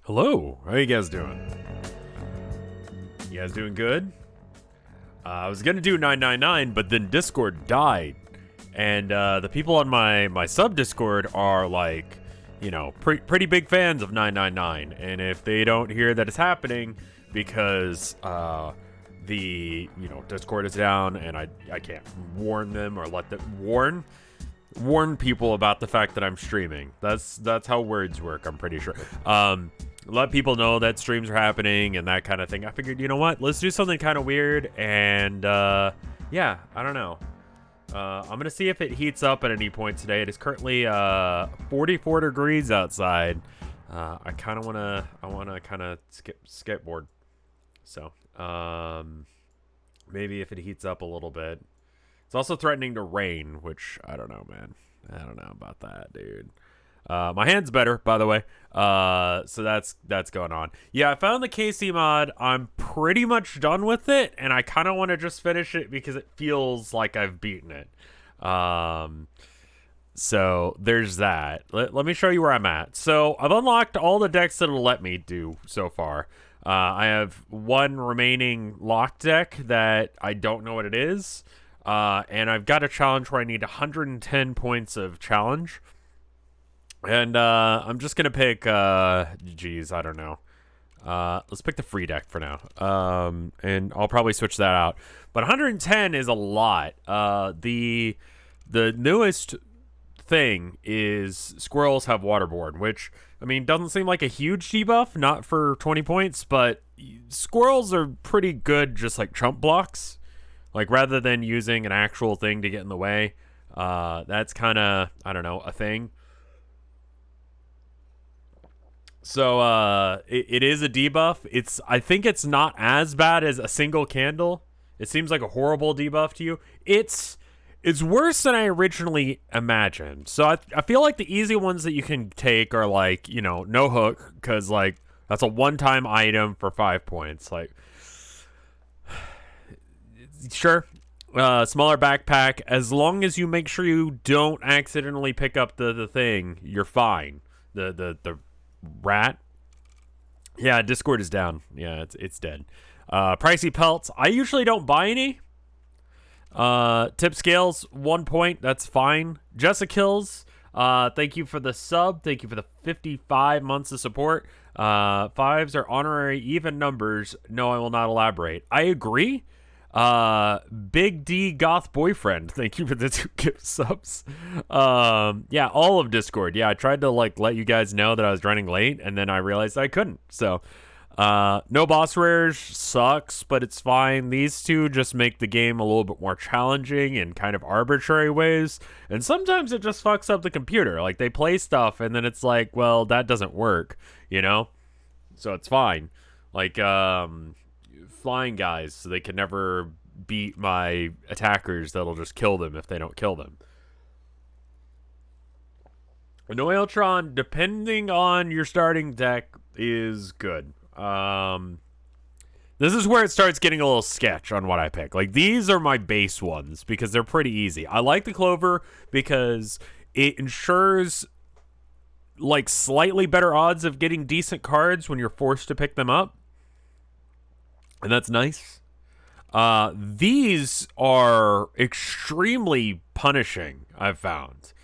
Hello, how you guys doing? You guys doing good? I was gonna do 999, but then Discord died, and the people on my sub Discord are like, pretty big fans of 999, and if they don't hear that it's happening because the Discord is down, and I can't warn them or let them warn people about the fact that I'm streaming. That's how words work, I'm pretty sure. Let people know that streams are happening and that kind of thing. I figured, you know what? Let's do something kind of weird. And yeah, I don't know. I'm going to see if it heats up at any point today. It is currently 44 degrees outside. I want to kind of skateboard. So maybe if it heats up a little bit. It's also threatening to rain, which I don't know, man. I don't know about that, dude. My hand's better, by the way. So that's going on. Yeah, I found the Kaycee mod. I'm pretty much done with it, and I kind of want to just finish it because it feels like I've beaten it. So there's that. Let me show you where I'm at. So I've unlocked all the decks that it'll let me do so far. I have one remaining locked deck that I don't know what it is. And I've got a challenge where I need 110 points of challenge. And I'm just going to pick, I don't know. Let's pick the free deck for now. And I'll probably switch that out. But 110 is a lot. The newest thing is squirrels have waterborne, which, I mean, doesn't seem like a huge debuff, not for 20 points, but squirrels are pretty good just like chump blocks. Like, rather than using an actual thing to get in the way, that's kind of, I don't know, a thing. So, it is a debuff. I think it's not as bad as a single candle. It seems like a horrible debuff to you. It's worse than I originally imagined. So, I feel like the easy ones that you can take are, like, no hook, because, like, that's a one-time item for 5 points. Like, sure, smaller backpack. As long as you make sure you don't accidentally pick up the thing, you're fine. The rat. Yeah, Discord is down. Yeah, it's dead. Pricey pelts. I usually don't buy any. Tip scales 1 point. That's fine. Jessica kills. Thank you for the sub. Thank you for the 55 months of support. Fives are honorary even numbers. No, I will not elaborate. I agree. Big D goth boyfriend, thank you for the 2 gift subs. Yeah, all of Discord. Yeah, I tried to let you guys know that I was running late, and then I realized I couldn't. So no boss rares sucks, but it's fine. These two just make the game a little bit more challenging in kind of arbitrary ways, and sometimes it just fucks up the computer. Like, they play stuff and then it's like, well, that doesn't work, so it's fine. Like flying guys, so they can never beat my attackers that'll just kill them if they don't kill them. An Oiltron, depending on your starting deck, is good. This is where it starts getting a little sketch on what I pick. Like, these are my base ones because they're pretty easy. I like the Clover because it ensures like slightly better odds of getting decent cards when you're forced to pick them up. And that's nice. These are extremely punishing, I've found.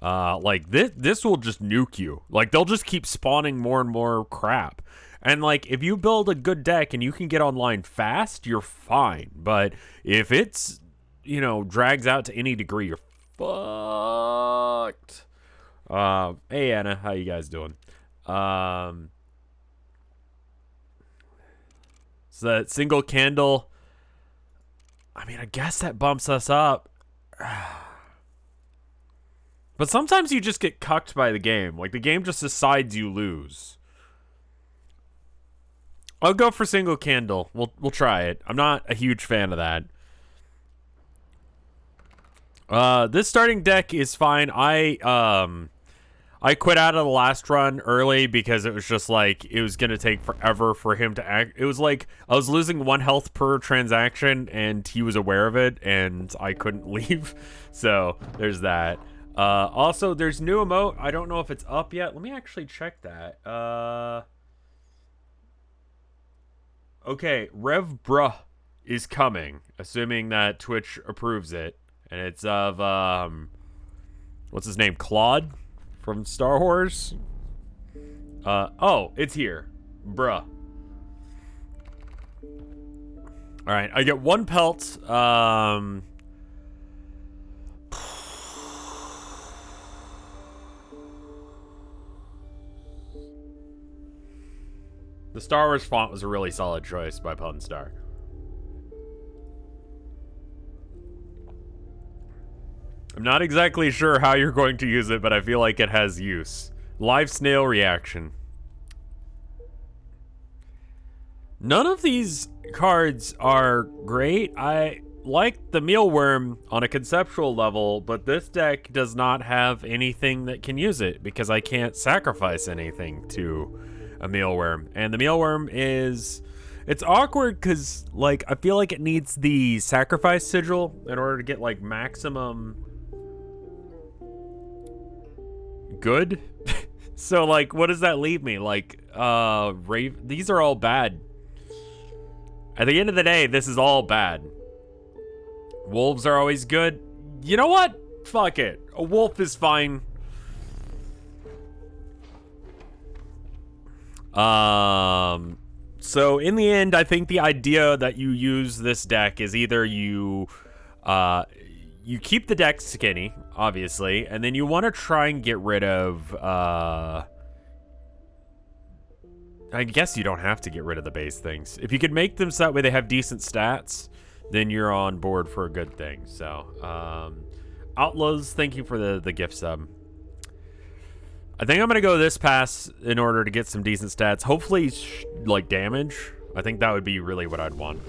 Like, this will just nuke you. Like, they'll just keep spawning more and more crap. And, like, if you build a good deck and you can get online fast, you're fine. But if it's, drags out to any degree, you're fucked. Hey, Anna, how you guys doing? So that single candle, I mean, I guess that bumps us up. But sometimes you just get cucked by the game. Like, the game just decides you lose. I'll go for single candle. We'll try it. I'm not a huge fan of that. This starting deck is fine. I quit out of the last run early because it was just like, it was going to take forever for him to act. It was like I was losing 1 health per transaction and he was aware of it and I couldn't leave. So there's that. Also, there's new emote. I don't know if it's up yet. Let me actually check that. Okay, Rev Bruh is coming, assuming that Twitch approves it. And it's of, what's his name? Claude from Star Wars? Oh, it's here. Bruh. Alright, I get 1 pelt. The Star Wars font was a really solid choice by Punstar. I'm not exactly sure how you're going to use it, but I feel like it has use. Live snail reaction. None of these cards are great. I like the mealworm on a conceptual level, but this deck does not have anything that can use it because I can't sacrifice anything to a mealworm. And the mealworm is... It's awkward because, like, I feel like it needs the sacrifice sigil in order to get, like, maximum good. So, like, what does that leave me? Like, these are all bad. At the end of the day, this is all bad. Wolves are always good. You know what? Fuck it. A wolf is fine. So in the end, I think the idea that you use this deck is either you keep the deck skinny, obviously, and then you want to try and get rid of, I guess you don't have to get rid of the base things. If you could make them so that way they have decent stats, then you're on board for a good thing. So, Outlaws, thank you for the gift sub. I think I'm going to go this pass in order to get some decent stats. Hopefully, like, damage. I think that would be really what I'd want.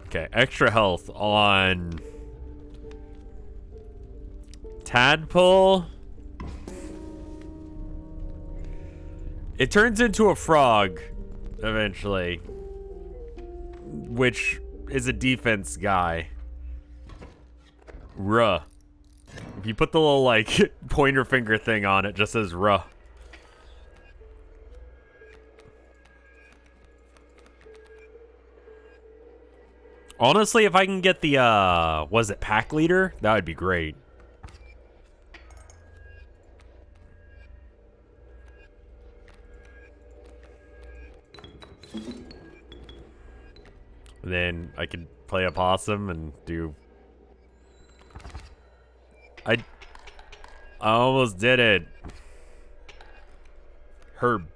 Okay, extra health on Tadpole. It turns into a frog eventually, which is a defense guy. Ruh. If you put the little, like, pointer finger thing on it, just says ruh. Honestly, if I can get the, was it pack leader? That would be great. Then I could play a possum and do... I almost did it. Herb.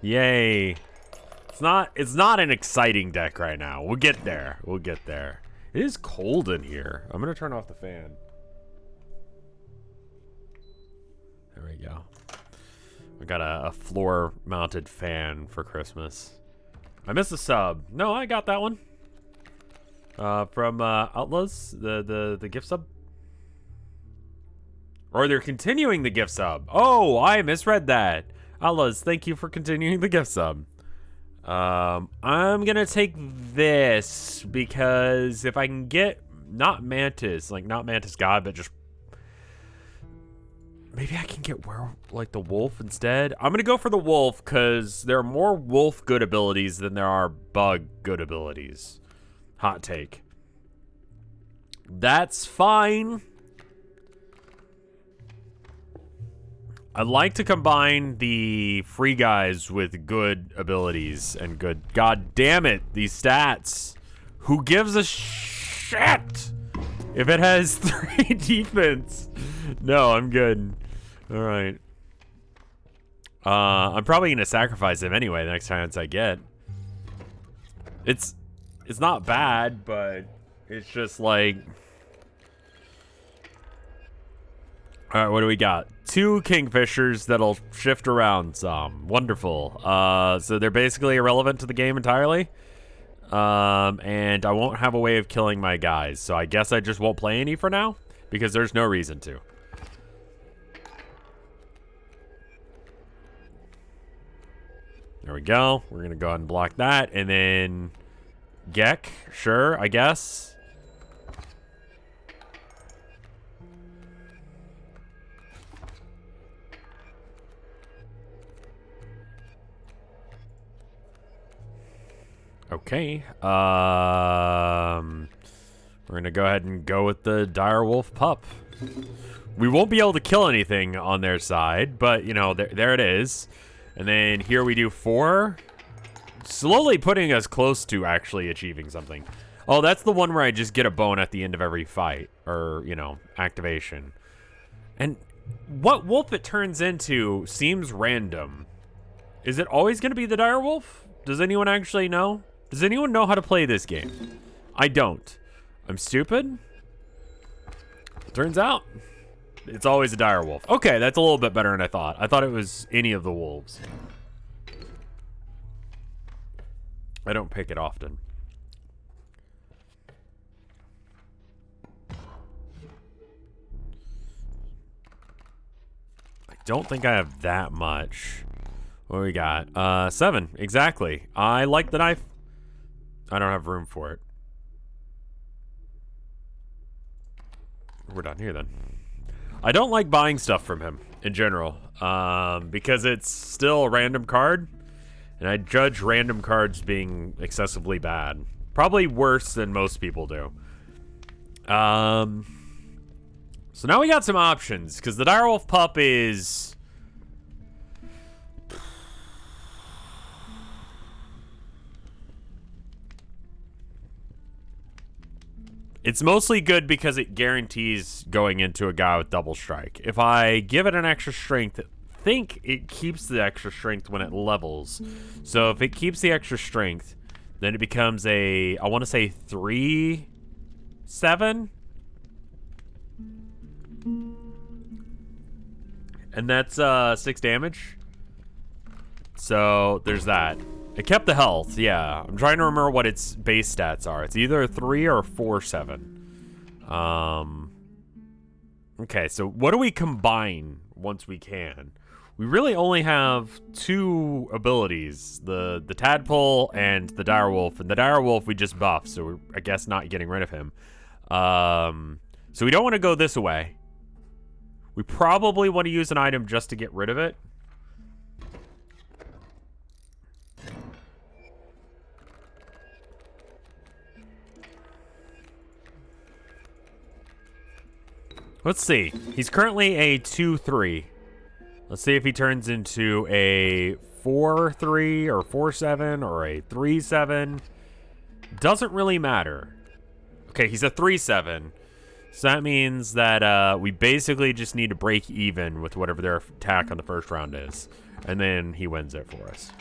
Yay. It's not an exciting deck right now. We'll get there. We'll get there. It is cold in here. I'm gonna turn off the fan. There we go. I got a floor-mounted fan for Christmas. I missed a sub. No, I got that one. From Outlaws, the gift sub. Or they're continuing the gift sub. Oh, I misread that. Outlaws, thank you for continuing the gift sub. I'm gonna take this because if I can get not Mantis God, but just maybe I can get like the wolf instead. I'm gonna go for the wolf because there are more wolf good abilities than there are bug good abilities. Hot take. That's fine. I like to combine the free guys with good abilities and good. God damn it, these stats. Who gives a shit if it has 3 defense? No, I'm good. All right. I'm probably gonna sacrifice him anyway the next chance I get. It's not bad, but it's just like... All right, what do we got? 2 Kingfishers that'll shift around some. Wonderful. So they're basically irrelevant to the game entirely. And I won't have a way of killing my guys, so I guess I just won't play any for now, because there's no reason to. There we go. We're gonna go ahead and block that, and then Gek, sure, I guess. Okay. We're gonna go ahead and go with the direwolf pup. We won't be able to kill anything on their side, but you know, there it is. And then here we do 4. Slowly putting us close to actually achieving something. Oh, that's the one where I just get a bone at the end of every fight, or, you know, activation. And what wolf it turns into seems random. Is it always going to be the direwolf? Does anyone actually know? Does anyone know how to play this game? I don't. I'm stupid? Turns out, it's always a direwolf. Okay, that's a little bit better than I thought. I thought it was any of the wolves. I don't pick it often. I don't think I have that much. What do we got? 7, exactly. I like the knife. I don't have room for it. We're done here then. I don't like buying stuff from him in general, because it's still a random card. And I judge random cards being excessively bad. Probably worse than most people do. So now we got some options, because the direwolf pup is... It's mostly good because it guarantees going into a guy with double strike. If I give it an extra strength... think it keeps the extra strength when it levels. So if it keeps the extra strength, then it becomes a, I want to say 3-7. And that's 6 damage. So there's that. It kept the health, yeah. I'm trying to remember what its base stats are. It's either a 3 or a 4-7. Okay, so what do we combine once we can? We really only have 2 abilities, the tadpole and the direwolf. And the direwolf we just buffed, so we're, I guess, not getting rid of him. So we don't want to go this way. We probably want to use an item just to get rid of it. Let's see. He's currently a 2-3. Let's see if he turns into a 4-3 or 4-7 or a 3-7. Doesn't really matter. Okay, he's a 3-7. So that means that we basically just need to break even with whatever their attack on the first round is. And then he wins it for us.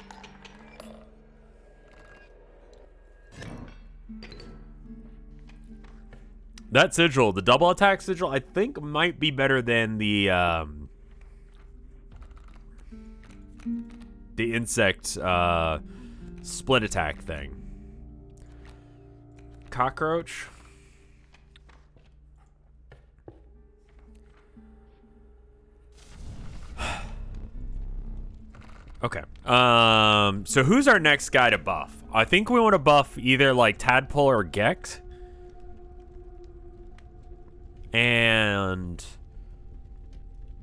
That sigil, the double attack sigil, I think might be better than the insect split attack thing. Cockroach. Okay. So who's our next guy to buff? I think we want to buff either like Tadpole or Gex. And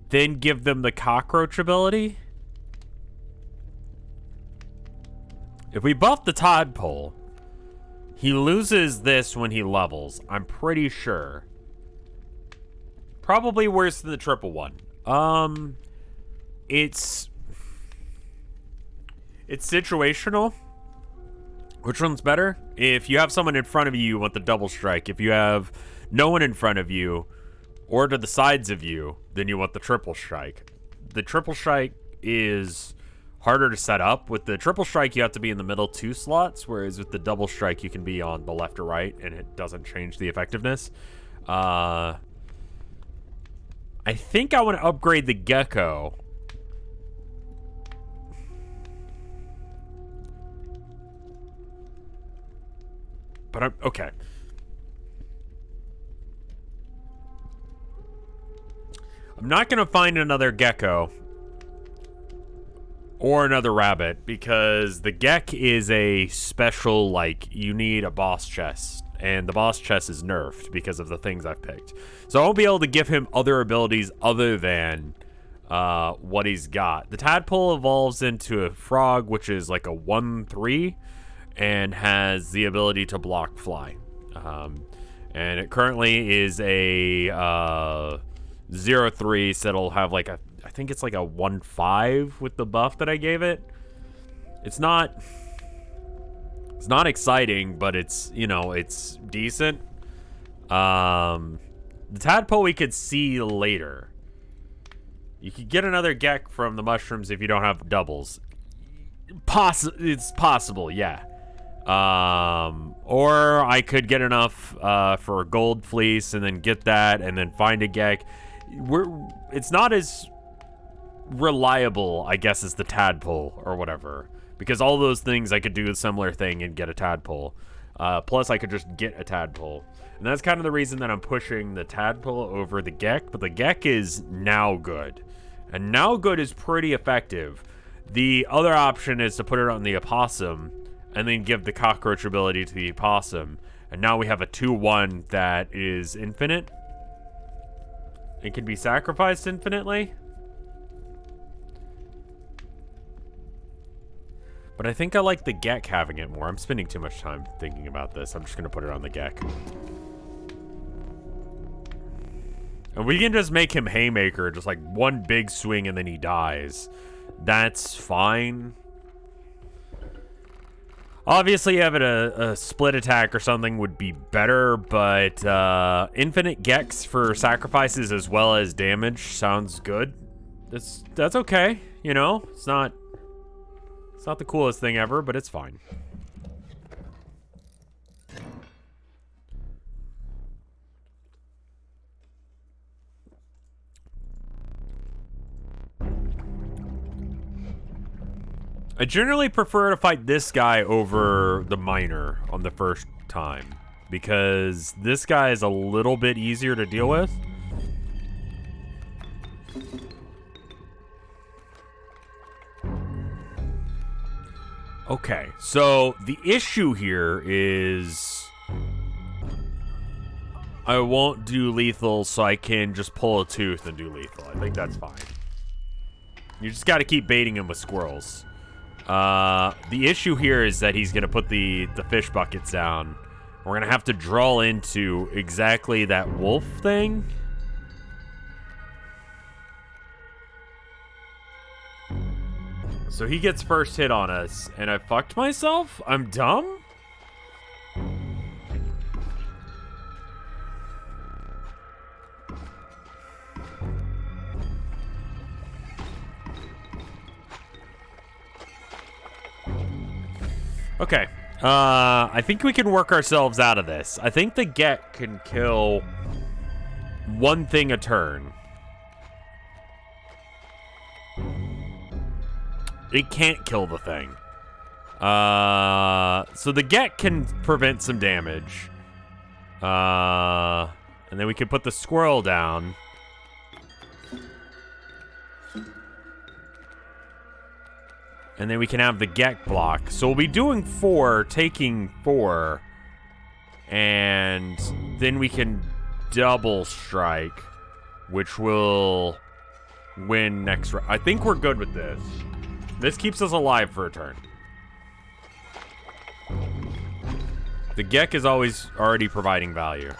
then give them the cockroach ability. If we buff the Tadpole, he loses this when he levels. I'm pretty sure. Probably worse than the triple one. It's situational. Which one's better? If you have someone in front of you, you want the double strike. If you have no one in front of you or to the sides of you, then you want the triple strike. The triple strike is harder to set up. With the triple strike, you have to be in the middle 2 slots, whereas with the double strike, you can be on the left or right, and it doesn't change the effectiveness. I think I want to upgrade the Gecko. But I'm okay. I'm not going to find another gecko or another rabbit because the Gek is a special, like, you need a boss chest, and the boss chest is nerfed because of the things I've picked. So I won't be able to give him other abilities other than what he's got. The Tadpole evolves into a frog, which is like a 1-3, and has the ability to block fly. And it currently is a 0-3, so it'll have like a, I think it's like a 1-5 with the buff that I gave it. It's not exciting, but it's, you know, it's decent. The tadpole we could see later. You could get another Gek from the mushrooms if you don't have doubles. It's possible, yeah. Or I could get enough for a gold fleece and then get that and then find a Gek. It's not as reliable, I guess, as the tadpole or whatever. Because all those things I could do a similar thing and get a tadpole. Plus I could just get a tadpole. And that's kind of the reason that I'm pushing the tadpole over the Gek. But the Gek is now good. And now good is pretty effective. The other option is to put it on the opossum and then give the cockroach ability to the opossum. And now we have a 2-1 that is infinite. It can be sacrificed infinitely. But I think I like the Gek having it more. I'm spending too much time thinking about this. I'm just going to put it on the Gek. And we can just make him Haymaker, just like one big swing and then he dies. That's fine. Obviously, having a split attack or something would be better, but infinite Geks for sacrifices as well as damage sounds good. That's okay, you know? It's not the coolest thing ever, but it's fine. I generally prefer to fight this guy over the miner on the first time, because this guy is a little bit easier to deal with. Okay, so the issue here is I won't do lethal, so I can just pull a tooth and do lethal. I think that's fine. You just got to keep baiting him with squirrels. The issue here is that he's going to put the fish buckets down. We're going to have to draw into exactly that wolf thing. So he gets first hit on us, and I fucked myself? I'm dumb? Okay. I think we can work ourselves out of this. I think the Gek can kill one thing a turn. It can't kill the thing. So the Gek can prevent some damage. And then we can put the squirrel down. And then we can have the Gek block. So we'll be doing 4, taking 4. And then we can double strike, which will win next round. I think we're good with this. This keeps us alive for a turn. The Gek is always already providing value.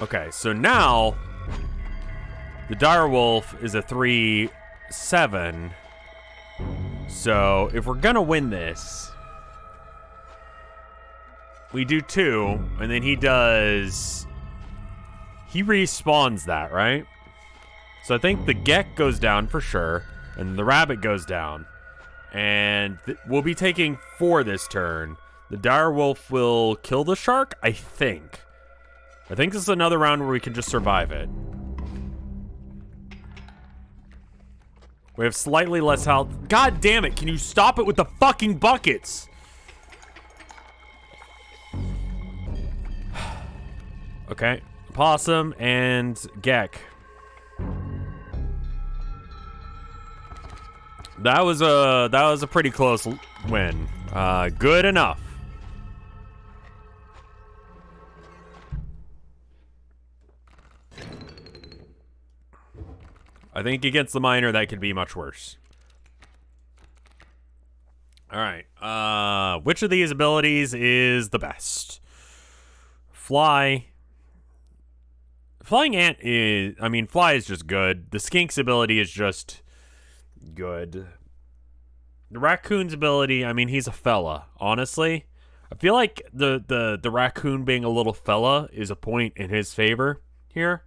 Okay, so now the direwolf is a 3/7. So if we're gonna win this, we do 2, and then he respawns that, right? So I think the Gek goes down for sure, and the rabbit goes down. And we'll be taking 4 this turn. The direwolf will kill the shark, I think. I think this is another round where we can just survive it. We have slightly less health. God damn it, can you stop it with the fucking buckets? Okay, possum and Gek. That was a pretty close win. Good enough. I think against the miner, that could be much worse. All right. Which of these abilities is the best? Fly. Flying ant is... I mean, fly is just good. The skink's ability is just good. The raccoon's ability, I mean, he's a fella, honestly. I feel like the raccoon being a little fella is a point in his favor here.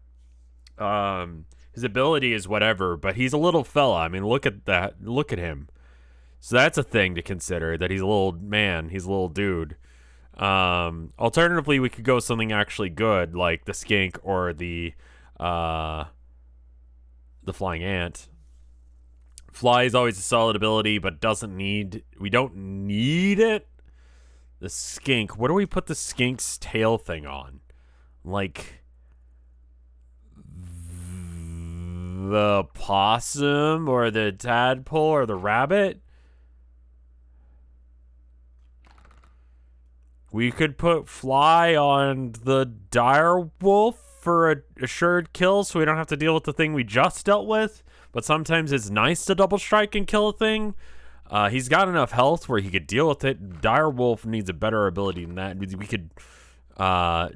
His ability is whatever, but he's a little fella. I mean, look at that. Look at him. So that's a thing to consider, that he's a little man. He's a little dude. Alternatively, we could go something actually good, like the skink or the flying ant. Fly is always a solid ability, but we don't need it. The skink, what do we put the skink's tail thing on? Like the possum or the tadpole or the rabbit? We could put fly on the dire wolf for a assured kill so we don't have to deal with the thing we just dealt with. But sometimes it's nice to double strike and kill a thing. He's got enough health where he could deal with it. Dire wolf needs a better ability than that. We could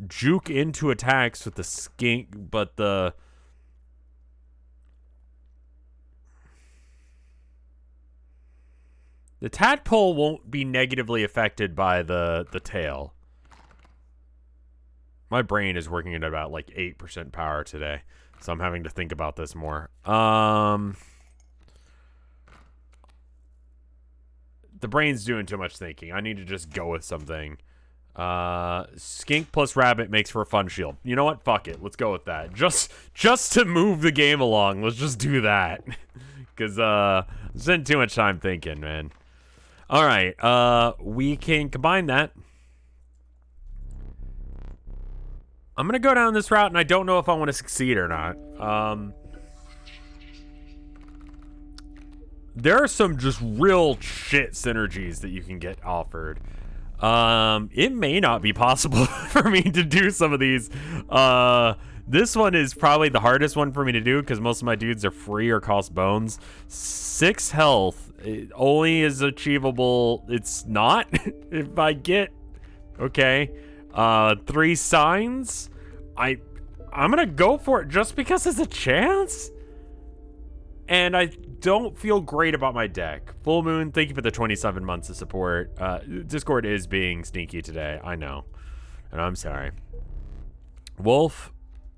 juke into attacks with the skink, but the tadpole won't be negatively affected by the tail. My brain is working at about like 8% power today, so I'm having to think about this more. The brain's doing too much thinking. I need to just go with something. Skink plus rabbit makes for a fun shield. You know what? Fuck it. Let's go with that. Just to move the game along, let's just do that. Because I spent too much time thinking, man. All right, we can combine that. I'm gonna go down this route, and I don't know if I want to succeed or not. There are some just real shit synergies that you can get offered. It may not be possible for me to do some of these. This one is probably the hardest one for me to do because most of my dudes are free or cost bones. 6 health it only is achievable. It's not if I get okay. 3 signs. I'm gonna go for it just because it's a chance. And I don't feel great about my deck. Full Moon, thank you for the 27 months of support. Discord is being sneaky today. I know. And I'm sorry. Wolf.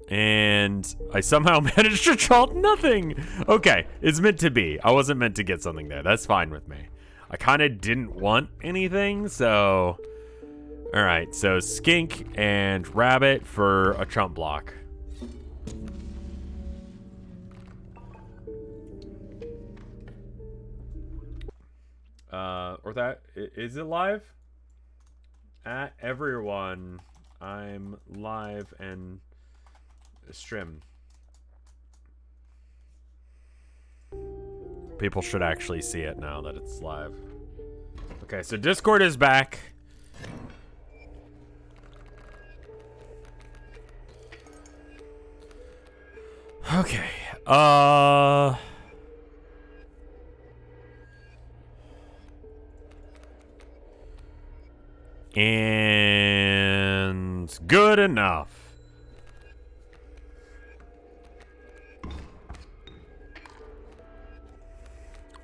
And I somehow managed to draw nothing. Okay, it's meant to be. I wasn't meant to get something there. That's fine with me. I kind of didn't want anything, so... Alright, so skink and rabbit for a chump block. Or that... Is it live? At everyone, I'm live and... stream. People should actually see it now that it's live. Okay, so Discord is back. Okay. And good enough.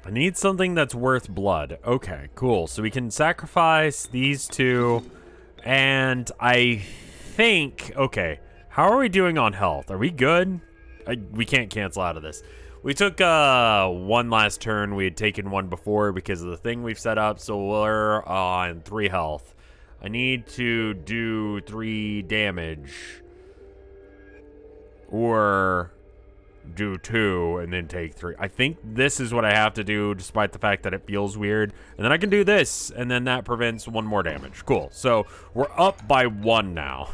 I need something that's worth blood. Okay, cool. So we can sacrifice these two. And I think... Okay, how are we doing on health? Are we good? We can't cancel out of this. We took one last turn. We had taken one before because of the thing we've set up. So we're on 3 health. I need to do 3 damage. Or... do 2 and then take 3. I think this is what I have to do despite the fact that it feels weird. And then I can do this and then that prevents 1 more damage. Cool. So we're up by 1 now.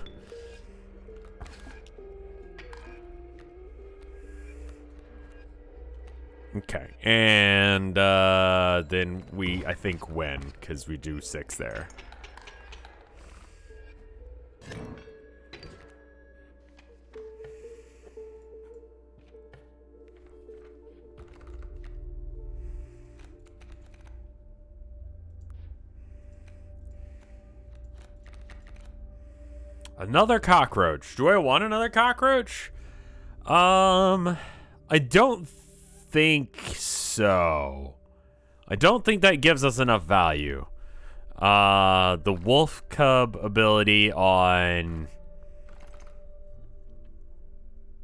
Okay. And then we, I think, win because we do 6 there. Another cockroach. Do I want another cockroach? I don't think so. I don't think that gives us enough value. The wolf cub ability on...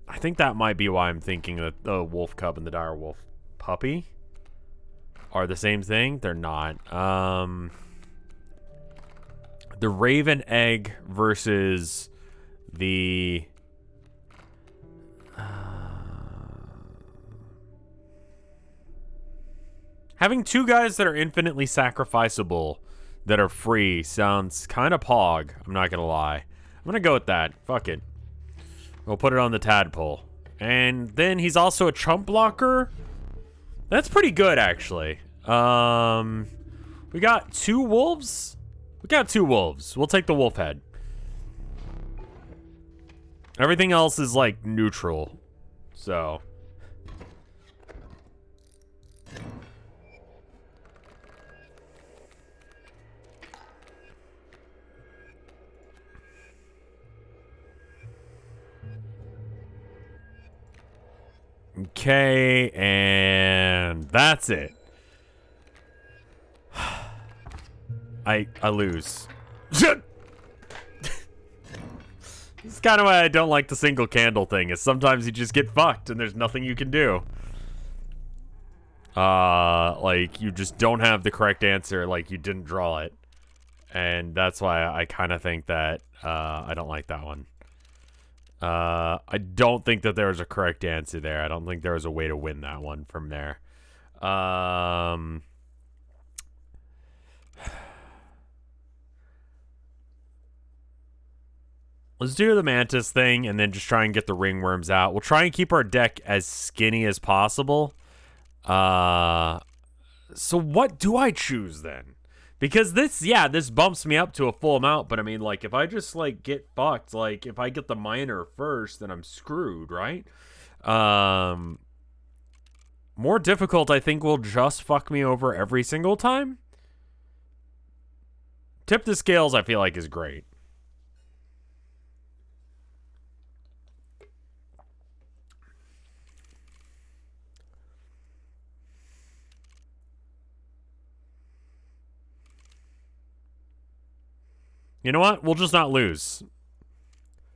I think that might be why I'm thinking that the wolf cub and the dire wolf puppy are the same thing. They're not. The raven egg versus the... having two guys that are infinitely sacrificable that are free sounds kind of pog. I'm not going to lie. I'm going to go with that. Fuck it. We'll put it on the tadpole. And then he's also a chump blocker. That's pretty good, actually. We got two wolves? We got two wolves. We'll take the wolf head. Everything else is, like, neutral. So... okay, and that's it. I lose. This is kind of why I don't like the single candle thing, is sometimes you just get fucked and there's nothing you can do. Like, you just don't have the correct answer, like, you didn't draw it. And that's why I kind of think that, I don't like that one. I don't think that there was a correct answer there. I don't think there was a way to win that one from there. Let's do the mantis thing and then just try and get the ringworms out. We'll try and keep our deck as skinny as possible. So what do I choose then? Because this, yeah, this bumps me up to a full amount, but I mean, like, if I just, like, get fucked, like, if I get the minor first, then I'm screwed, right? More difficult, I think, will just fuck me over every single time. Tip the scales, I feel like, is great. You know what? We'll just not lose.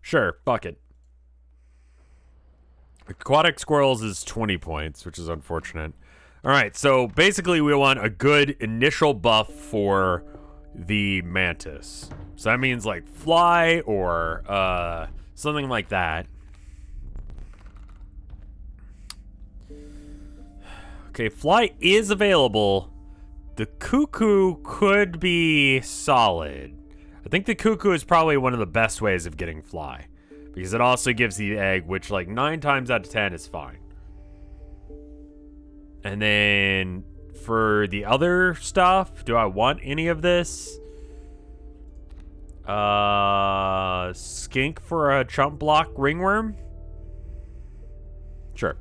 Sure, fuck it. Aquatic Squirrels is 20 points, which is unfortunate. Alright, so basically we want a good initial buff for the mantis. So that means like fly or something like that. Okay, fly is available. The cuckoo could be solid. I think the cuckoo is probably one of the best ways of getting fly. Because it also gives the egg, which like 9 times out of 10 is fine. And then for the other stuff, do I want any of this? Skink for a chump block ringworm? Sure.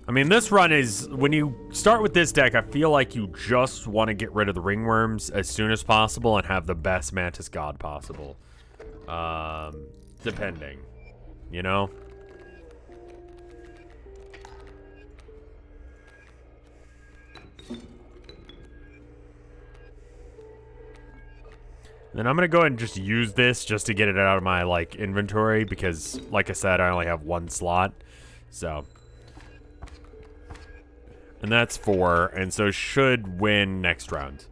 I mean, this run is, when you start with this deck, I feel like you just want to get rid of the ringworms as soon as possible and have the best Mantis God possible. Depending, you know? Then I'm going to go ahead and just use this just to get it out of my, like, inventory because, like I said, I only have 1 slot, so... And that's 4, and so should win next round.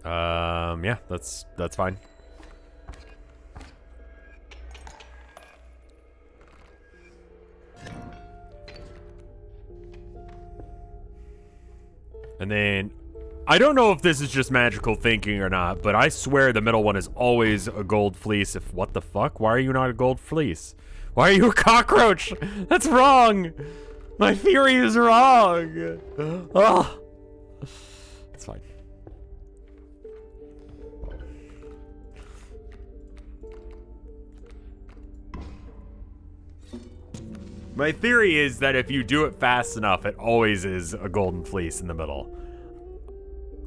Yeah, that's fine. And then, I don't know if this is just magical thinking or not, but I swear the middle one is always a gold fleece. If what the fuck? Why are you not a gold fleece? Why are you a cockroach? That's wrong. My theory is wrong. Oh, it's fine. My theory is that if you do it fast enough, it always is a golden fleece in the middle.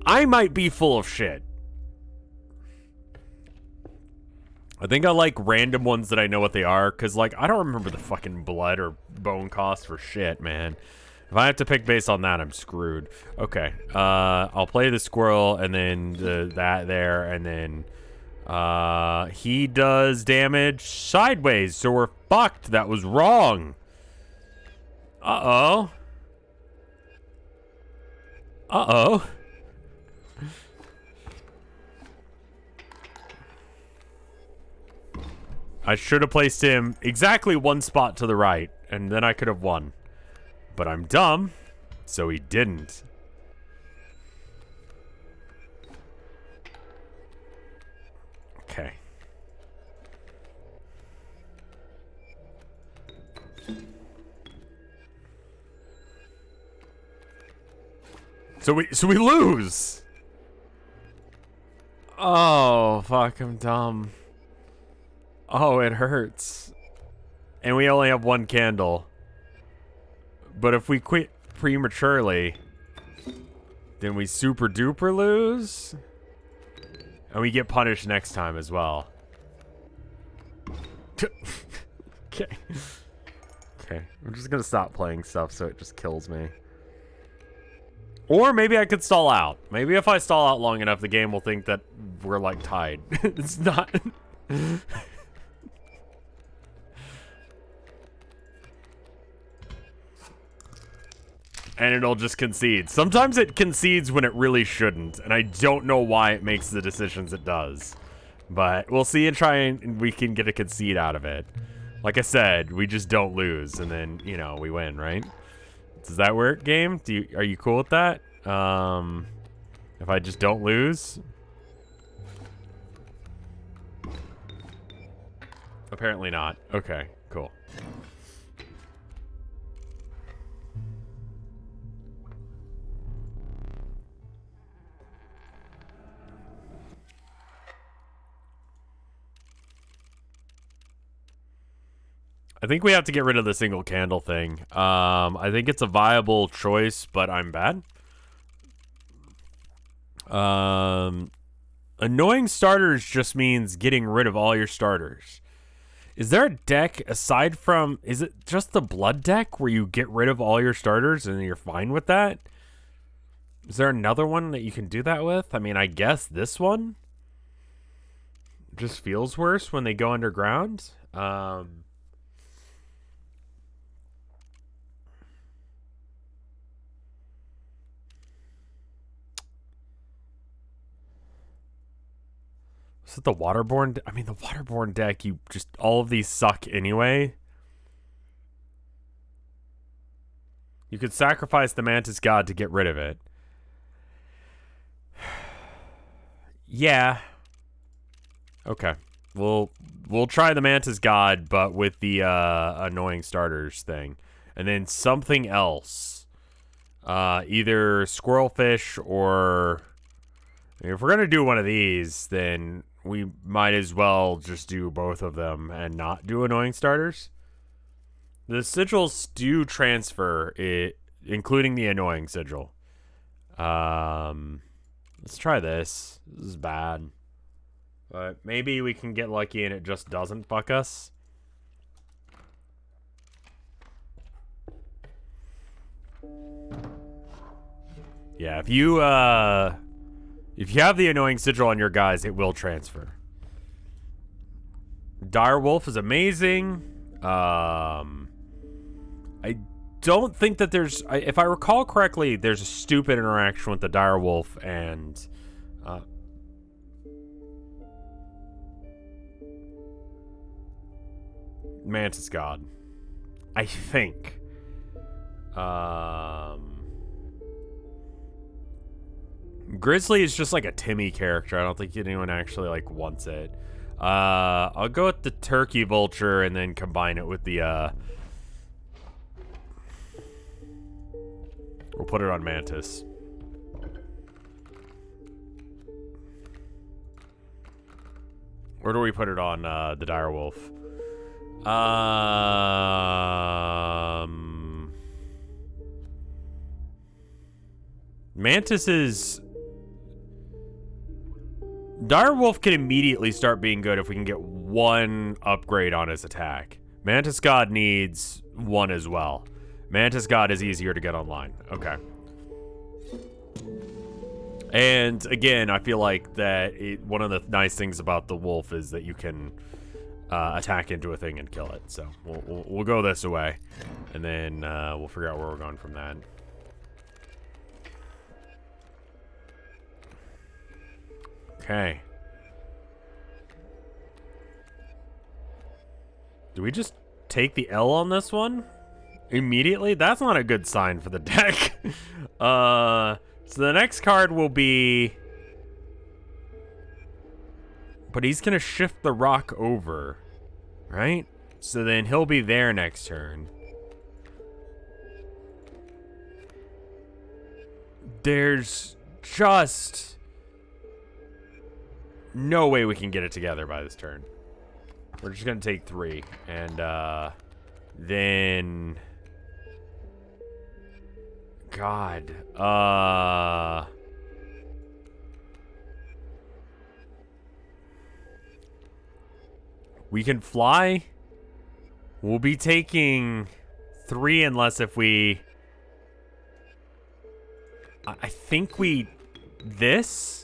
I might be full of shit. I think I like random ones that I know what they are, because, like, I don't remember the fucking blood or bone cost for shit, man. If I have to pick based on that, I'm screwed. Okay, I'll play the squirrel, and then that there, and then he does damage sideways, so we're fucked. That was wrong. Uh-oh. Uh-oh. I should have placed him exactly one spot to the right, and then I could have won. But I'm dumb, so he didn't. Okay. So we lose. Oh, fuck, I'm dumb. Oh, it hurts. And we only have one candle. But if we quit prematurely, then we super duper lose. And we get punished next time as well. Okay. Okay. I'm just gonna stop playing stuff so it just kills me. Or maybe I could stall out. Maybe if I stall out long enough, the game will think that we're, like, tied. It's not... And it'll just concede. Sometimes it concedes when it really shouldn't, and I don't know why it makes the decisions it does. But we'll see and try and we can get a concede out of it. Like I said, we just don't lose, and then, you know, we win, right? Does that work, game? Are you cool with that? If I just don't lose? Apparently not. Okay, cool. I think we have to get rid of the single candle thing. I think it's a viable choice, but I'm bad. Annoying starters just means getting rid of all your starters. Is there a deck aside from... Is it just the blood deck where you get rid of all your starters and you're fine with that? Is there another one that you can do that with? I mean, I guess this one just feels worse when they go underground. Is it the waterborne? I mean, the waterborne deck, you just... All of these suck anyway. You could sacrifice the Mantis God to get rid of it. Yeah. Okay. We'll try the Mantis God, but with the annoying starters thing. And then something else. Either squirrelfish or... If we're going to do one of these, then we might as well just do both of them and not do annoying starters. The sigils do transfer, including the annoying sigil. Let's try this. This is bad. But maybe we can get lucky and it just doesn't fuck us. Yeah, if you have the annoying sigil on your guys, it will transfer. Direwolf is amazing. I don't think that there's... if I recall correctly, there's a stupid interaction with the Direwolf and... Mantis God. I think. Grizzly is just like a Timmy character. I don't think anyone actually like wants it. I'll go with the Turkey Vulture and then combine it with the we'll put it on Mantis. Where do we put it on the Direwolf? Mantis is... Direwolf can immediately start being good if we can get one upgrade on his attack. Mantis God needs one as well. Mantis God is easier to get online. Okay. And again, I feel like that one of the nice things about the wolf is that you can attack into a thing and kill it. So we'll go this way, and then we'll figure out where we're going from that. Okay. Do we just take the L on this one immediately? That's not a good sign for the deck. So the next card will be... But he's going to shift the rock over, right? So then he'll be there next turn. There's just... no way we can get it together by this turn. We're just gonna take 3, and then God, we can fly. We'll be taking 3 unless if we, I think we this.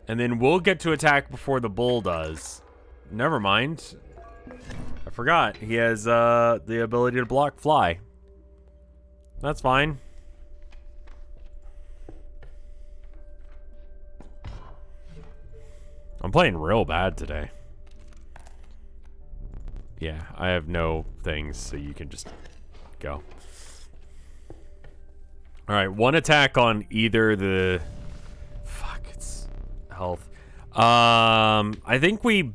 And then we'll get to attack before the bull does. Never mind. I forgot. He has the ability to block fly. That's fine. I'm playing real bad today. Yeah, I have no things, so you can just go. Alright, 1 attack on either the... health. I think we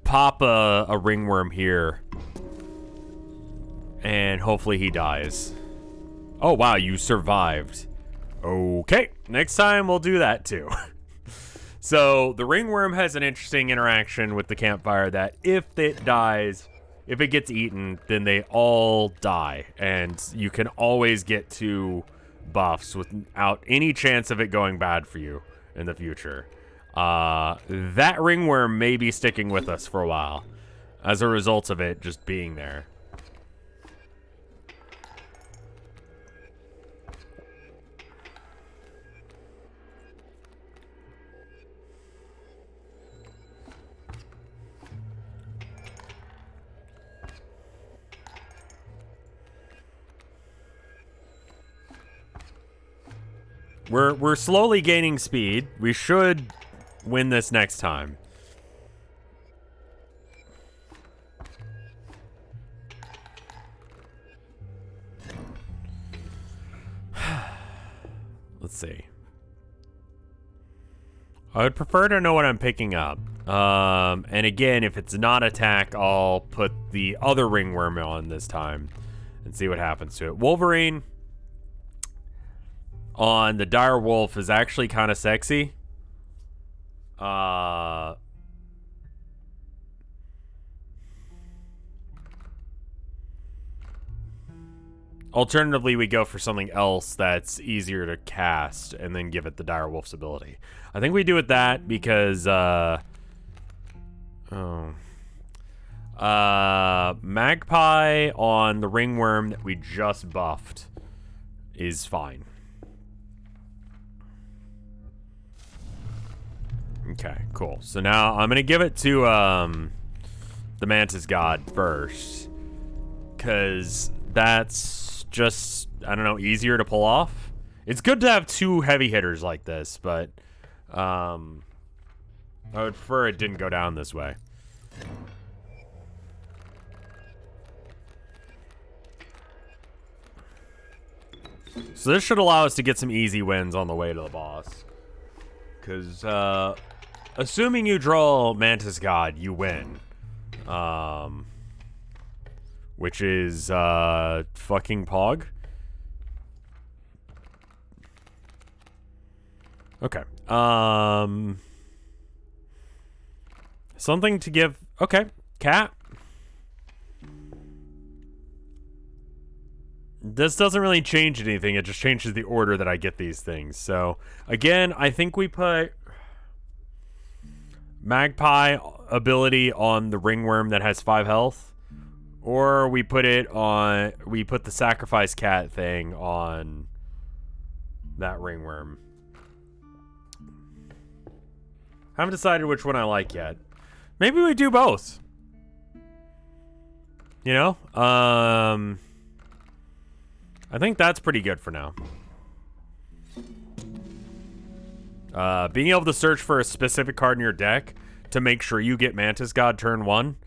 pop a ringworm here, and hopefully he dies. Oh wow, you survived. Okay, next time we'll do that too. So the ringworm has an interesting interaction with the campfire that if it dies, if it gets eaten, then they all die, and you can always get 2 buffs without any chance of it going bad for you in the future. That ringworm may be sticking with us for a while as a result of it just being there. We're slowly gaining speed. We should win this next time. Let's see. I would prefer to know what I'm picking up. And again, if it's not attack, I'll put the other ringworm on this time and see what happens to it. Wolverine on the dire wolf is actually kind of sexy. Alternatively, we go for something else that's easier to cast and then give it the dire wolf's ability. I think we do it that because Magpie on the ringworm that we just buffed is fine. Okay, cool. So now I'm gonna give it to the Mantis God first, because that's just, I don't know, easier to pull off. It's good to have 2 heavy hitters like this, but I would prefer it didn't go down this way. So this should allow us to get some easy wins on the way to the boss. Because, assuming you draw Mantis God, you win. Which is, fucking Pog. Okay. Something to give... Okay, cat. This doesn't really change anything. It just changes the order that I get these things. So, again, I think we put Magpie ability on the ringworm that has 5 health. Or we put the sacrifice cat thing on that ringworm. Haven't decided which one I like yet. Maybe we do both. You know? I think that's pretty good for now. Being able to search for a specific card in your deck to make sure you get Mantis God turn 1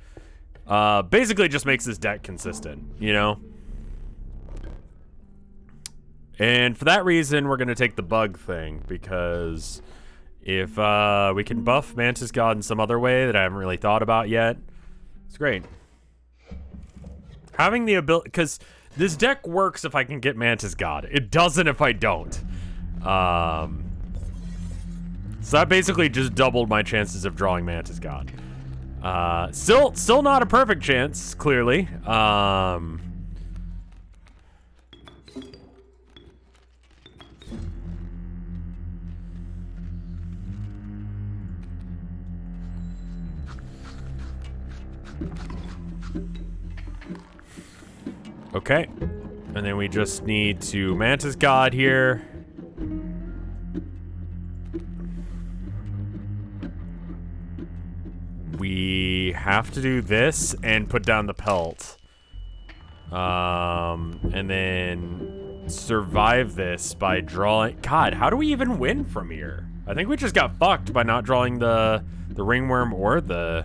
basically just makes this deck consistent, you know? And for that reason, we're going to take the bug thing, because if we can buff Mantis God in some other way that I haven't really thought about yet, it's great. Having the ability, because this deck works if I can get Mantis God. It doesn't if I don't. So that basically just doubled my chances of drawing Mantis God. Still not a perfect chance, clearly. Okay. And then we just need to Mantis God here. We have to do this and put down the pelt. And then survive this by drawing... God, how do we even win from here? I think we just got fucked by not drawing the ringworm or the...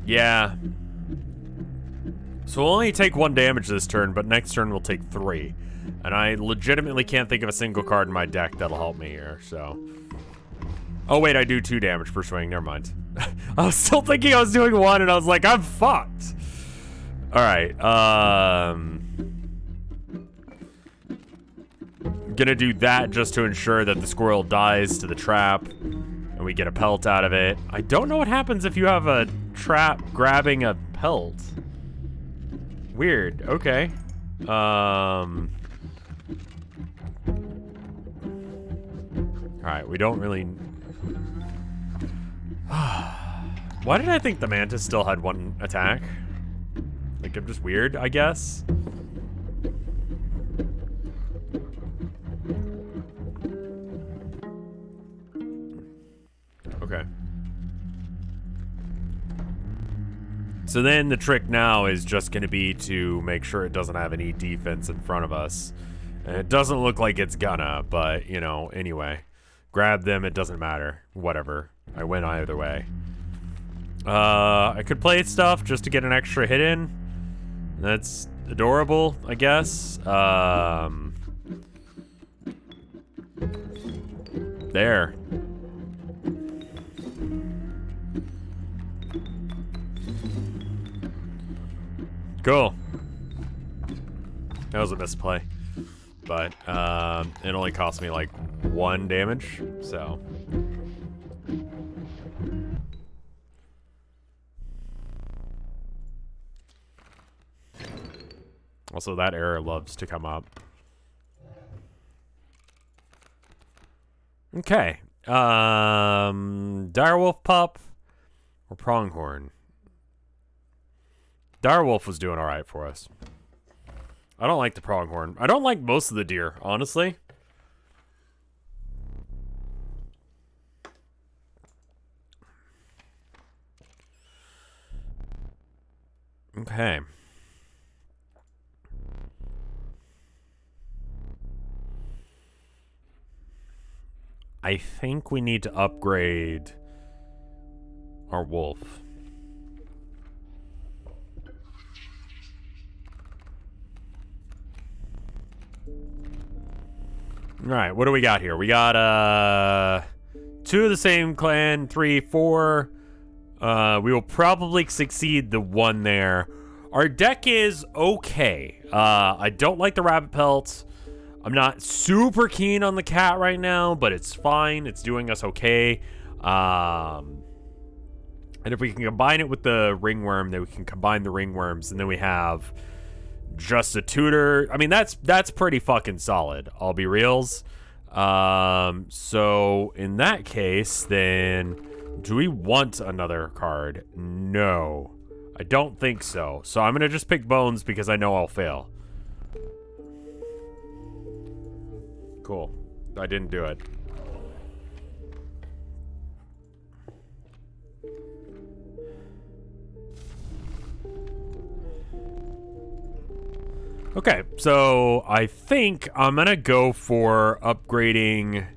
Yeah. So we'll only take 1 damage this turn, but next turn we'll take 3. And I legitimately can't think of a single card in my deck that'll help me here, so... Oh wait, I do 2 damage per swing, never mind. I was still thinking I was doing 1, and I was like, I'm fucked! Alright, gonna do that just to ensure that the squirrel dies to the trap, and we get a pelt out of it. I don't know what happens if you have a trap grabbing a pelt. Weird. Okay. Alright, we don't really... Why did I think the Mantis still had 1 attack? Like, I'm just weird, I guess. Okay. So then the trick now is just going to be to make sure it doesn't have any defense in front of us. And it doesn't look like it's gonna, but, you know, anyway. Grab them, it doesn't matter. Whatever. I win either way. I could play stuff just to get an extra hit in. That's adorable, I guess. There. Cool. That was a misplay. But, it only cost me, like, 1 damage, so... Also, that error loves to come up. Okay. Direwolf Pup or Pronghorn? Direwolf was doing alright for us. I don't like the Pronghorn. I don't like most of the deer, honestly. Okay. I think we need to upgrade our wolf. Alright, what do we got here? We got 2 of the same clan, 3, 4. We will probably succeed the 1 there. Our deck is okay. I don't like the rabbit pelts. I'm not super keen on the cat right now, but it's fine. It's doing us okay. And if we can combine it with the ringworm, then we can combine the ringworms, and then we have just a tutor. I mean, that's pretty fucking solid. I'll be reals. So in that case, then do we want another card? No, I don't think so. So I'm gonna just pick bones because I know I'll fail. Cool. I didn't do it. Okay, so I think I'm gonna go for upgrading.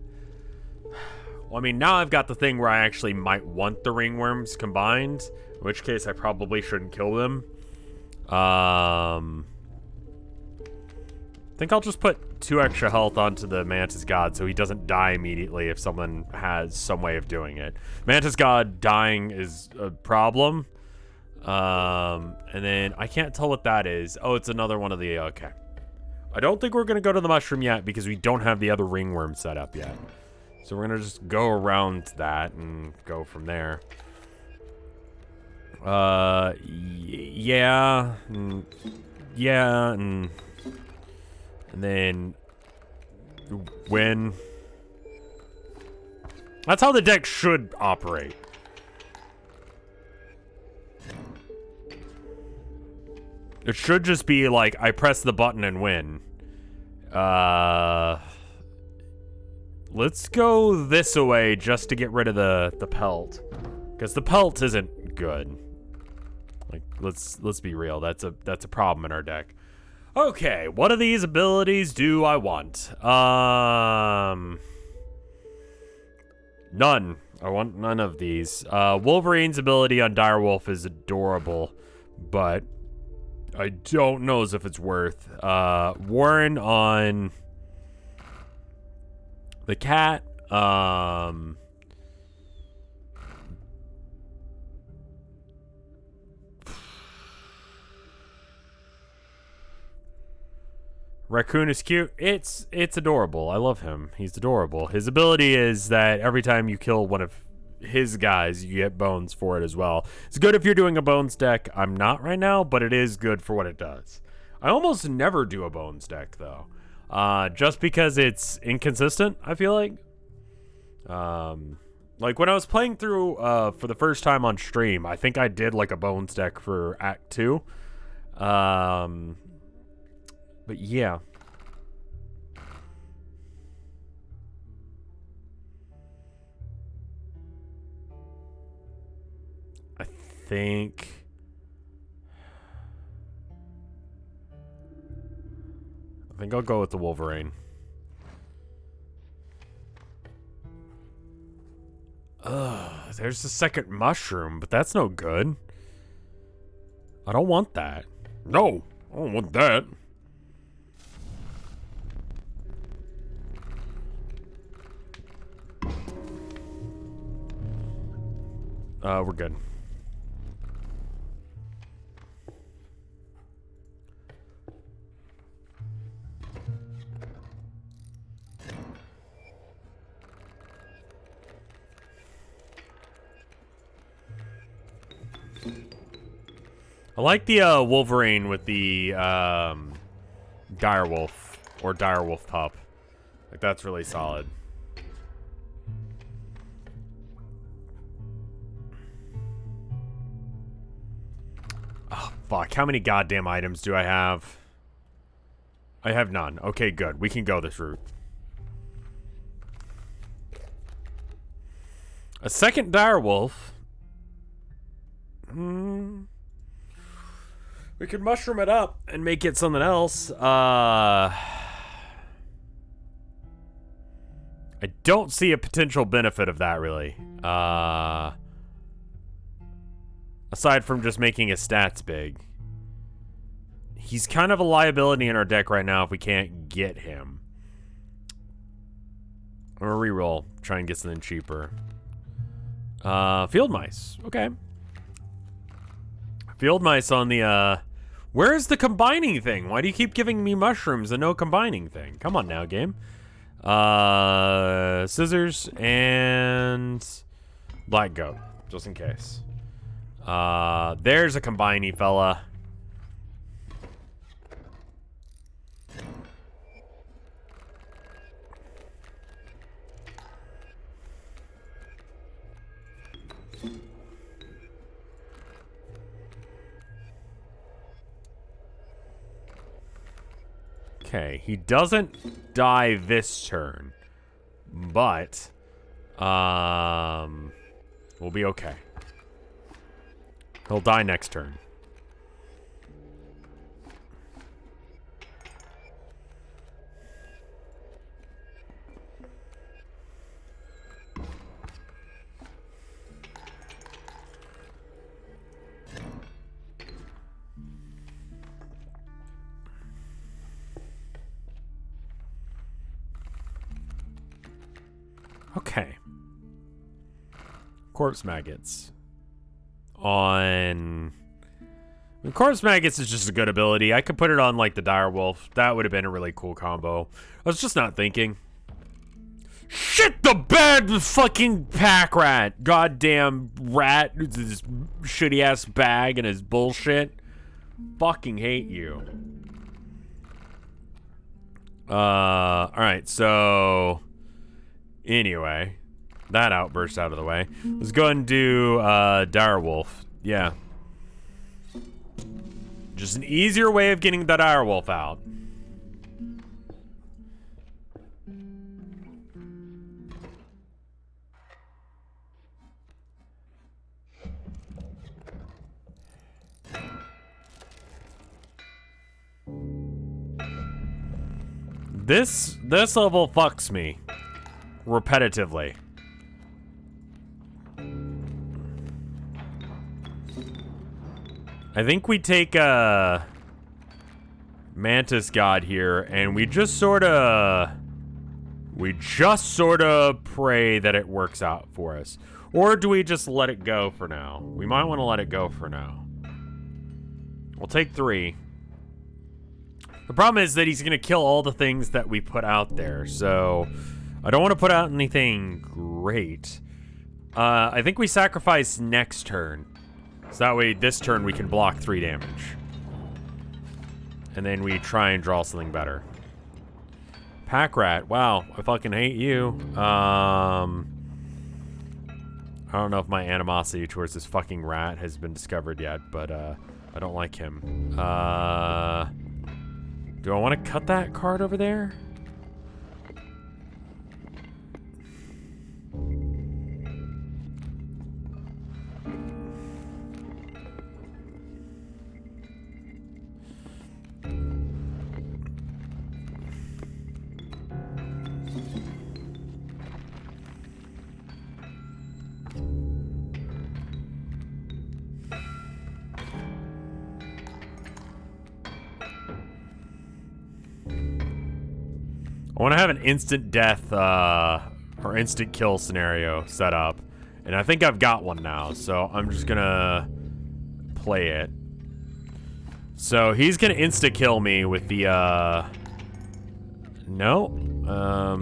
Well, I mean, now I've got the thing where I actually might want the ringworms combined, in which case I probably shouldn't kill them. I think I'll just put 2 extra health onto the Mantis God so he doesn't die immediately if someone has some way of doing it. Mantis God dying is a problem. And then I can't tell what that is. Oh, it's another one of the, okay. I don't think we're going to go to the mushroom yet because we don't have the other ringworm set up yet. So we're going to just go around that and go from there. Yeah. Yeah, and then win. That's how the deck should operate. It should just be like, I press the button and win. Let's go this way just to get rid of the pelt. Because the pelt isn't good. Like, let's be real. That's a problem in our deck. Okay, what of these abilities do I want? None. I want none of these. Wolverine's ability on Direwolf is adorable, but I don't know as if it's worth. Warren on the cat. Raccoon is cute. It's adorable. I love him. He's adorable. His ability is that every time you kill one of his guys, you get bones for it as well. It's good if you're doing a bones deck. I'm not right now, but it is good for what it does. I almost never do a bones deck though, just because it's inconsistent. I feel like when I was playing through for the first time on stream, I think I did like a bones deck for Act 2. But yeah. I think I'll go with the Wolverine. There's the second mushroom, but that's no good. I don't want that. No, I don't want that. We're good. I like the Wolverine with the Direwolf or Direwolf pup. Like, that's really solid. Oh, fuck. How many goddamn items do I have? I have none. Okay, good. We can go this route. A second Direwolf. We could mushroom it up and make it something else. I don't see a potential benefit of that, really. Aside from just making his stats big. He's kind of a liability in our deck right now if we can't get him. I'm gonna reroll. Try and get something cheaper. Field mice. Okay. Field mice on the Where's the combining thing? Why do you keep giving me mushrooms and no combining thing? Come on now, game. Scissors and black goat, just in case. There's a combiney fella. Okay, he doesn't die this turn, but we'll be okay. He'll die next turn. Okay. Corpse maggots. Corpse maggots is just a good ability. I could put it on like the dire wolf. That would have been a really cool combo. I was just not thinking. Shit the bed, fucking pack rat. Goddamn rat. This shitty ass bag and his bullshit. Fucking hate you. Alright, so anyway, that outburst out of the way. Let's go ahead and do direwolf. Yeah. Just an easier way of getting the direwolf out. This level fucks me repetitively. I think we take a Mantis God here and we just sort of pray that it works out for us. Or do we just let it go for now? We might want to let it go for now. We'll take 3. The problem is that he's going to kill all the things that we put out there, so I don't want to put out anything great. I think we sacrifice next turn. So that way, this turn we can block 3 damage. And then we try and draw something better. Pack rat. Wow, I fucking hate you. I don't know if my animosity towards this fucking rat has been discovered yet, but I don't like him. Do I want to cut that card over there? I want to have an instant death or instant kill scenario set up. And I think I've got one now, so I'm just gonna play it. So he's gonna insta kill me with the no,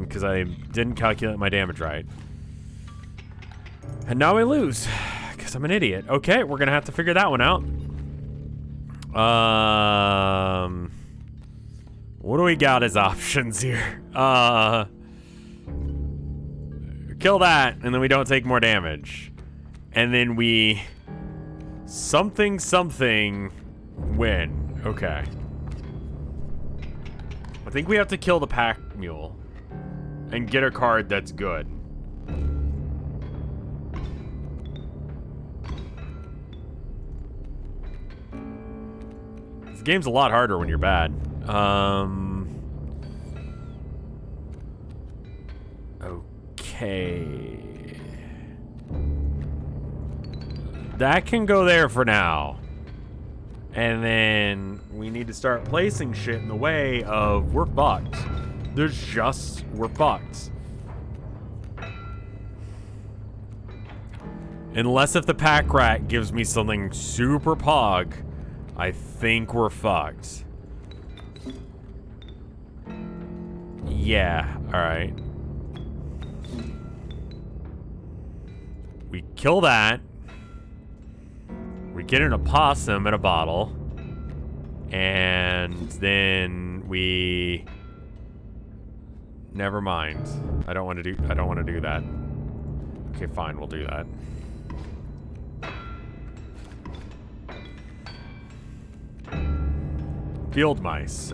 because I didn't calculate my damage right. And now I lose because I'm an idiot. Okay, we're gonna have to figure that one out. What do we got as options here? Kill that, and then we don't take more damage. And then we something win. Okay. I think we have to kill the pack mule and get a card that's good. This game's a lot harder when you're bad. Okay. That can go there for now. And then we need to start placing shit in the way of we're fucked. We're fucked. Unless if the pack rat gives me something super pog, I think we're fucked. Yeah, alright. We kill that. We get an opossum in a bottle. And then we... Never mind. I don't want to do that. Okay, fine, we'll do that. Field mice.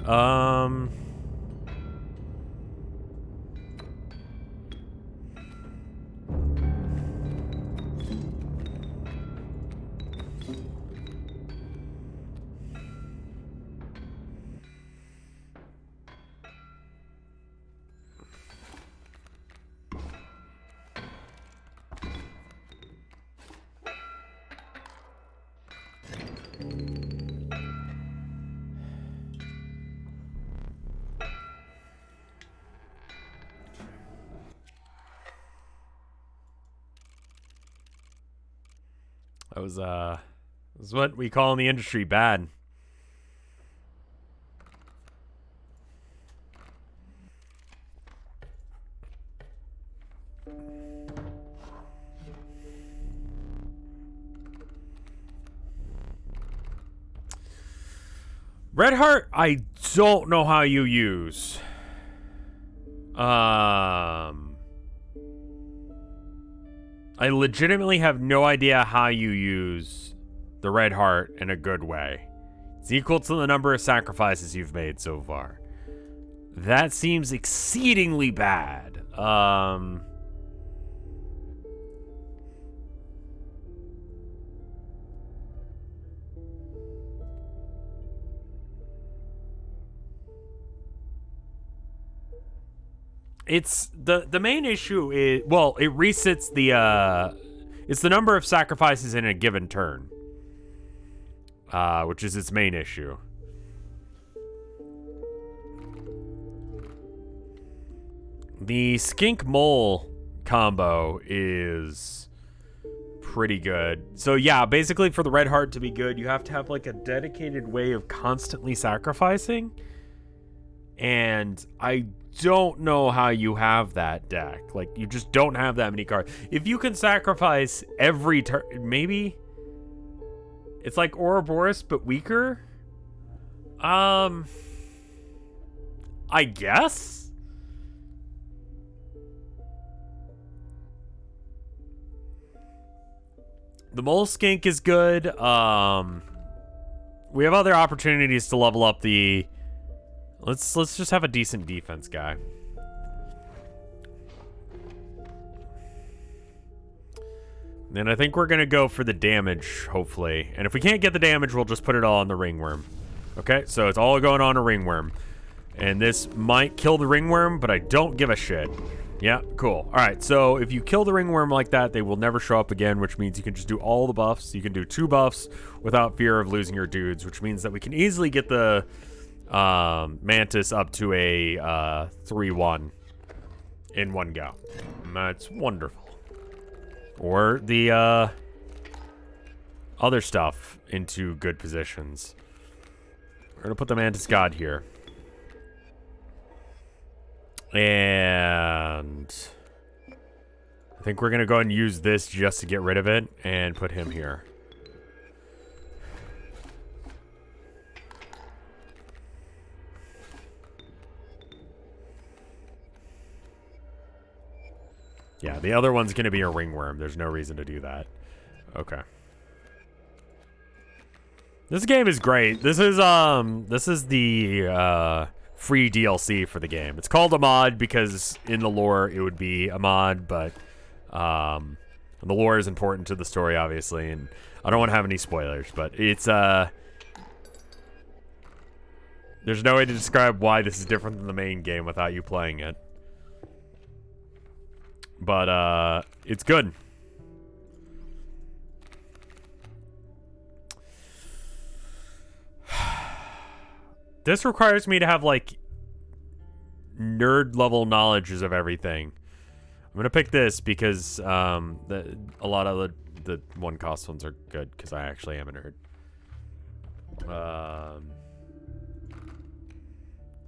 That was what we call in the industry bad. Red Heart, I don't know how you use. I legitimately have no idea how you use the Red Heart in a good way. It's equal to the number of sacrifices you've made so far. That seems exceedingly bad. It's the main issue is, well, it resets the it's the number of sacrifices in a given turn, which is its main issue. The skink mole combo is pretty good. So yeah, basically for the Red Heart to be good, you have to have like a dedicated way of constantly sacrificing, and I don't know how you have that deck. Like, you just don't have that many cards. If you can sacrifice every turn, maybe it's like Ouroboros but weaker. I guess. The mole skink is good. We have other opportunities to level up the... Let's just have a decent defense guy. And I think we're gonna go for the damage, hopefully. And if we can't get the damage, we'll just put it all on the ringworm. Okay, so it's all going on a ringworm. And this might kill the ringworm, but I don't give a shit. Yeah, cool. All right, so if you kill the ringworm like that, they will never show up again, which means you can just do all the buffs. You can do 2 buffs without fear of losing your dudes, which means that we can easily get the Mantis up to a 3-1 in one go. And that's wonderful. Or the other stuff into good positions. We're gonna put the Mantis God here. And I think we're gonna go ahead and use this just to get rid of it and put him here. Yeah, the other one's gonna be a ringworm. There's no reason to do that. Okay. This game is great. This is the free DLC for the game. It's called a mod because in the lore it would be a mod, but the lore is important to the story, obviously, and I don't want to have any spoilers, but it's there's no way to describe why this is different than the main game without you playing it. But it's good. This requires me to have like nerd level knowledges of everything. I'm gonna pick this because a lot of the one cost ones are good because I actually am a nerd. All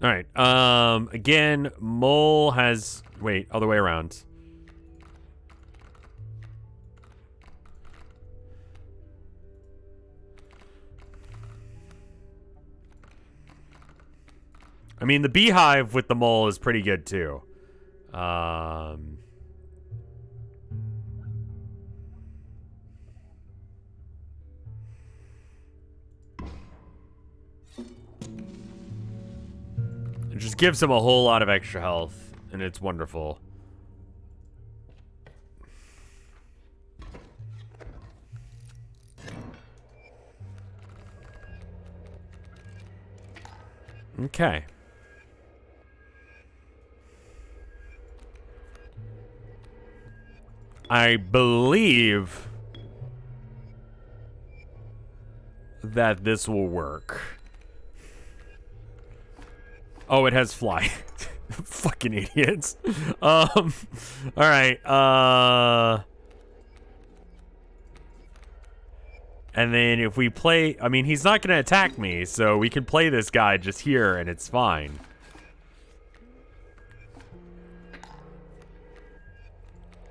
right. Again, Mole has... Wait, other way around. I mean, the beehive with the mole is pretty good, too. It just gives him a whole lot of extra health, and it's wonderful. Okay. I believe that this will work. Oh, it has fly. Fucking idiots. All right. And then if we play, I mean, he's not going to attack me, so we can play this guy just here and it's fine.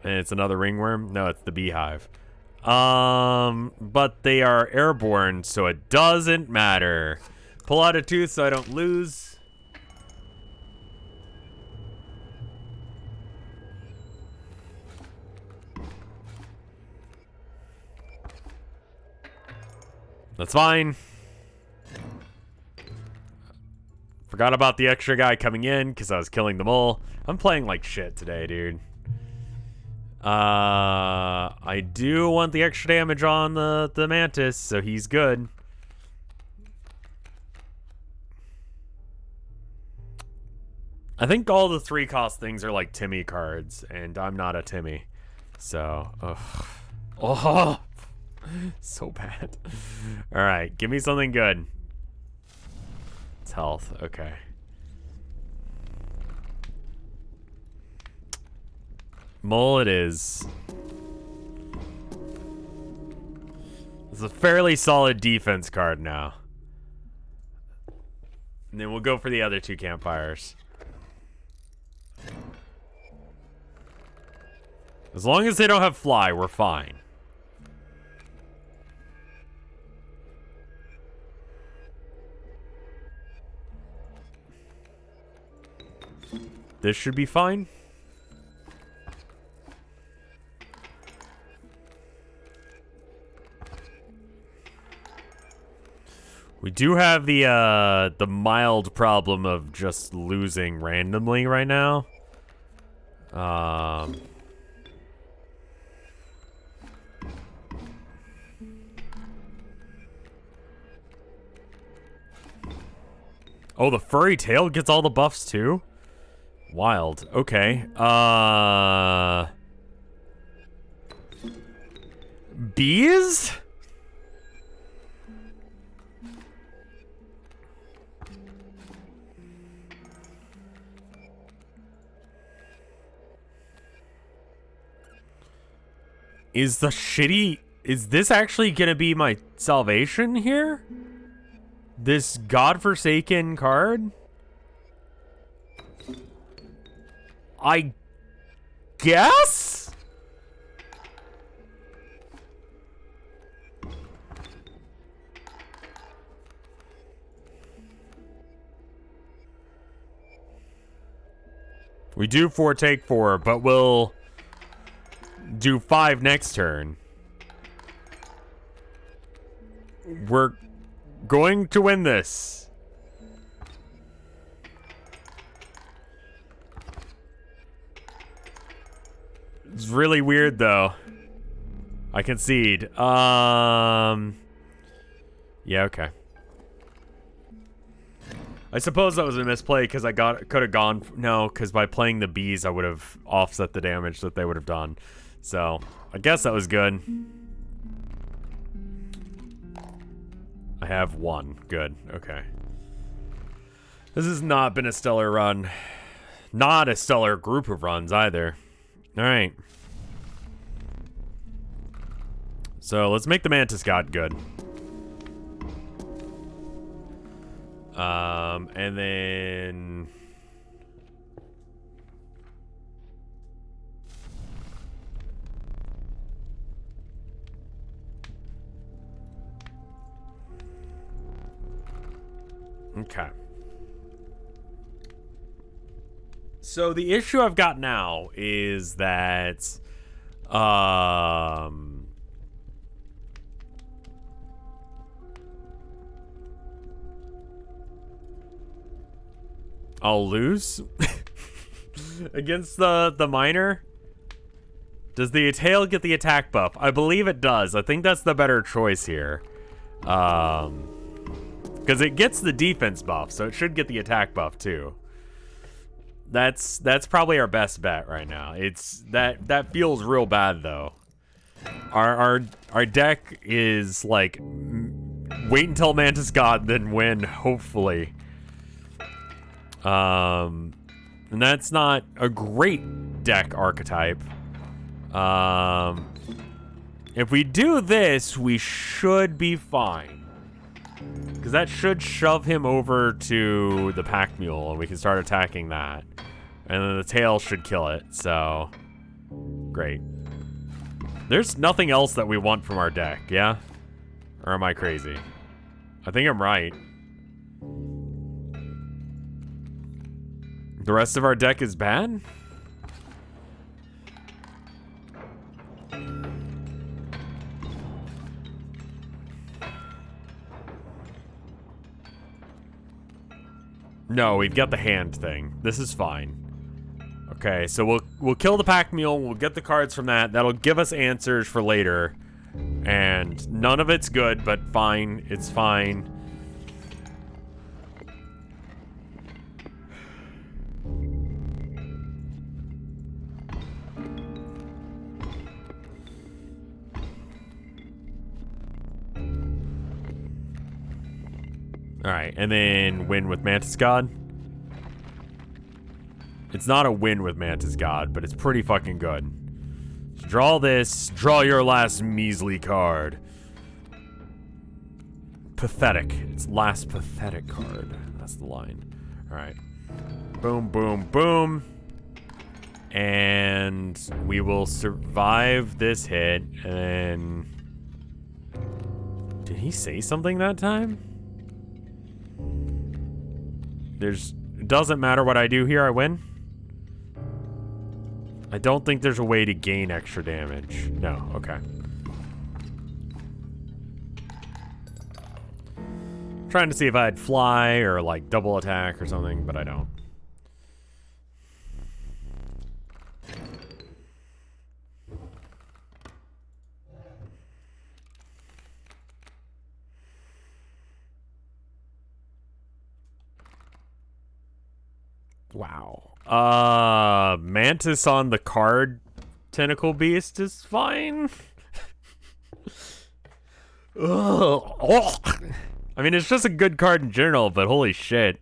And it's another ringworm? No, it's the beehive. But they are airborne, so it doesn't matter. Pull out a tooth so I don't lose. That's fine. Forgot about the extra guy coming in because I was killing the mole. I'm playing like shit today, dude. I do want the extra damage on the mantis, so he's good. I think all the 3-cost things are like Timmy cards, and I'm not a Timmy. So, ugh. Oh, so bad. All right, give me something good. It's health, okay. Mole it is. It's a fairly solid defense card now. And then we'll go for the other 2 campfires. As long as they don't have fly, we're fine. This should be fine. We do have the mild problem of just losing randomly right now. Oh, the furry tail gets all the buffs too? Wild. Okay. Bees? Is this actually gonna be my salvation here? This godforsaken card? I guess? We do 4 take 4, but we'll do 5 next turn. We're going to win this. It's really weird though. I concede. Yeah, okay. I suppose that was a misplay because I could have gone. No, because by playing the bees, I would have offset the damage that they would have done. So I guess that was good. I have 1. Good. Okay. This has not been a stellar run. Not a stellar group of runs either. All right. So let's make the Mantis God good. And then... Okay. So the issue I've got now is that I'll lose against the miner. Does the tail get the attack buff? I believe it does. I think that's the better choice here. Because it gets the defense buff, so it should get the attack buff too. That's probably our best bet right now. It's that feels real bad though. Our deck is like wait until Mantis God then win, hopefully. And that's not a great deck archetype. If we do this, we should be fine. Because that should shove him over to the pack mule, and we can start attacking that. And then the tail should kill it, so... Great. There's nothing else that we want from our deck, yeah? Or am I crazy? I think I'm right. The rest of our deck is bad? No, we've got the hand thing. This is fine. Okay, so we'll kill the pack mule. We'll get the cards from that. That'll give us answers for later. And none of it's good, but fine. It's fine. Alright, and then win with Mantis God. It's not a win with Mantis God, but it's pretty fucking good. So draw this. Draw your last measly card. Pathetic. It's last pathetic card. That's the line. Alright. Boom, boom, boom. And we will survive this hit. And did he say something that time? It doesn't matter what I do here, I win. I don't think there's a way to gain extra damage. No, okay. Trying to see if I'd fly or like double attack or something, but I don't. Wow. Mantis on the card tentacle beast is fine. Ugh. Oh. I mean, it's just a good card in general, but holy shit.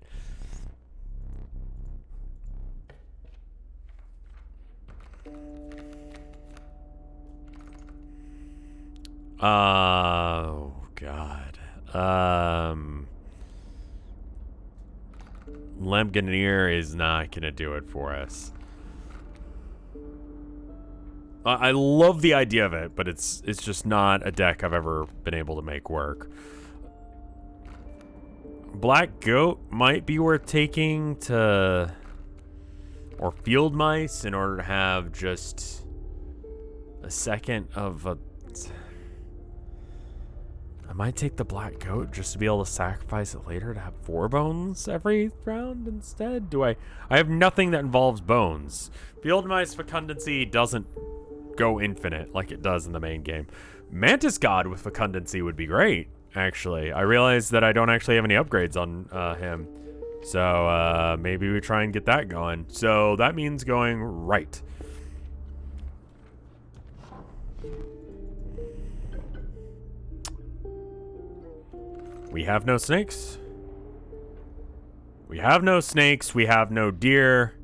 Oh, God. Lemganeer is not gonna do it for us. I love the idea of it, but it's just not a deck I've ever been able to make work. Black Goat might be worth taking to... or Field Mice in order to have just a second of a... I might take the Black Goat just to be able to sacrifice it later to have 4 bones every round instead. Do I have nothing that involves bones. Field Mice Fecundancy doesn't go infinite like it does in the main game. Mantis God with Fecundancy would be great, actually. I realize that I don't actually have any upgrades on him. So maybe we try and get that going. So that means going right. We have no snakes. We have no snakes. We have no deer.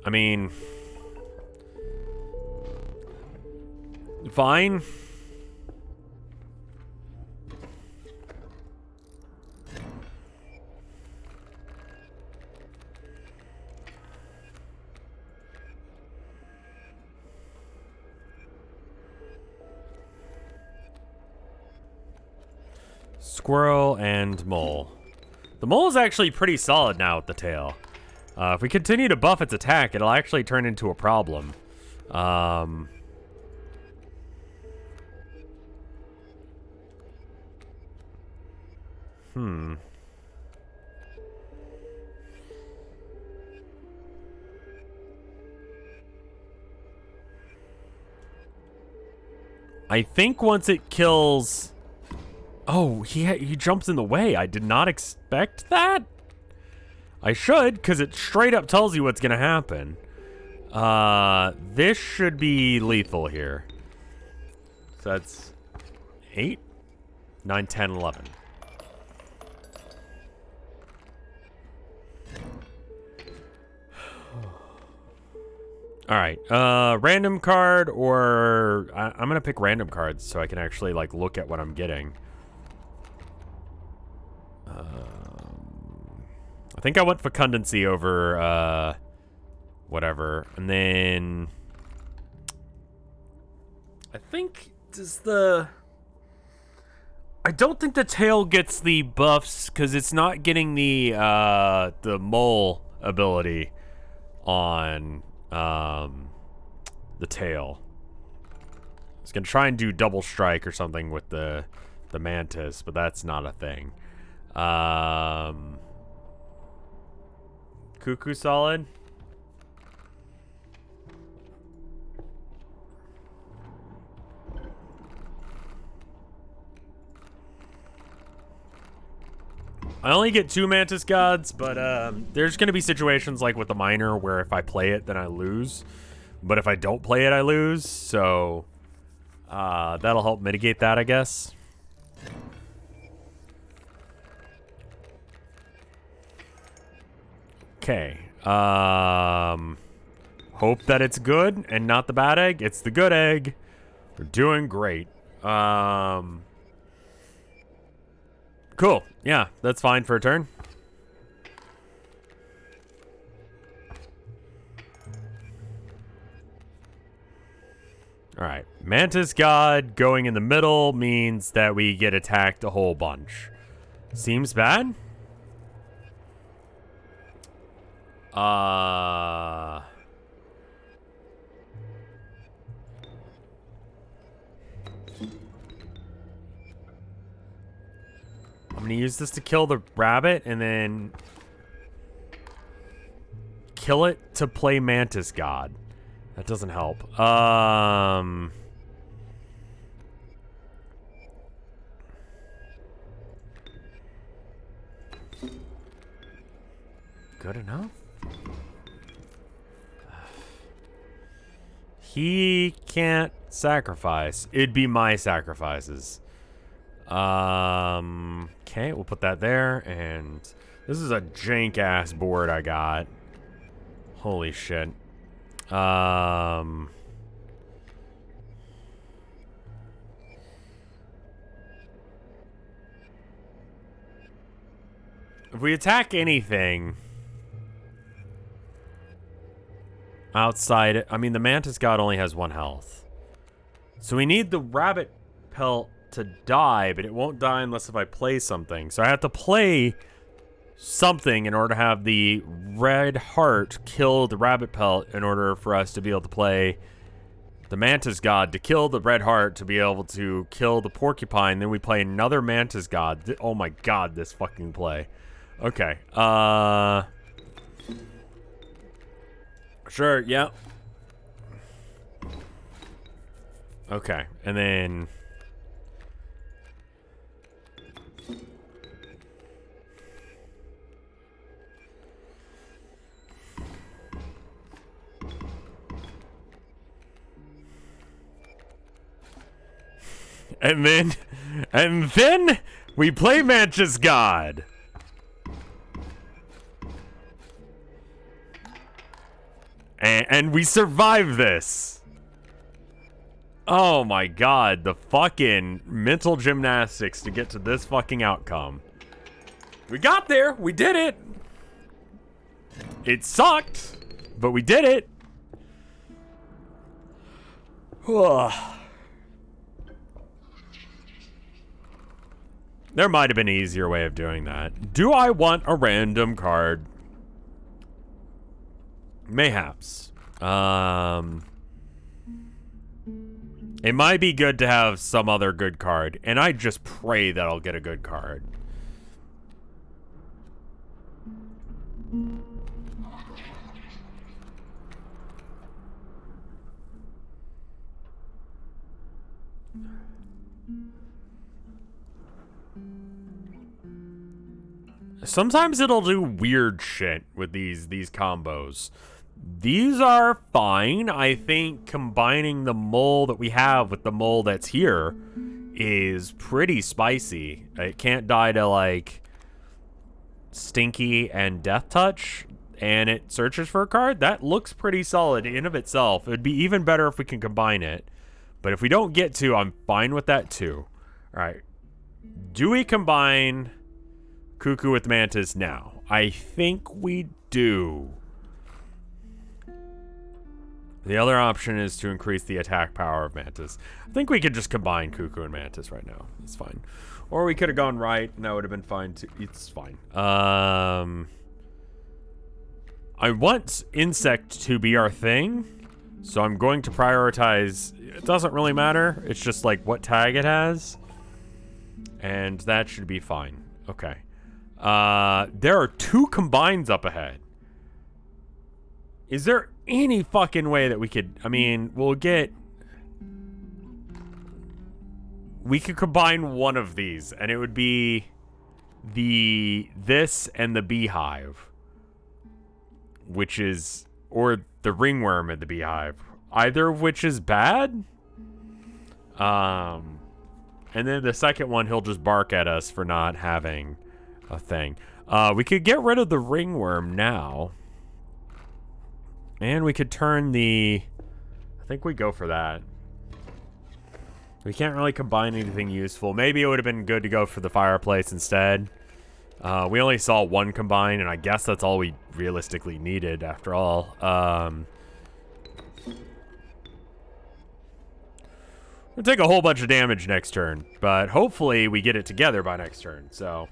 I mean... fine. Squirrel and mole. The mole is actually pretty solid now with the tail. If we continue to buff its attack, it'll actually turn into a problem. I think once it kills... Oh, he jumps in the way. I did not expect that. I should, because it straight up tells you what's going to happen. This should be lethal here. So that's 8, 9, 10, 11. All right, random card, or I'm gonna pick random cards so I can actually like look at what I'm getting. I think I went fecundancy over whatever, and then I think I don't think the tail gets the buffs because it's not getting the mole ability on the tail. I was gonna try and do double strike or something with the mantis, but that's not a thing. Cuckoo solid. I only get 2 Mantis Gods, but there's going to be situations like with the Miner where if I play it, then I lose. But if I don't play it, I lose. So that'll help mitigate that, I guess. Okay. Hope that it's good and not the bad egg. It's the good egg. We're doing great. Cool. Yeah, that's fine for a turn. All right. Mantis God going in the middle means that we get attacked a whole bunch. Seems bad. I'm gonna use this to kill the rabbit and then kill it to play Mantis God. That doesn't help. Good enough? He can't sacrifice. It'd be my sacrifices. Okay, we'll put that there, and this is a jank-ass board I got. Holy shit. If we attack anything outside, I mean, the Mantis God only has 1 health. So we need the rabbit pelt to die, but it won't die unless if I play something. So I have to play something in order to have the red heart kill the rabbit pelt in order for us to be able to play the Mantis God to kill the red heart to be able to kill the porcupine. Then we play another Mantis God. Oh my god, this fucking play. Okay. Sure, yeah. Okay, and then and then we play Mantis God. And we survive this. Oh my god, the fucking mental gymnastics to get to this fucking outcome. We got there, we did it. It sucked, but we did it. There might have been an easier way of doing that. Do I want a random card? Mayhaps. It might be good to have some other good card, and I just pray that I'll get a good card. Sometimes it'll do weird shit with these combos. These are fine. I think combining the mole that we have with the mole that's here is pretty spicy. It can't die to, like, Stinky and Death Touch, and it searches for a card. That looks pretty solid in of itself. It'd be even better if we can combine it. But if we don't get to, I'm fine with that too. All right. Do we combine Cuckoo with Mantis now? I think we do. The other option is to increase the attack power of Mantis. I think we could just combine Cuckoo and Mantis right now. It's fine. Or we could have gone right, and that would have been fine too. It's fine. I want Insect to be our thing, so I'm going to prioritize. It doesn't really matter. It's just like what tag it has, and that should be fine. Okay. There are 2 combines up ahead. Is there any fucking way that we could... I mean, we could combine one of these, and it would be this and the beehive, which is... or the ringworm and the beehive. Either of which is bad. And then the second one, he'll just bark at us for not having a thing. We could get rid of the ringworm now. And we could turn the... I think we go for that. We can't really combine anything useful. Maybe it would have been good to go for the fireplace instead. We only saw 1 combine, and I guess that's all we realistically needed after all. We'll take a whole bunch of damage next turn, but hopefully we get it together by next turn, so...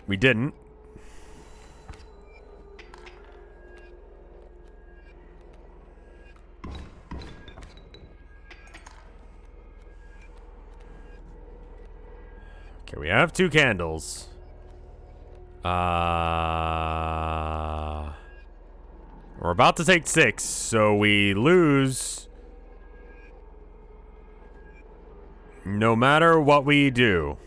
We didn't. Okay, we have 2 candles. We're about to take 6, so we lose no matter what we do.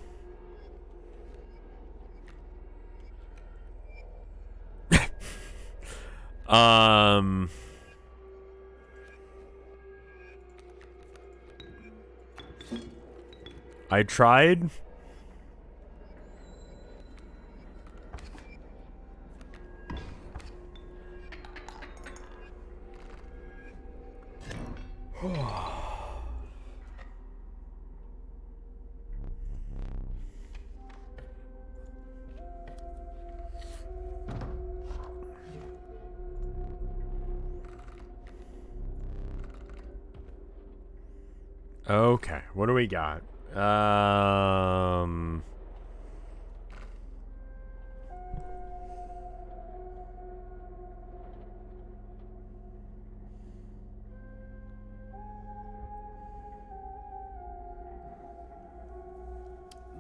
I tried. Okay, what do we got?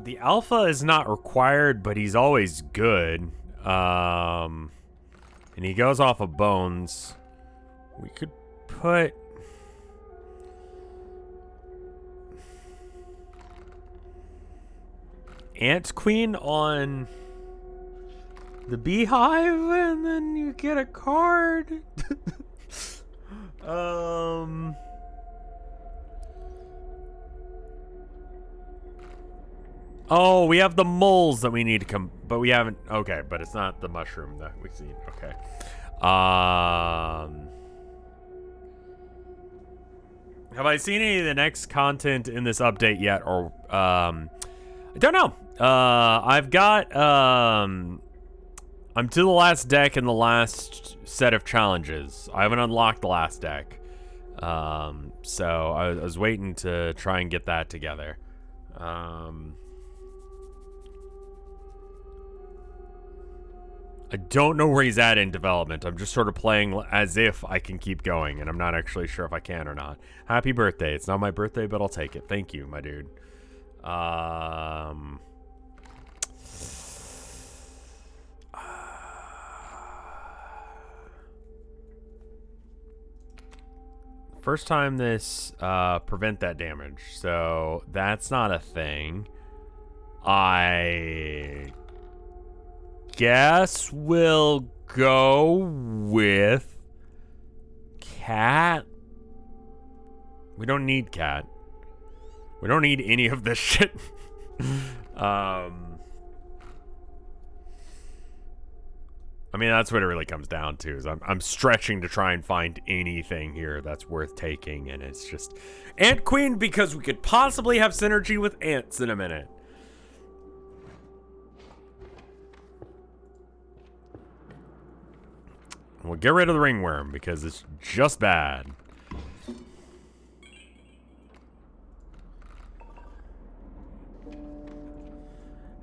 The alpha is not required, but he's always good. And he goes off of bones. We could put... Ant Queen on the beehive, and then you get a card. Oh, we have the moles that we need to come, but we haven't. Okay, but it's not the mushroom that we've seen. Okay. Have I seen any of the next content in this update yet, or I don't know. I've got I'm to the last deck in the last set of challenges. I haven't unlocked the last deck. So I was waiting to try and get that together. I don't know where he's at in development. I'm just sort of playing as if I can keep going, and I'm not actually sure if I can or not. Happy birthday. It's not my birthday, but I'll take it. Thank you, my dude. First time this, prevent that damage. So that's not a thing. I guess we'll go with cat. We don't need cat. We don't need any of this shit. I mean, that's what it really comes down to. Is I'm stretching to try and find anything here that's worth taking, and it's just Ant Queen because we could possibly have synergy with ants in a minute. We'll get rid of the ringworm because it's just bad.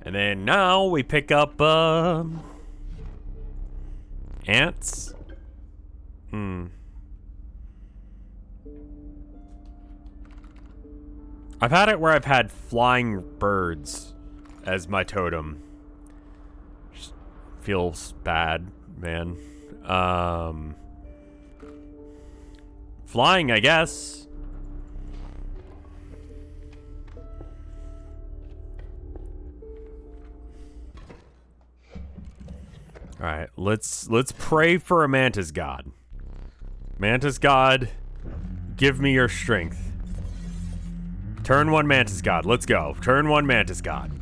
And then now we pick up ants. I've had it where I've had flying birds as my totem. Just feels bad, man. Flying, I guess. All right, let's pray for a mantis god. Mantis god, give me your strength. Turn one mantis god. Let's go. Turn one mantis god.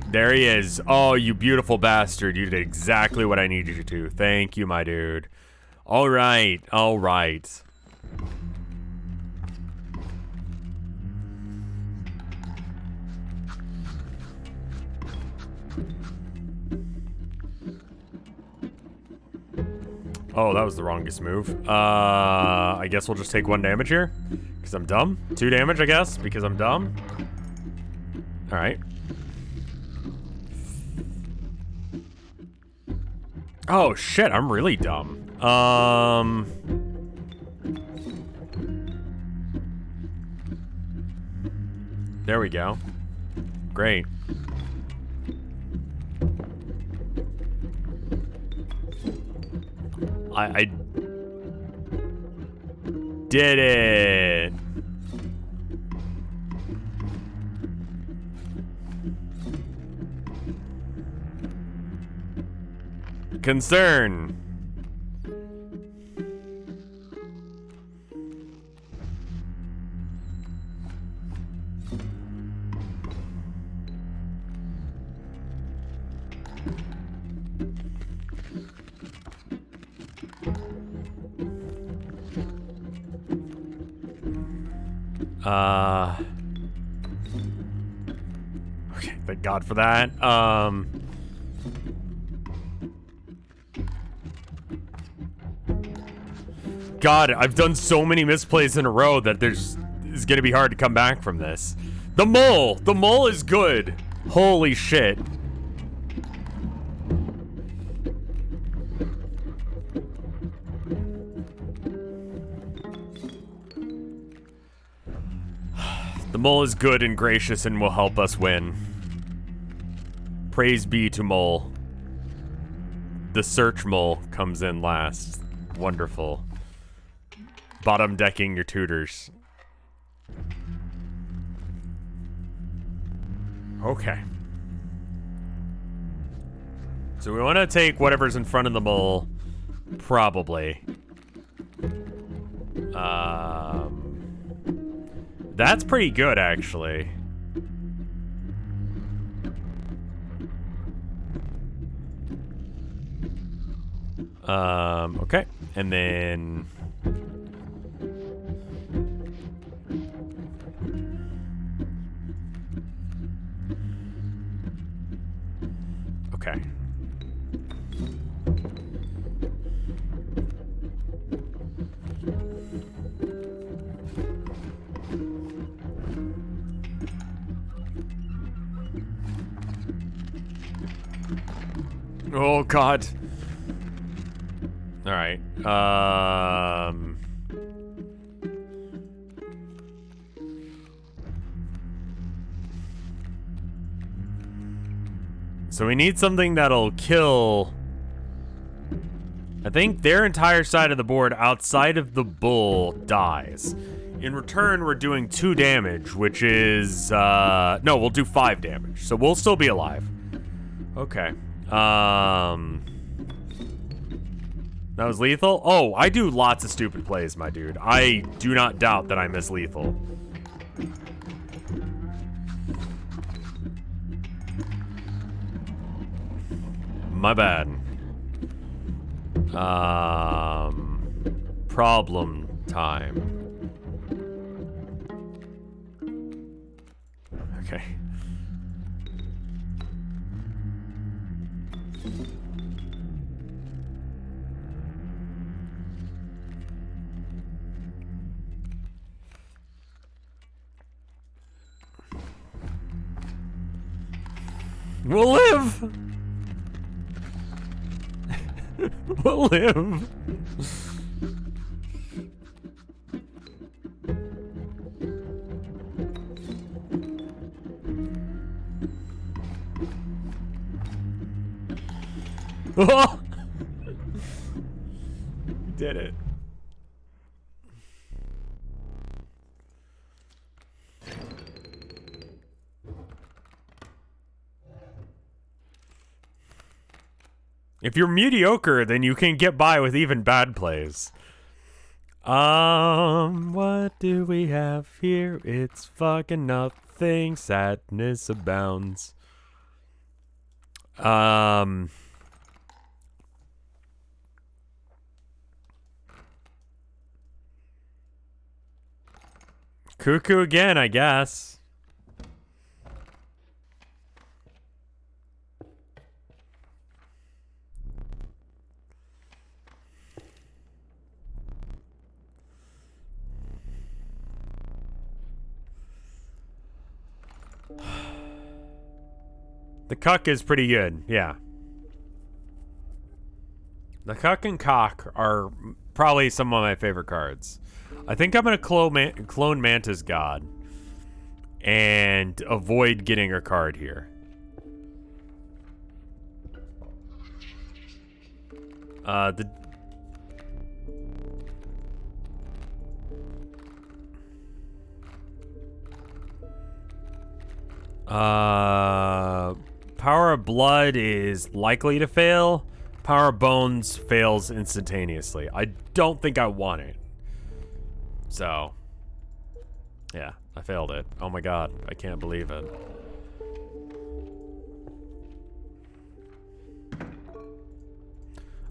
There he is. Oh, you beautiful bastard. You did exactly what I needed you to. Thank you, my dude. All right. All right. Oh, that was the wrongest move. I guess we'll just take 1 damage here. Because I'm dumb. 2 damage, I guess, because I'm dumb. Alright. Oh, shit, I'm really dumb. There we go. Great. I did it. Concern. Okay, thank God for that. God, I've done so many misplays in a row that it's gonna be hard to come back from this. The mole is good. Holy shit. The mole is good and gracious and will help us win. Praise be to mole. The search mole comes in last. Wonderful. Bottom decking your tutors. Okay. So we want to take whatever's in front of the mole. Probably. That's pretty good, actually. Okay. And then... Okay. Oh, God. All right. So we need something that'll kill... I think their entire side of the board outside of the bull dies. In return, we're doing 2 damage, which is, no, we'll do 5 damage. So we'll still be alive. Okay. That was lethal? Oh, I do lots of stupid plays, my dude. I do not doubt that I miss lethal. My bad. Problem time. Okay. We'll live! We'll live! Oh! Did it. If you're mediocre, then you can get by with even bad plays. What do we have here? It's fucking nothing. Sadness abounds. Cuckoo again, I guess. The cuck is pretty good, yeah. The cuck and cock are probably some of my favorite cards. I think I'm gonna clone Manta's God and avoid getting a card here. Power of Blood is likely to fail. Power of Bones fails instantaneously. I don't think I want it. So, yeah, I failed it. Oh my god, I can't believe it.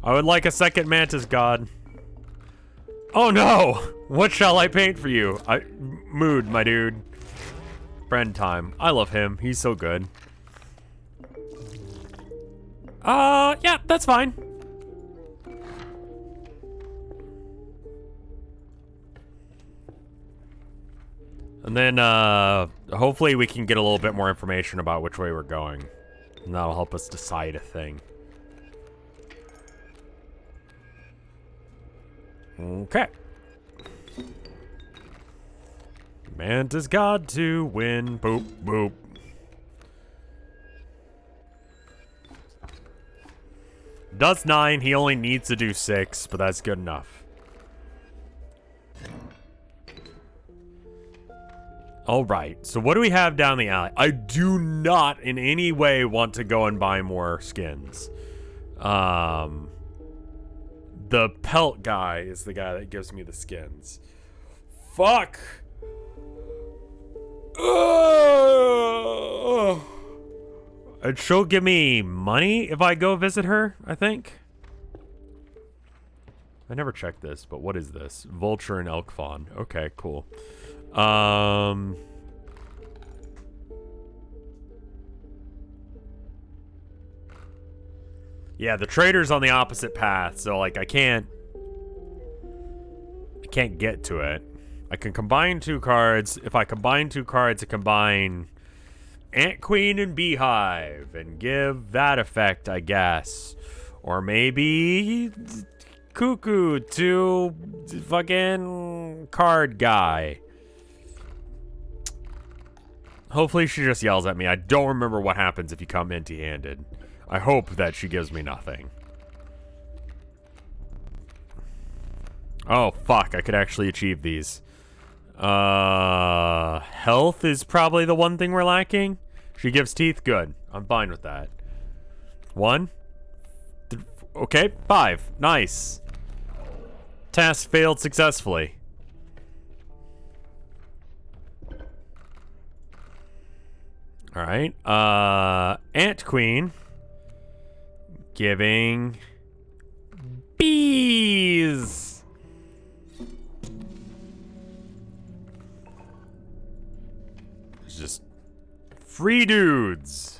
I would like a second Mantis God. Oh no! What shall I paint for you? Mood, my dude. Friend time. I love him. He's so good. Yeah, that's fine. And then, hopefully we can get a little bit more information about which way we're going. And that'll help us decide a thing. Okay. Manta's God to win. Boop, boop. Does 9. He only needs to do 6, but that's good enough. Alright, so what do we have down the alley? I do not in any way want to go and buy more skins. The pelt guy is the guy that gives me the skins. Fuck! And she'll give me money if I go visit her, I think. I never checked this, but what is this? Vulture and elk fawn. Okay, cool. Yeah, the trader's on the opposite path, so like I can't get to it. I can combine 2 cards. If I combine 2 cards, I combine Ant Queen and Beehive and give that effect, I guess. Or maybe Cuckoo to fucking card guy. Hopefully she just yells at me. I don't remember what happens if you come empty-handed. I hope that she gives me nothing. Oh, fuck. I could actually achieve these. Health is probably the one thing we're lacking. She gives teeth. Good. I'm fine with that. 1. Okay, 5. Nice. Task failed successfully. Alright. Ant Queen. Giving bees. It's just free dudes.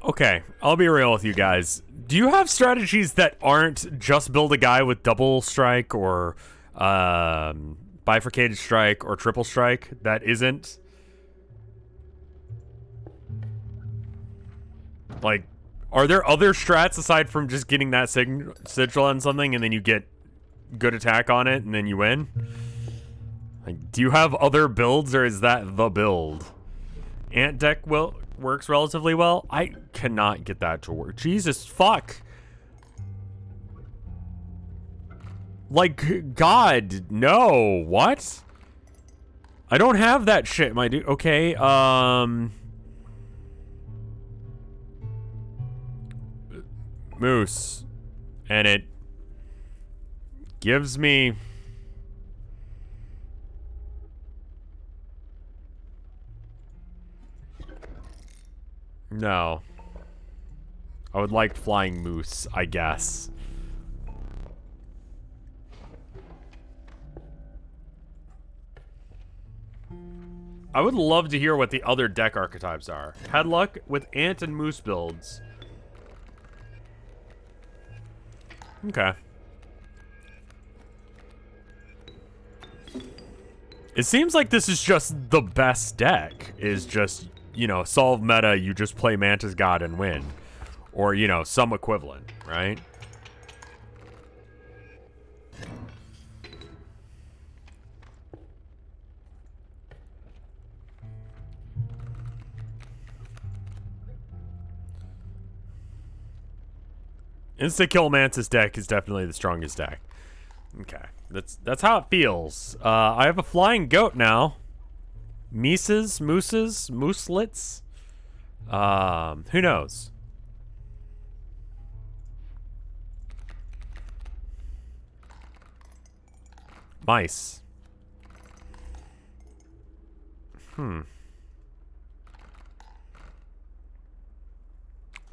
Okay, I'll be real with you guys. Do you have strategies that aren't just build a guy with double strike or bifurcated strike or triple strike that isn't? Like, are there other strats aside from just getting that sigil on something and then you get good attack on it and then you win? Like, do you have other builds or is that the build? Ant deck works relatively well. I cannot get that to work. Jesus fuck. Like, God, no. What? I don't have that shit, my dude. Okay, Moose. And it gives me... No. I would like flying moose, I guess. I would love to hear what the other deck archetypes are. Had luck with ant and moose builds. Okay. It seems like this is just the best deck. Is just, you know, solve meta, you just play Mantis God and win. Or, you know, some equivalent, right? Insta-kill Mantis deck is definitely the strongest deck. Okay. That's how it feels. I have a flying goat now. Mooses? Mooselets? Who knows? Mice.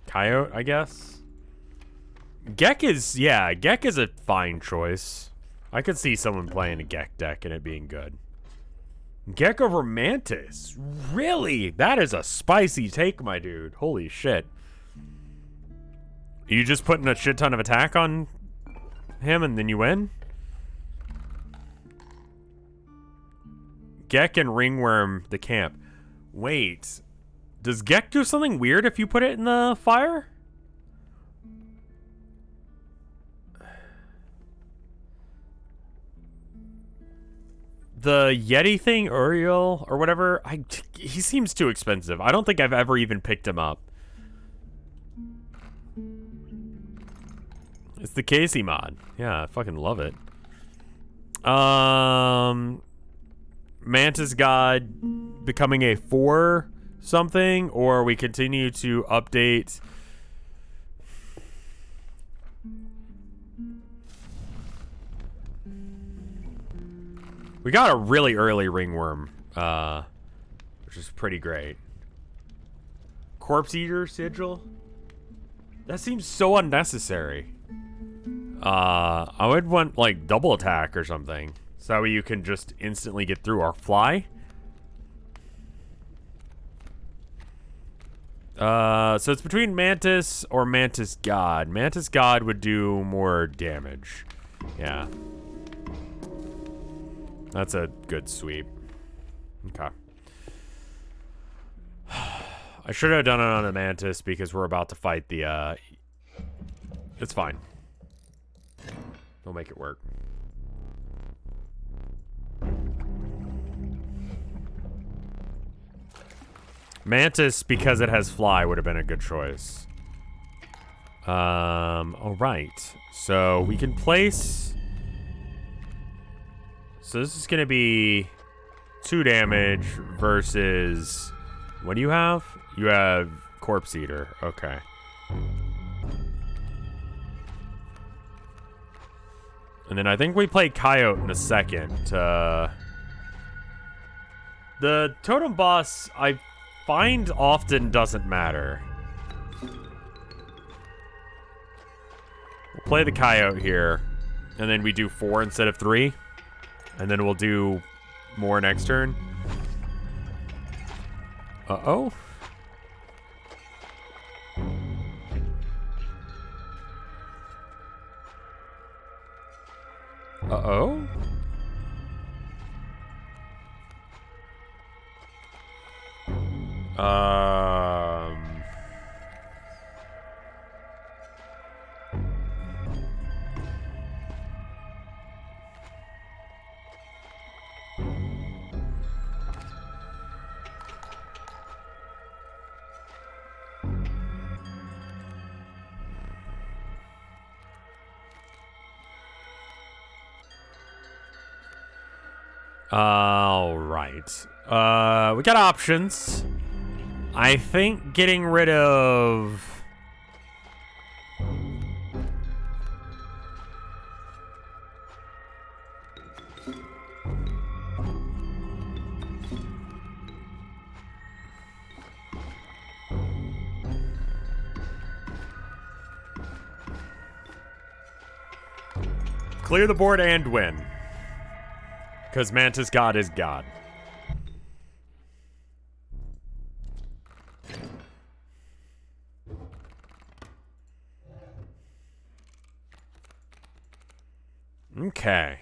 Coyote, I guess? Gek is, yeah, Gek is a fine choice. I could see someone playing a Gek deck and it being good. Gek over Mantis? Really? That is a spicy take, my dude. Holy shit. Are you just putting a shit ton of attack on him and then you win? Gek and Ringworm the camp. Wait. Does Gek do something weird if you put it in the fire? The Yeti thing, Uriel, or whatever, he seems too expensive. I don't think I've ever even picked him up. It's the Kaycee mod. Yeah, I fucking love it. Mantis God becoming a 4 something, or we continue to update... We got a really early ringworm, which is pretty great. Corpse Eater sigil? That seems so unnecessary. I would want, like, double attack or something. So that way you can just instantly get through. Or fly. So it's between Mantis or Mantis God. Mantis God would do more damage. Yeah. That's a good sweep. Okay. I should have done it on a Mantis because we're about to fight the, It's fine. We'll make it work. Mantis, because it has fly, would have been a good choice. Alright. So we can place... So this is going to be 2 damage versus... What do you have? You have Corpse Eater. Okay. And then I think we play Coyote in a second. The totem boss, I find often doesn't matter. We'll play the Coyote here. And then we do 4 instead of 3. And then we'll do more next turn. Uh-oh. Uh-oh. All right. We got options. I think getting rid of... Clear the board and win. Because Mantis God is God. Okay.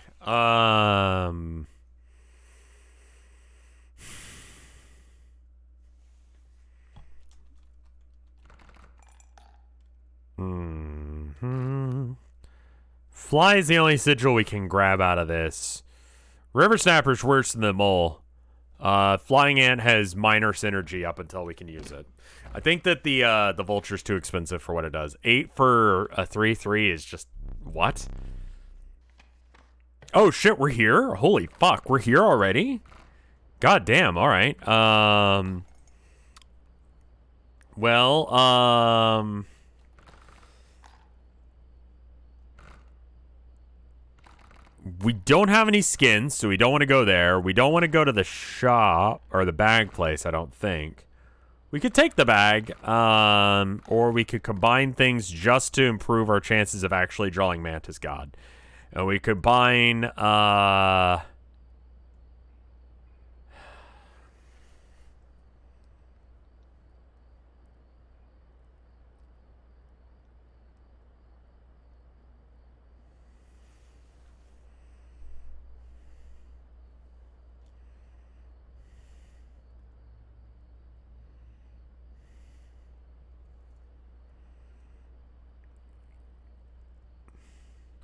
Fly is the only sigil we can grab out of this. River Snapper's worse than the Mole. Flying Ant has minor synergy up until we can use it. I think that the Vulture's too expensive for what it does. 8 for a 3/3 is just... What? Oh shit, we're here? Holy fuck, we're here already? God damn, alright. We don't have any skins, so we don't want to go there. We don't want to go to the shop, or the bag place, I don't think. We could take the bag, or we could combine things just to improve our chances of actually drawing Mantis God. And we combine,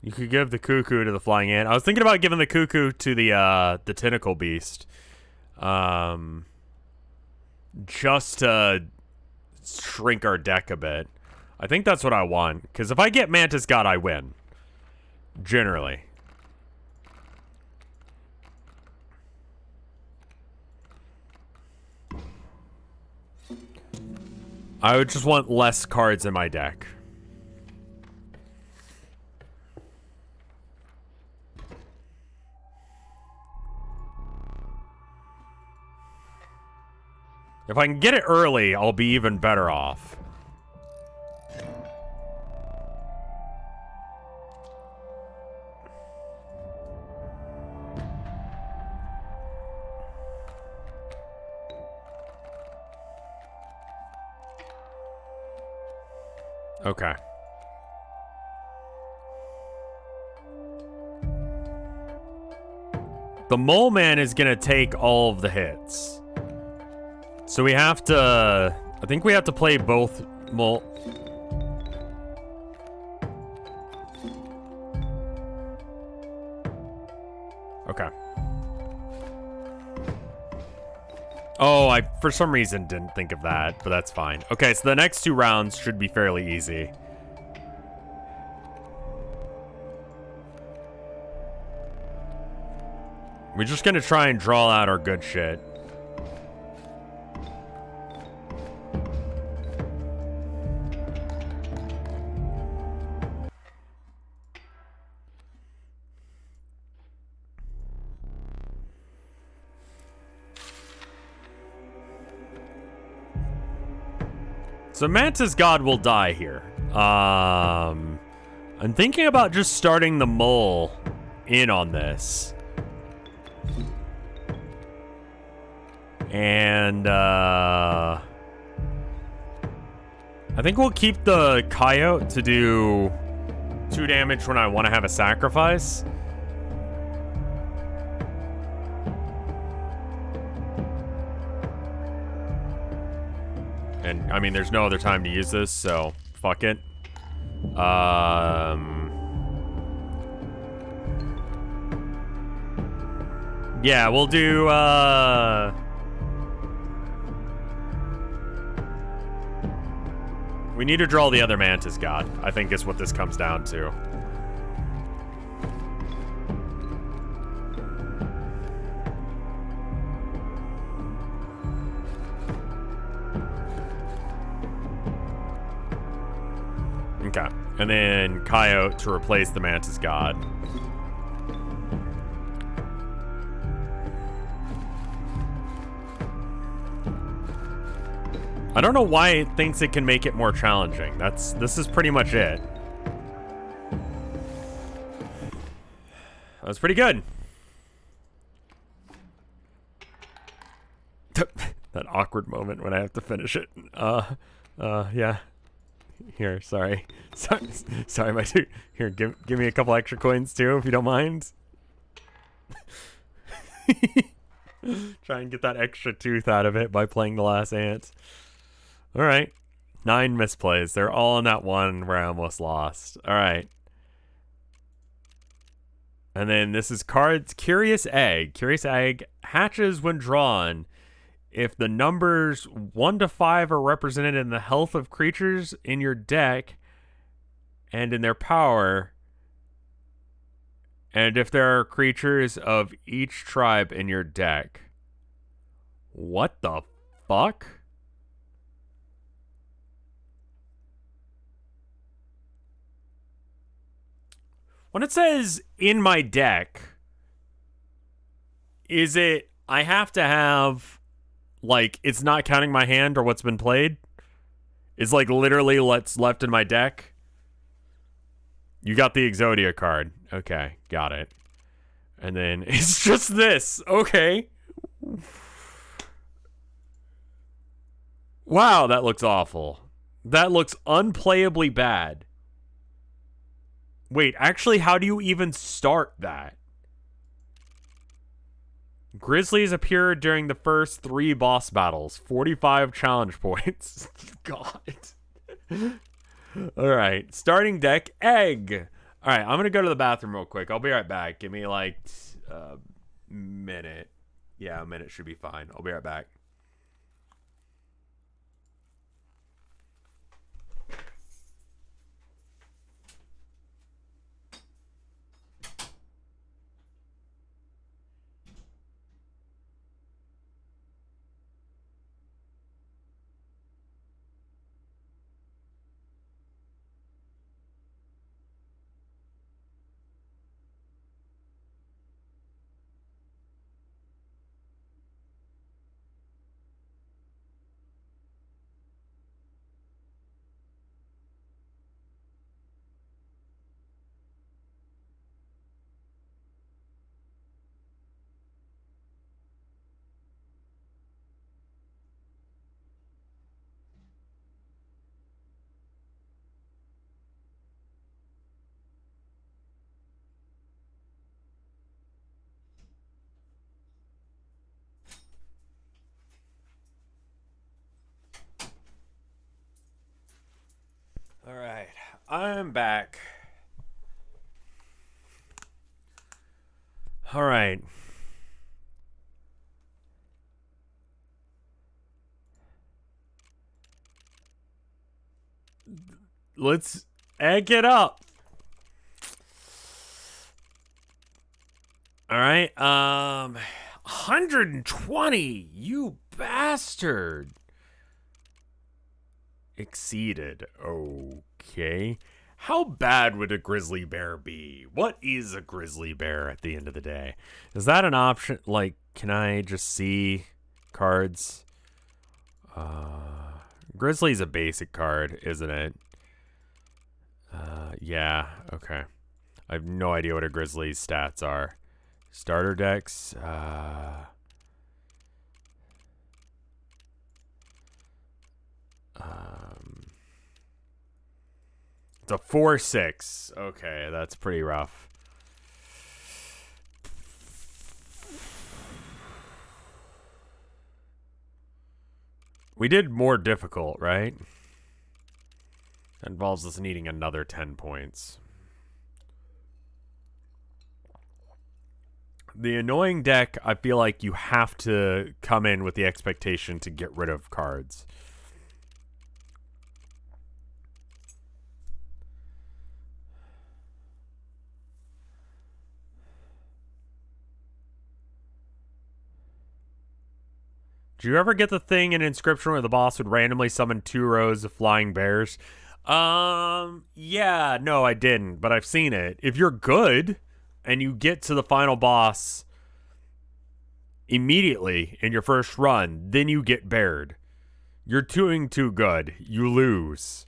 you could give the Cuckoo to the Flying Ant. I was thinking about giving the Cuckoo to the Tentacle Beast. Just to shrink our deck a bit. I think that's what I want. Because if I get Mantis God, I win. Generally. I would just want less cards in my deck. If I can get it early, I'll be even better off. Okay. The mole man is gonna take all of the hits. So we have to... I think we have to play both mole... Okay. Oh, I for some reason didn't think of that, but that's fine. Okay, so the next 2 rounds should be fairly easy. We're just gonna try and draw out our good shit. So Mantis God will die here. I'm thinking about just starting the mole in on this. And, I think we'll keep the coyote to do 2 damage when I want to have a sacrifice. And, I mean, there's no other time to use this, so fuck it. Yeah, we'll do, we need to draw the other Mantis God, I think is what this comes down to. Okay, and then Coyote to replace the Mantis God. I don't know why it thinks it can make it more challenging. This is pretty much it. That was pretty good. That awkward moment when I have to finish it. Yeah. Here, sorry. Sorry, my dude. Here, give me a couple extra coins too, if you don't mind. Try and get that extra tooth out of it by playing the last ant. All right. 9 misplays. They're all in that one where I almost lost. All right. And then this is cards Curious Egg. Curious Egg hatches when drawn. If the numbers 1 to 5 are represented in the health of creatures in your deck and in their power, and if there are creatures of each tribe in your deck. What the fuck? When it says in my deck, is it I have to have, like, it's not counting my hand or what's been played? It's like literally what's left in my deck? You got the Exodia card. Okay, got it. And then it's just this. Okay. Wow, that looks awful. That looks unplayably bad. Wait, actually, how do you even start that? Grizzlies appear during the first 3 boss battles. 45 challenge points. God. Alright, starting deck, Egg. Alright, I'm gonna go to the bathroom real quick. I'll be right back. Give me like a minute. Yeah, a minute should be fine. I'll be right back. I'm back. All right. Let's egg it up. All right. 120. You bastard. Exceeded. Okay. How bad would a grizzly bear be? What is a grizzly bear at the end of the day? Is that an option? Like, can I just see cards? Grizzly's a basic card, isn't it? Yeah, okay. I have no idea what a grizzly's stats are. Starter decks, it's a 4/6. Okay, that's pretty rough. We did more difficult, right? That involves us needing another 10 points. The annoying deck, I feel like you have to come in with the expectation to get rid of cards. Do you ever get the thing in Inscryption where the boss would randomly summon 2 rows of flying bears? Yeah, no, I didn't, but I've seen it. If you're good and you get to the final boss immediately in your first run, then you get bared. You're doing too good. You lose.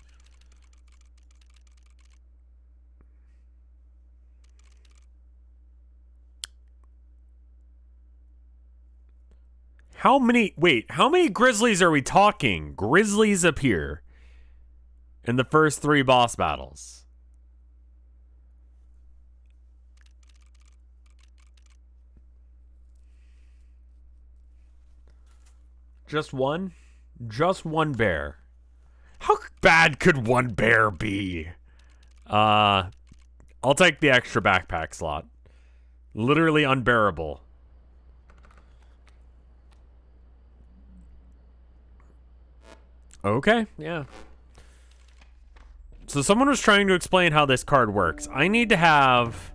How many grizzlies are we talking? Grizzlies appear in the first 3 boss battles. Just one? Just one bear. How bad could one bear be? I'll take the extra backpack slot. Literally unbearable. Okay, yeah. So someone was trying to explain how this card works. I need to have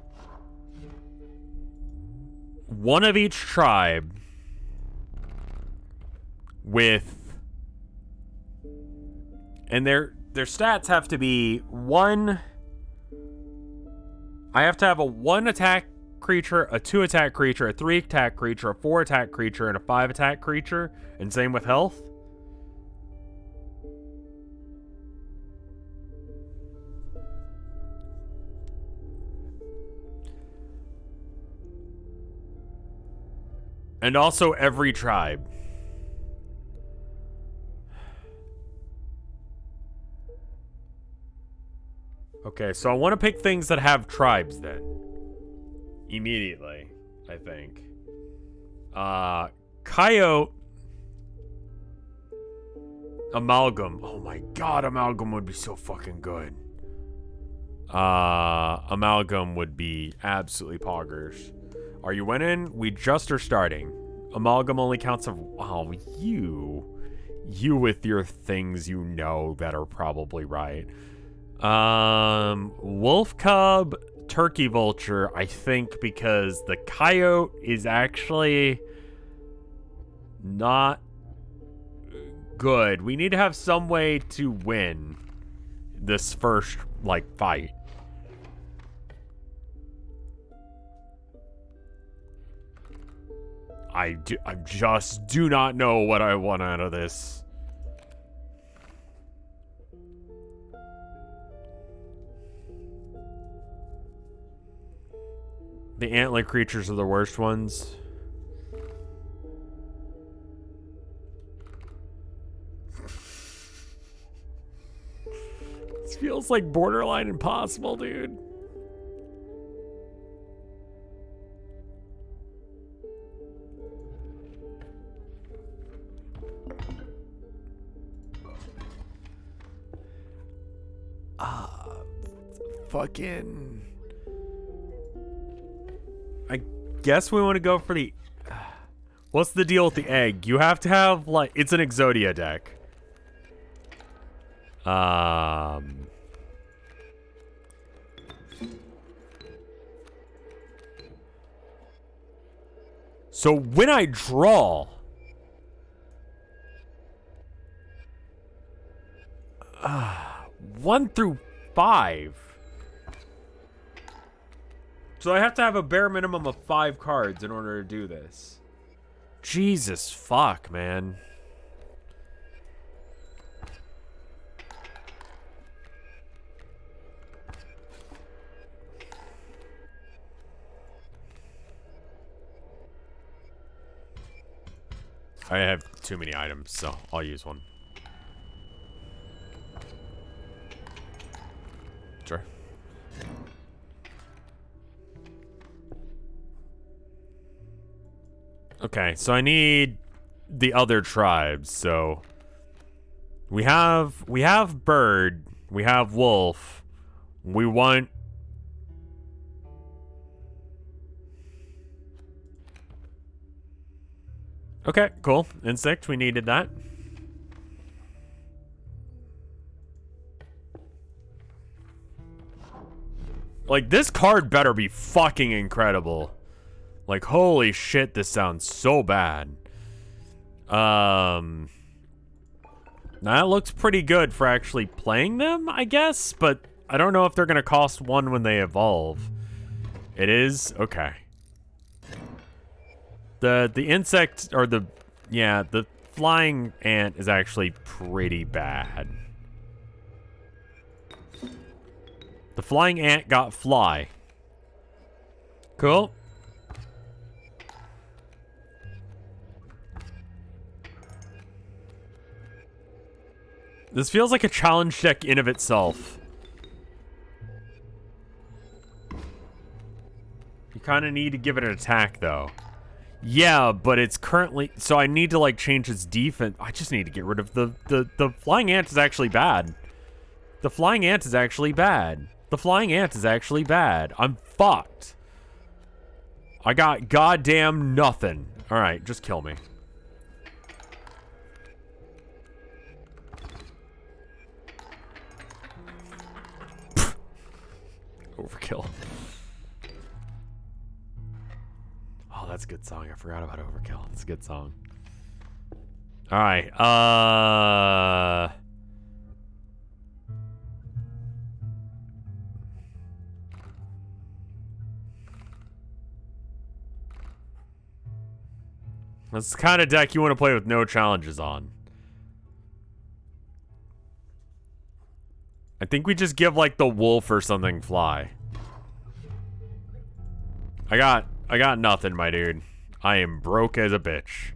one of each tribe with, and their stats have to be 1. I have to have a 1 attack creature, a 2 attack creature, a 3 attack creature, a 4 attack creature, and a 5 attack creature, and same with health. And also every tribe. Okay, so I want to pick things that have tribes then. Immediately, I think. Coyote. Amalgam. Oh my god, Amalgam would be so fucking good. Amalgam would be absolutely poggers. Are you winning? We just are starting. Amalgam only counts of... Oh, you with your things you know that are probably right. Wolf Cub, Turkey Vulture, I think, because the Coyote is actually not good. We need to have some way to win this first, fight. I just do not know what I want out of this. The antler creatures are the worst ones. This feels like borderline impossible, dude. fucking... I guess we want to go for the... What's the deal with the egg? You have to have, like... It's an Exodia deck. So when I draw... 1 through 5. So I have to have a bare minimum of 5 cards in order to do this. Jesus fuck, man. I have too many items, so I'll use one. Sure. Okay, so I need the other tribes. So we have bird, we have wolf. We want Okay, cool. Insect, we needed that. Like, this card better be fucking incredible. Like, holy shit, this sounds so bad. That looks pretty good for actually playing them, I guess, but I don't know if they're gonna cost 1 when they evolve. It is? Okay. The insect, or the flying ant is actually pretty bad. The flying ant got fly. Cool. This feels like a challenge deck in of itself. You kind of need to give it an attack, though. Yeah, but it's currently... So I need to, like, change its defense. I just need to get rid of the flying ant is actually bad. The flying ant is actually bad. The flying ant is actually bad. I'm fucked. I got goddamn nothing. Alright, just kill me. Overkill. Oh, that's a good song. I forgot about Overkill. It's a good song. Alright, that's the kind of deck you want to play with no challenges on. I think we just give, like, the wolf or something fly. I got nothing, my dude. I am broke as a bitch.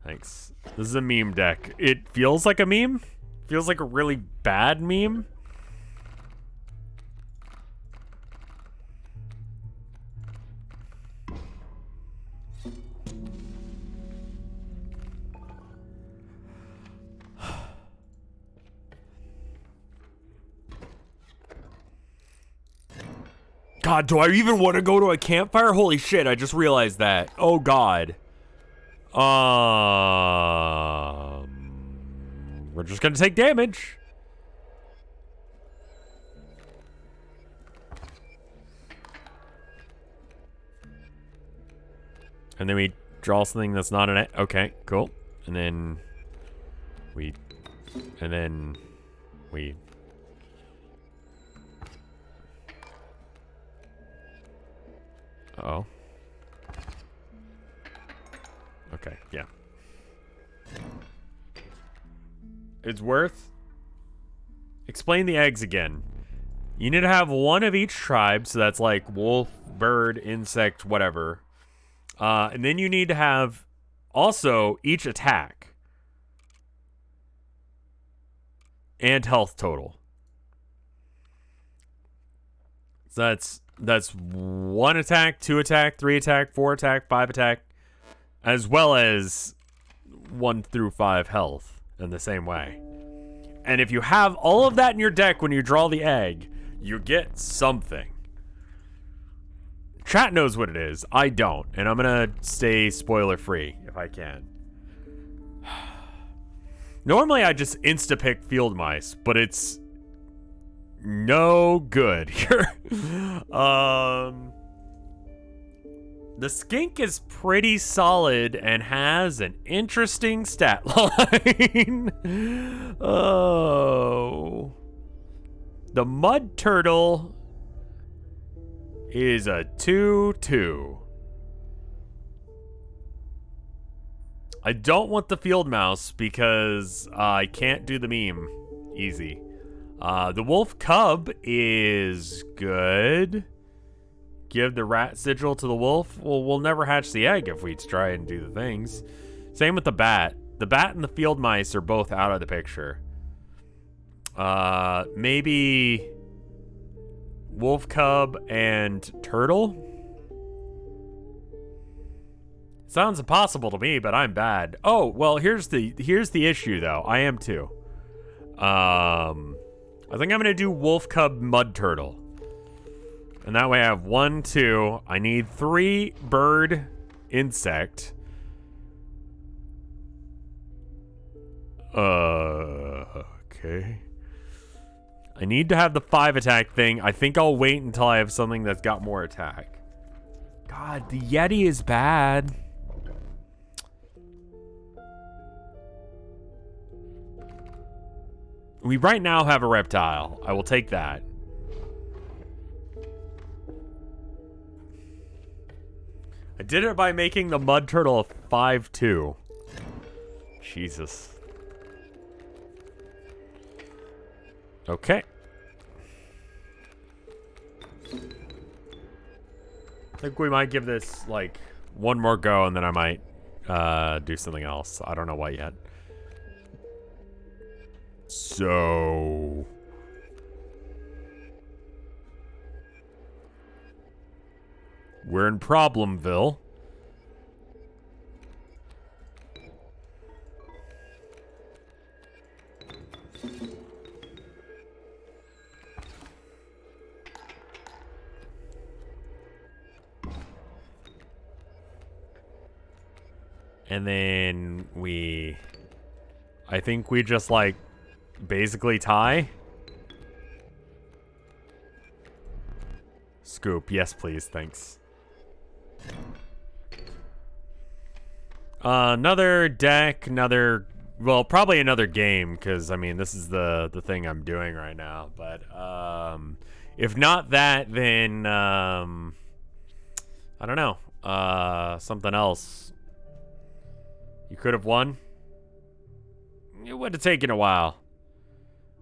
Thanks. This is a meme deck. It feels like a meme. Feels like a really bad meme. God, do I even want to go to a campfire? Holy shit, I just realized that. Oh, God. We're just gonna take damage. And then we draw something that's not an... Okay, cool. And then... we... Uh-oh. Okay, yeah. It's worth... Explain the eggs again. You need to have 1 of each tribe, so that's like wolf, bird, insect, whatever. And then you need to have also each attack. And health total. So that's 1 attack, 2 attack, 3 attack, 4 attack, 5 attack, as well as 1 through 5 health in the same way. And if you have all of that in your deck when you draw the egg, you get something. Chat knows what it is. I don't. And I'm going to stay spoiler free if I can. Normally I just insta-pick field mice, but it's no good here. The skink is pretty solid and has an interesting stat line. Oh. The mud turtle is a 2/2. I don't want the field mouse because I can't do the meme easy. The wolf cub is good. Give the rat sigil to the wolf. Well, we'll never hatch the egg if we try and do the things. Same with the bat. The bat and the field mice are both out of the picture. Maybe wolf cub and turtle? Sounds impossible to me, but I'm bad. Oh, well, here's the issue though. I am too. I think I'm gonna do wolf cub mud turtle. And that way I have 1, 2. I need 3 bird insect. Okay. I need to have the 5 attack thing. I think I'll wait until I have something that's got more attack. God, the Yeti is bad. We right now have a reptile. I will take that. I did it by making the mud turtle a 5/2. Jesus. Okay. I think we might give this, like, one more go, and then I might do something else. I don't know what yet. So... we're in Problemville. And then I think we just, like, basically tie. Scoop, yes please, thanks. Another deck, well, probably another game, because, I mean, this is the thing I'm doing right now, but, if not that, then, I don't know, something else. You could have won. It would have taken a while.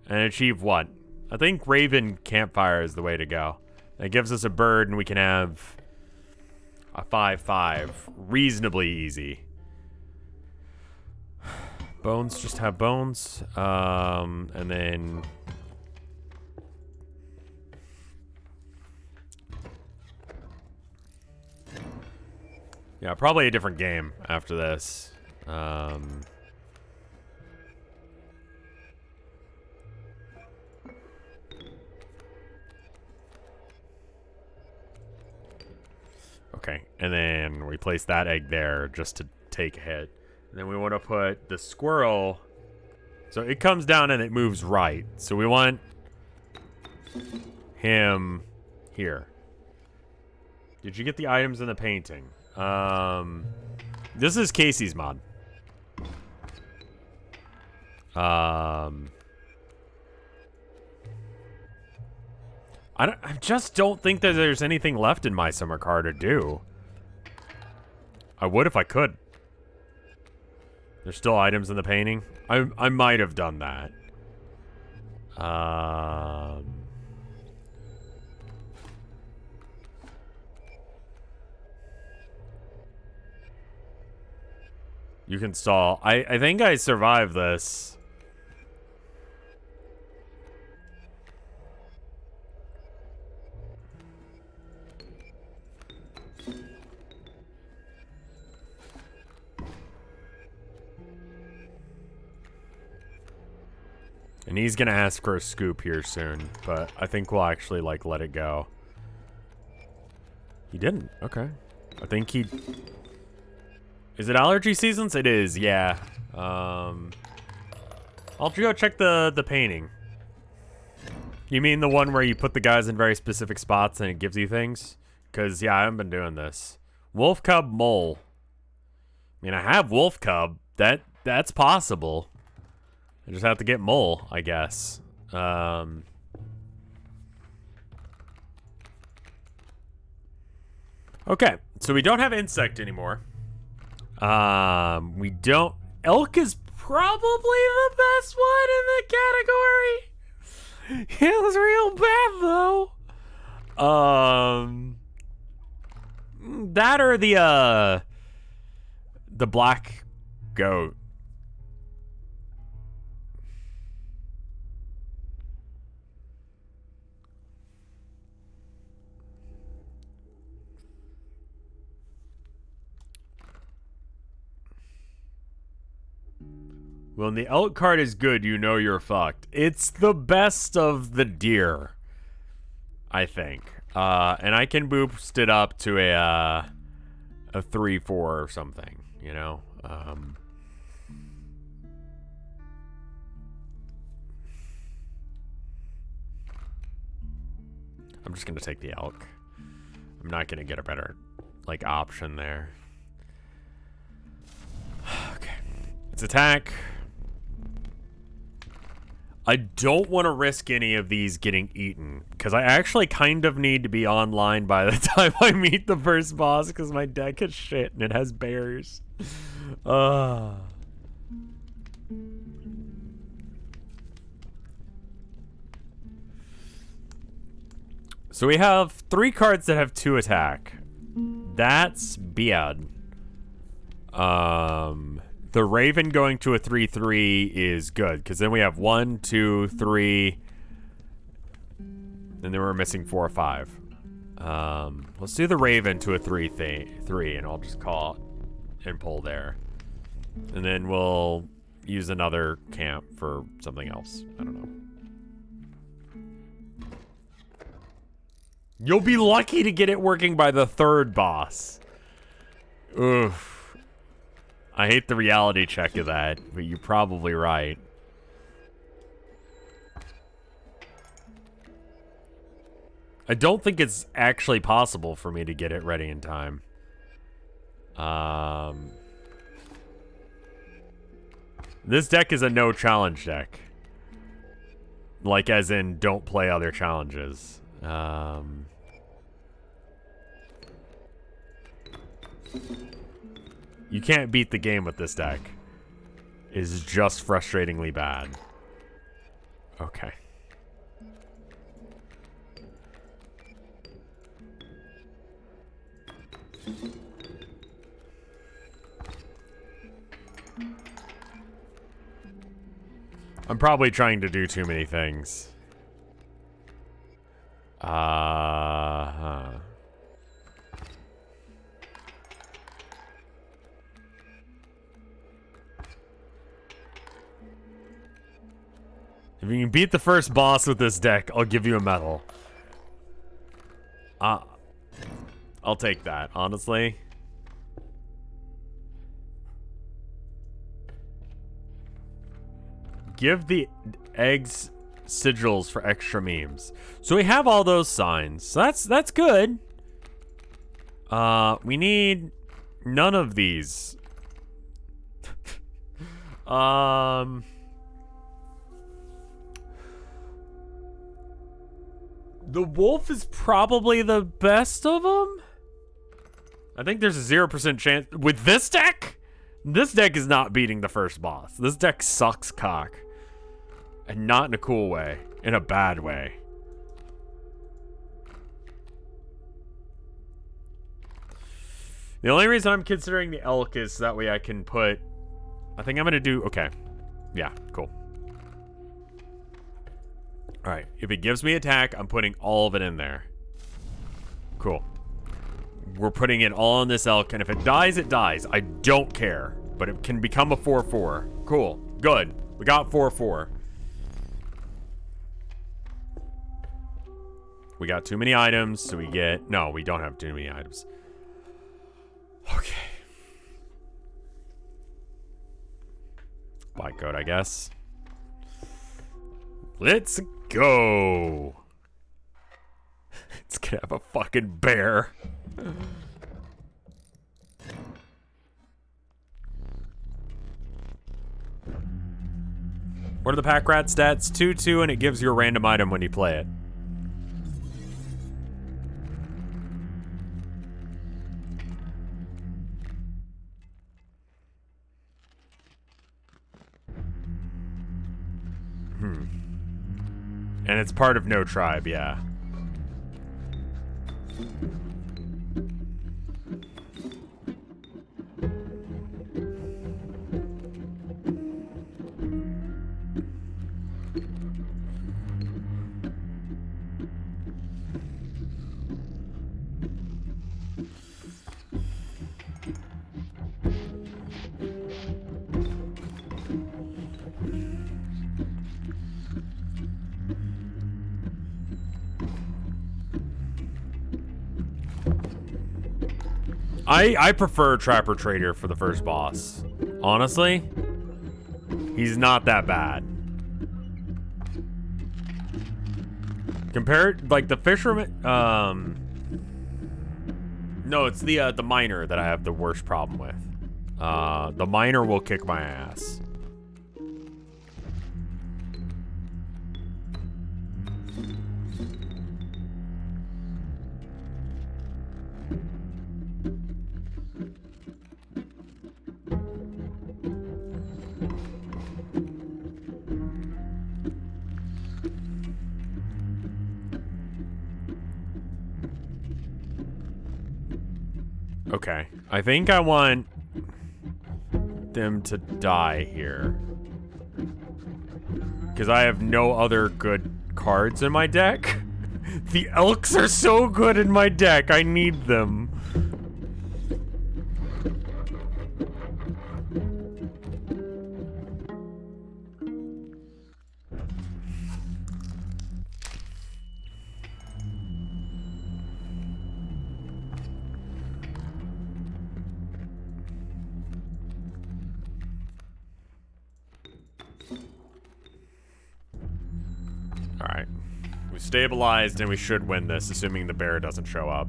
And achieve what? I think Raven Campfire is the way to go. It gives us a bird, and we can have a 5/5. Reasonably easy. Bones just have bones. And then... yeah, probably a different game after this. Okay, and then we place that egg there just to take a hit. And then we want to put the squirrel. So it comes down and it moves right. So we want him here. Did you get the items in the painting? This is Kaycee's mod. I just don't think that there's anything left in my summer car to do. I would if I could. There's still items in the painting. I might have done that. You can stall. I think I survived this. And And he's gonna ask for a scoop here soon, but I think we'll actually, like, let it go. He didn't. Okay. I think he... Is it allergy seasons? It is, yeah. I'll go check the painting. You mean the one where you put the guys in very specific spots and it gives you things? Because, yeah, I haven't been doing this. Wolf Cub Mole. I mean, I have Wolf Cub. That's possible. I just have to get Mole, I guess. Okay, so we don't have Insect anymore. We don't... Elk is probably the best one in the category. It was real bad, though. That or the black goat. When the elk card is good, you know you're fucked. It's the best of the deer, I think. And I can boost it up to a 3-4 or something, you know? I'm just gonna take the elk. I'm not gonna get a better, like, option there. Okay. It's attack. I don't want to risk any of these getting eaten, because I actually kind of need to be online by the time I meet the first boss, because my deck is shit and it has bears. So we have 3 cards that have 2 attack. That's bad. The Raven going to a 3/3 is good, because then we have 1, 2, 3, and then we're missing 4 or 5. Let's do the Raven to a 3/3, and I'll just call it and pull there. And then we'll use another camp for something else. I don't know. You'll be lucky to get it working by the 3rd boss. Oof. I hate the reality check of that, but you're probably right. I don't think it's actually possible for me to get it ready in time. This deck is a no challenge deck. Like, as in, don't play other challenges. You can't beat the game with this deck. It's just frustratingly bad. Okay. I'm probably trying to do too many things. If you can beat the first boss with this deck, I'll give you a medal. I'll take that, honestly. Give the eggs sigils for extra memes. So we have all those signs. So that's good. We need none of these. The wolf is probably the best of them. I think there's a 0% chance with this deck. This deck is not beating the first boss. This deck sucks cock. And not in a cool way. In a bad way. The only reason I'm considering the elk is so that way I can put... I think I'm going to do... Okay. Yeah, cool. Alright, if it gives me attack, I'm putting all of it in there. Cool. We're putting it all on this elk, and if it dies, it dies. I don't care. But it can become a 4/4. Cool. Good. We got 4/4. We got too many items, so we get... No, we don't have too many items. Okay. Bytecode, I guess. Let's go. It's gonna have a fucking bear. What are the pack rat stats? 2-2, and it gives you a random item when you play it. And it's part of no tribe, yeah. I prefer Trapper Trader for the first boss. Honestly, he's not that bad. Compared, like the fisherman, no, it's the miner that I have the worst problem with. The miner will kick my ass. Okay, I think I want them to die here. Because I have no other good cards in my deck. The elks are so good in my deck, I need them. Alright. We stabilized and we should win this, assuming the bear doesn't show up.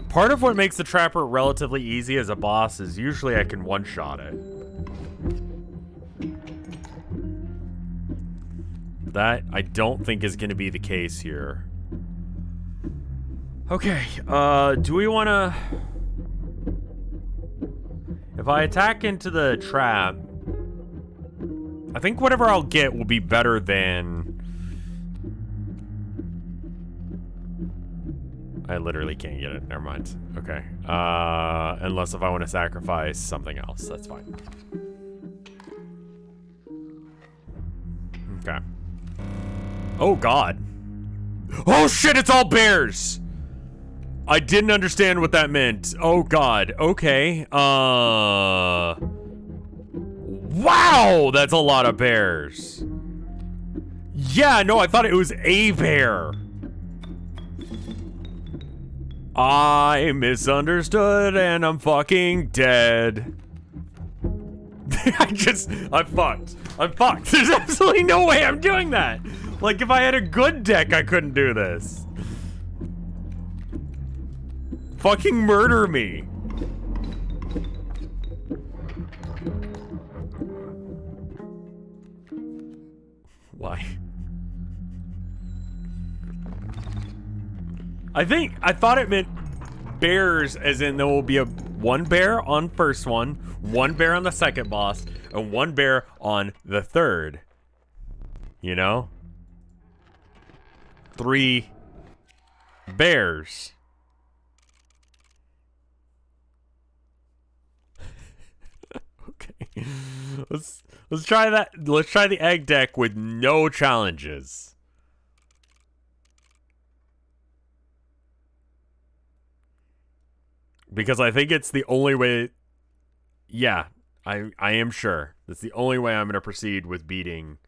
Part of what makes the Trapper relatively easy as a boss is usually I can one-shot it. That, I don't think is going to be the case here. Okay, do we want to... If I attack into the trap, I think whatever I'll get will be better than... I literally can't get it, never mind. Okay, unless if I want to sacrifice something else, that's fine. Okay. Oh, God. Oh, shit, it's all bears! I didn't understand what that meant. Oh, God. Okay. Wow! That's a lot of bears. Yeah, no, I thought it was a bear. I misunderstood and I'm fucking dead. I'm fucked. I'm fucked. There's absolutely no way I'm doing that. Like, if I had a good deck, I couldn't do this. Fucking murder me. Why? I thought it meant bears, as in there will be one bear on first one bear on the second boss, and one bear on the third. You know? 3 bears. Okay. Let's try that. Let's try the egg deck with no challenges. Because I think it's the only way. Yeah, I am sure. That's the only way I'm going to proceed with beating.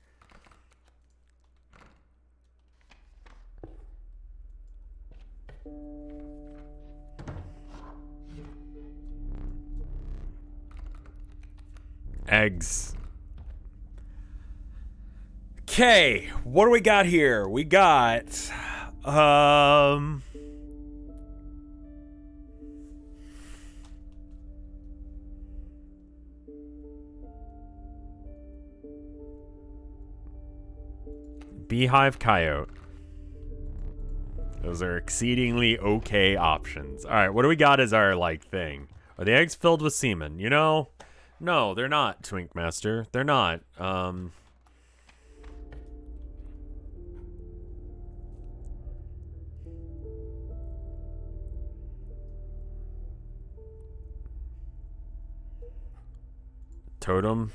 Eggs. Okay, what do we got here? We got beehive coyote. Those are exceedingly okay options. All right, what do we got as our like thing? Are the eggs filled with semen? You know, no, they're not, Twink Master. They're not. Totem.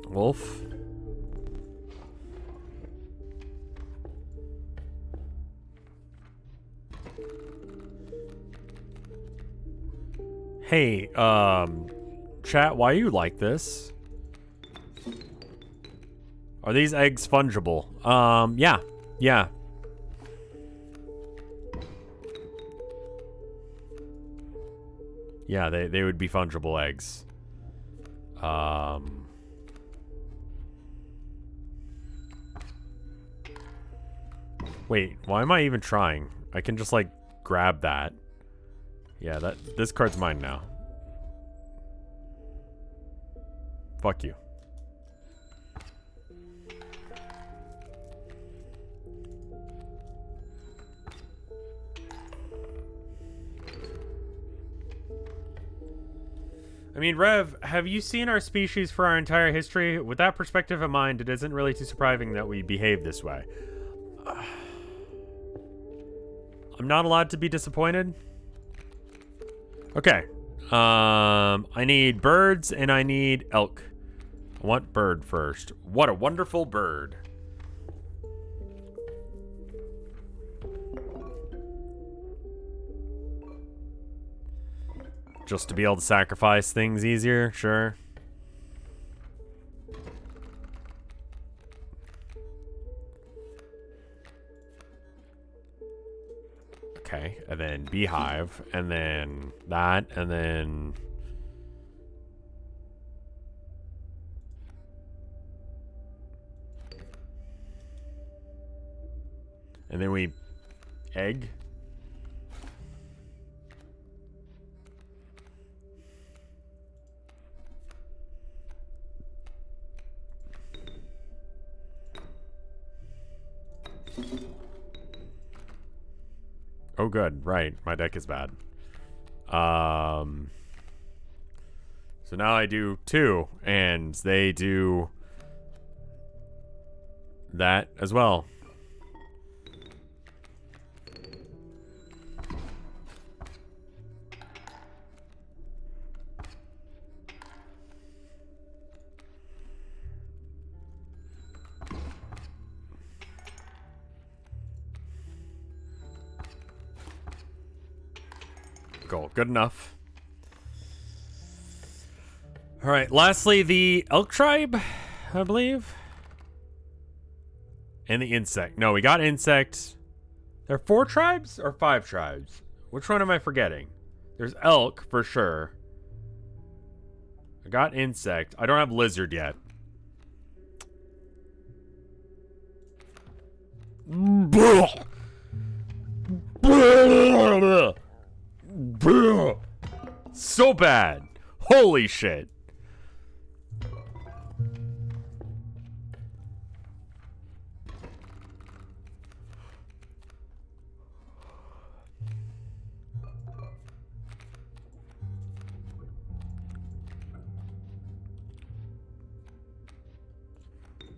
Wolf. Hey, chat, why you like this? Are these eggs fungible? Yeah. Yeah. Yeah, they would be fungible eggs. Wait, why am I even trying? I can just, like, grab that. Yeah, this card's mine now. Fuck you. I mean, Rev, have you seen our species for our entire history? With that perspective in mind, it isn't really too surprising that we behave this way. I'm not allowed to be disappointed? Okay. I need birds and I need elk. I want bird first. What a wonderful bird. Just to be able to sacrifice things easier, sure. Okay, and then beehive, and then that, and then... And then we... egg? Oh, good. Right. My deck is bad. So now I do 2, and they do that as well. Cool. Good enough. All right. Lastly, the elk tribe, I believe. And the insect. No, we got insect. There are 4 tribes or 5 tribes? Which one am I forgetting? There's elk for sure. I got insect. I don't have lizard yet. So bad. Holy shit.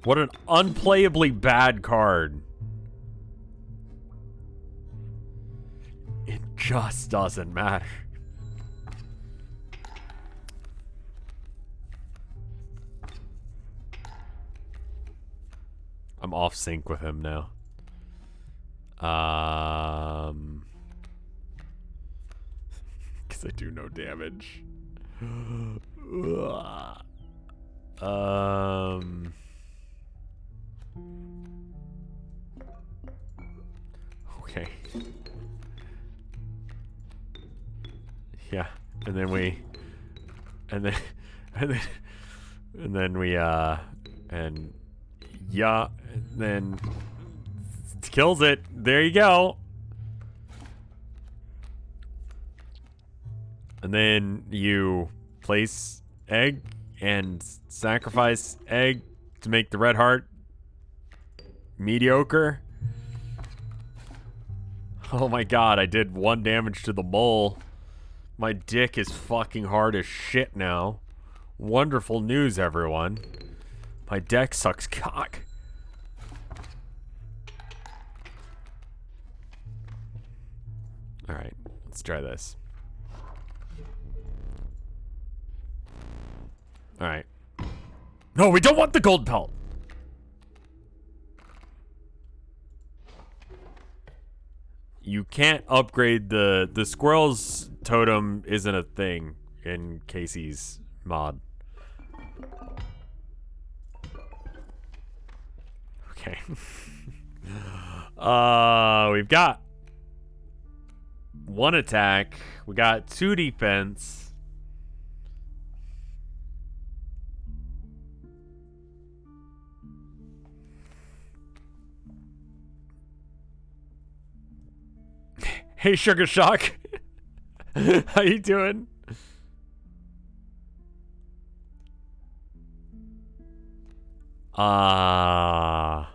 What an unplayably bad card. It just doesn't matter. I'm off sync with him now. Because I do no damage. Okay. Yeah, and then we, and then, and then we, and yeah, and then kills it. There you go. And then you place egg and sacrifice egg to make the red heart mediocre. Oh my god, I did 1 damage to the mole. My dick is fucking hard as shit now. Wonderful news, everyone. My deck sucks cock. Alright, let's try this. Alright. No, we don't want the gold pelt! You can't upgrade the squirrel's totem isn't a thing in Kaycee's mod. Okay. We've got 1 attack. We got 2 defense. Hey, Sugar Shock. How you doing? The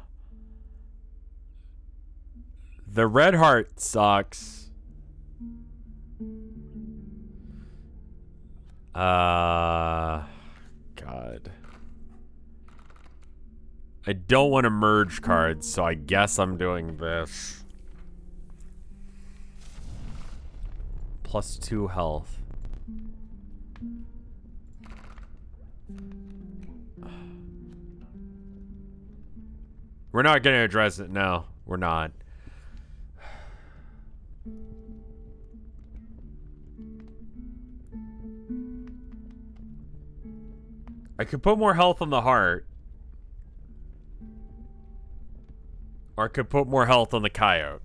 red heart sucks. God. I don't want to merge cards, so I guess I'm doing this. +2 health. We're not going to address it now. We're not. I could put more health on the heart. Or I could put more health on the coyote.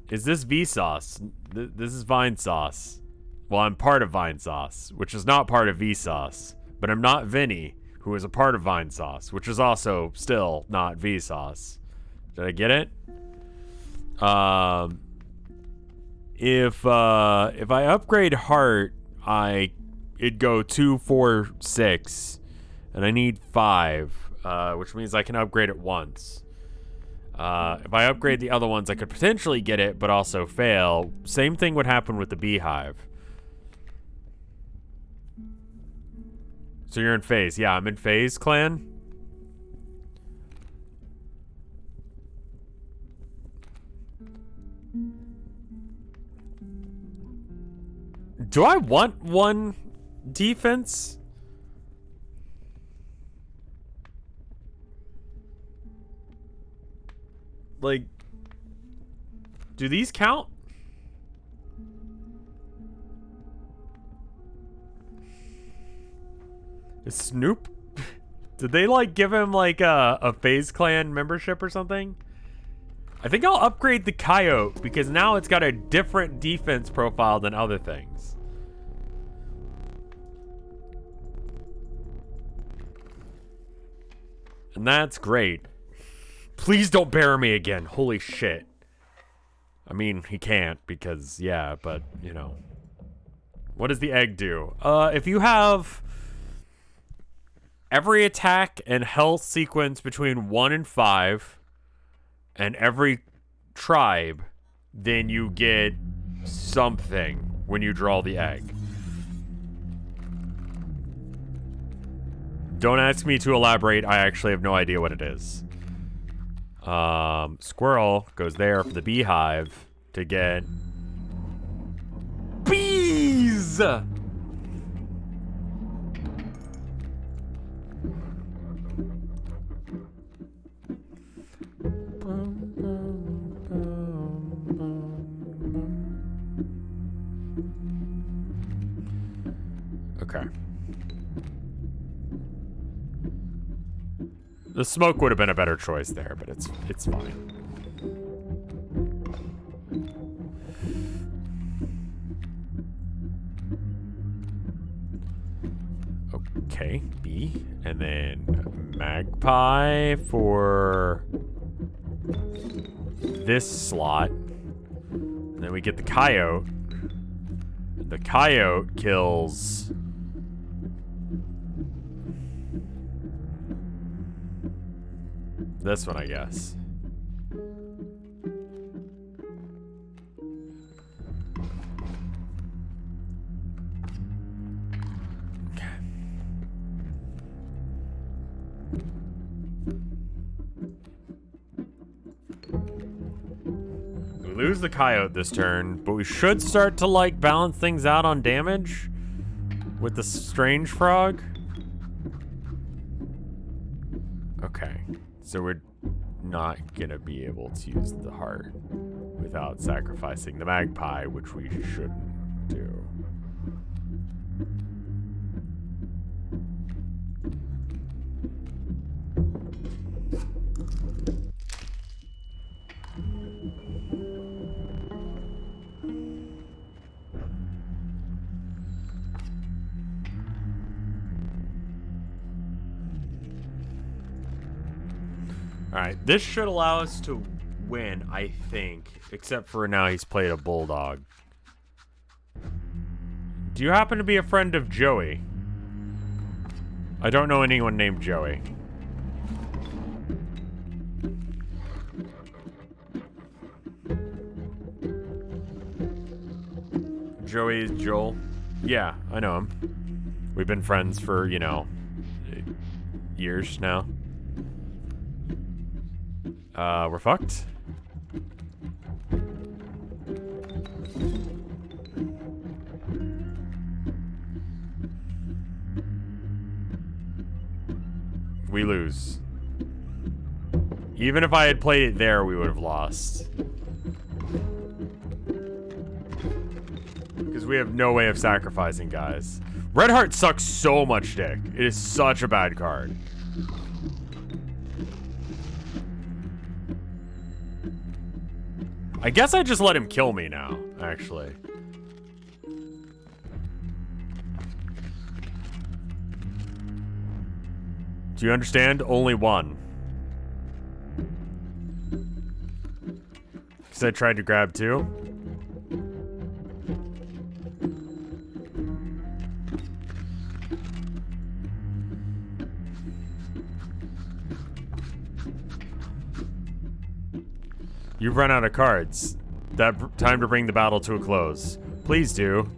Is this Vinesauce? This is Vinesauce. Well, I'm part of Vinesauce, which is not part of Vinesauce. But I'm not Vinny, who is a part of Vinesauce, which is also still not Vinesauce. Did I get it? If I upgrade heart, it'd go 2, 4, 6, and I need 5, which means I can upgrade it once. If I upgrade the other ones, I could potentially get it, but also fail. Same thing would happen with the beehive. So you're in phase. Yeah, I'm in phase, clan. Do I want 1 defense? Like, do these count? Is Snoop? Did they like give him like a FaZe Clan membership or something? I think I'll upgrade the coyote because now it's got a different defense profile than other things. And that's great. Please don't bury me again. Holy shit. I mean, he can't because, yeah, but, you know. What does the egg do? If you have every attack and health sequence between 1 and 5, and every tribe, then you get something when you draw the egg. Don't ask me to elaborate. I actually have no idea what it is. Squirrel goes there for the beehive to get bees. Okay. The smoke would have been a better choice there, but it's fine. Okay, B. And then magpie for this slot. And then we get the coyote. The coyote kills... this one, I guess. Okay. We lose the coyote this turn, but we should start to, like, balance things out on damage with the strange frog. Okay. So we're not gonna be able to use the heart without sacrificing the magpie, which we shouldn't do. Alright, this should allow us to win, I think. Except for now he's played a bulldog. Do you happen to be a friend of Joey? I don't know anyone named Joey. Joey is Joel? Yeah, I know him. We've been friends for, you know, years now. We're fucked. We lose. Even if I had played it there, we would have lost. Because we have no way of sacrificing guys. Red Heart sucks so much dick. It is such a bad card. I guess I just let him kill me now, actually. Do you understand? Only one. Because I tried to grab two. You've run out of cards. Time to bring the battle to a close. Please do.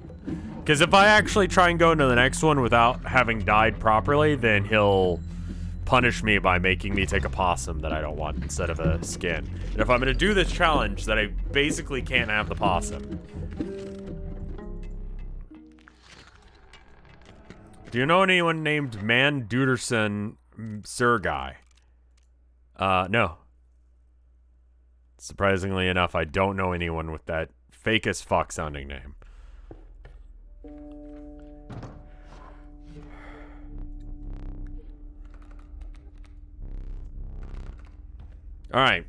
Because if I actually try and go into the next one without having died properly, then he'll punish me by making me take a possum that I don't want instead of a skin. And if I'm going to do this challenge, then I basically can't have the possum. Do you know anyone named Man Duderson Sir Guy? No. Surprisingly enough, I don't know anyone with that fake as fuck sounding name. Alright.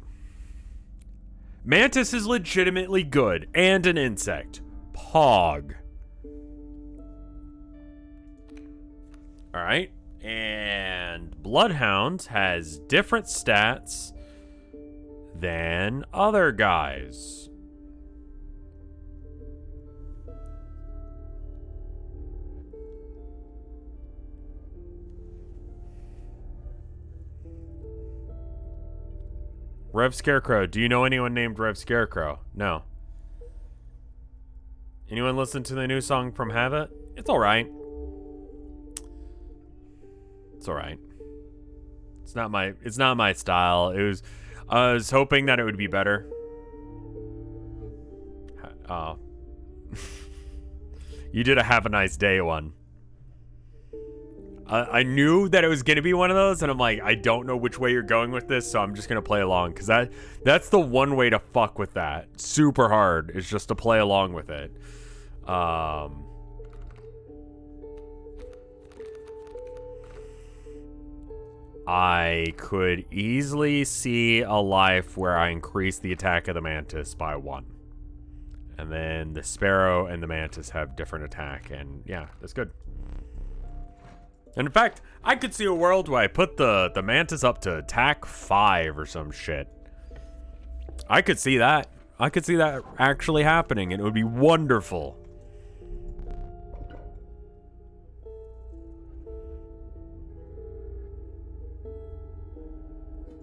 Mantis is legitimately good and an insect. Pog. Alright. And Bloodhound has different stats than other guys. RevScarecrow. Do you know anyone named RevScarecrow? No. Anyone listen to the new song from Habit? It's alright. It's alright. It's not my style. I was hoping that it would be better. Oh. You did a have a nice day one. I knew that it was going to be one of those, and I'm like, I don't know which way you're going with this, so I'm just going to play along. Because that's the one way to fuck with that. Super hard, is just to play along with it. I could easily see a life where I increase the attack of the mantis by 1. And then the sparrow and the mantis have different attack, and yeah, that's good. And in fact, I could see a world where I put the mantis up to attack 5 or some shit. I could see that. I could see that actually happening, and it would be wonderful.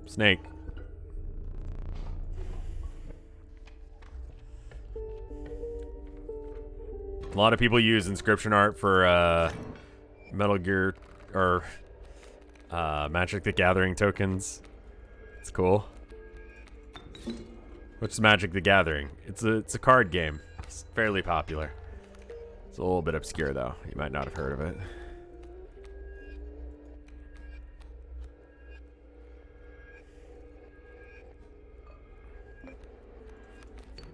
Snake. A lot of people use Inscryption art for Metal Gear or Magic the Gathering tokens. It's cool. What's Magic the Gathering? It's a card game. It's fairly popular. It's a little bit obscure though. You might not have heard of it.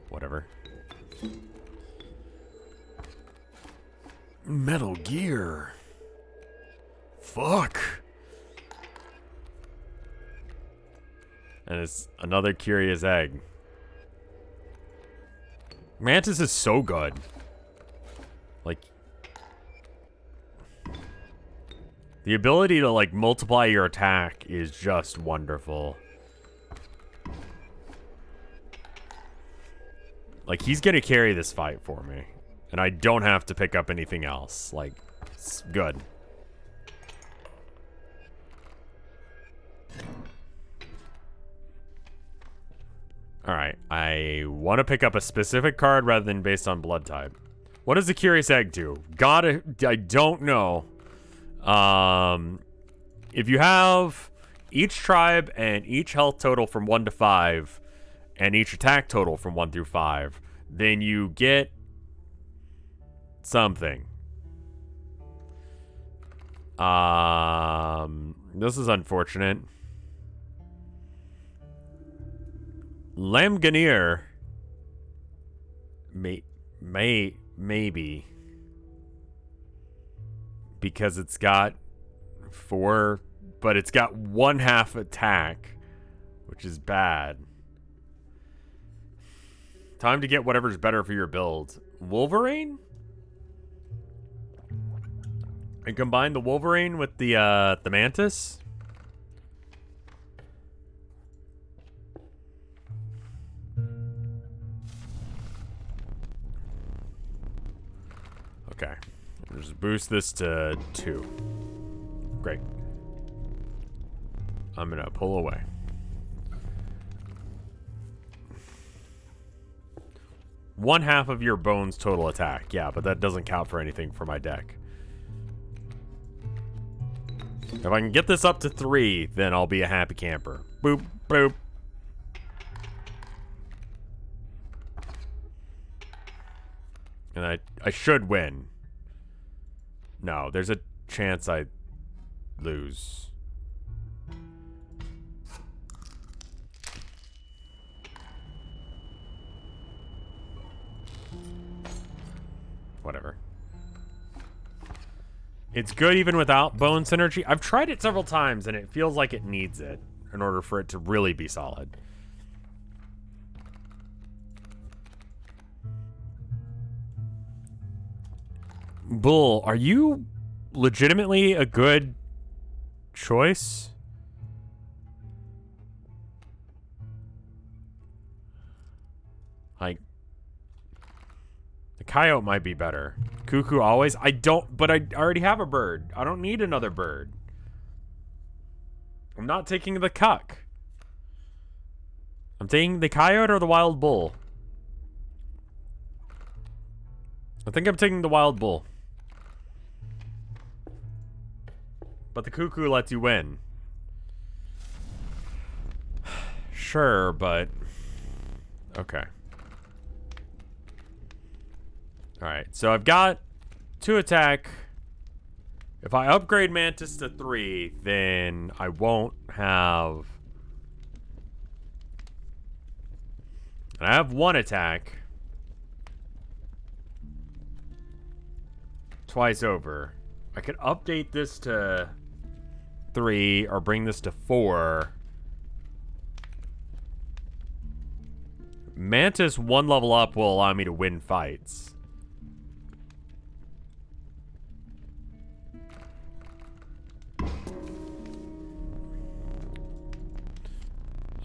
Whatever. Metal Gear. Fuck. And it's another curious egg. Mantis is so good. Like, the ability to like multiply your attack is just wonderful. Like, he's gonna carry this fight for me. And I don't have to pick up anything else. Like, it's good. Alright, I want to pick up a specific card rather than based on blood type. What does the Curious Egg do? I don't know. If you have each tribe and each health total from 1 to 5, and each attack total from 1 through 5, then you get something. This is unfortunate. Lamganir maybe because it's got 4, but it's got 1/2 attack, which is bad. Time to get whatever's better for your build. Wolverine? And combine the Wolverine with the Mantis? Okay. Just boost this to 2. Great. I'm gonna pull away. One half of your bones total attack. Yeah, but that doesn't count for anything for my deck. If I can get this up to 3, then I'll be a happy camper. Boop, boop. And I should win. No, there's a chance I lose. Whatever. It's good even without bone synergy. I've tried it several times and it feels like it needs it in order for it to really be solid. Bull, are you legitimately a good choice? Like, the coyote might be better. Cuckoo always? I don't, but I already have a bird. I don't need another bird. I'm not taking the cuck. I'm taking the coyote or the wild bull. I think I'm taking the wild bull. But the cuckoo lets you win. Sure, but... Okay. Alright, so I've got 2 attack. If I upgrade Mantis to 3, then I won't have... And I have 1 attack. Twice over. I could update this to 3 or bring this to 4. Mantis 1 level up will allow me to win fights.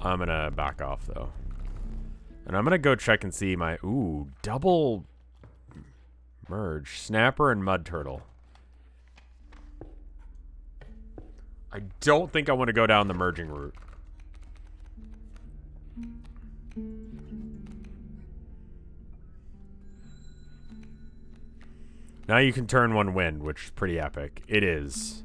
I'm gonna back off though. And I'm gonna go check and see my... Ooh, double merge. Snapper and mud turtle. I don't think I want to go down the merging route. Now you can turn 1 wind, which is pretty epic. It is.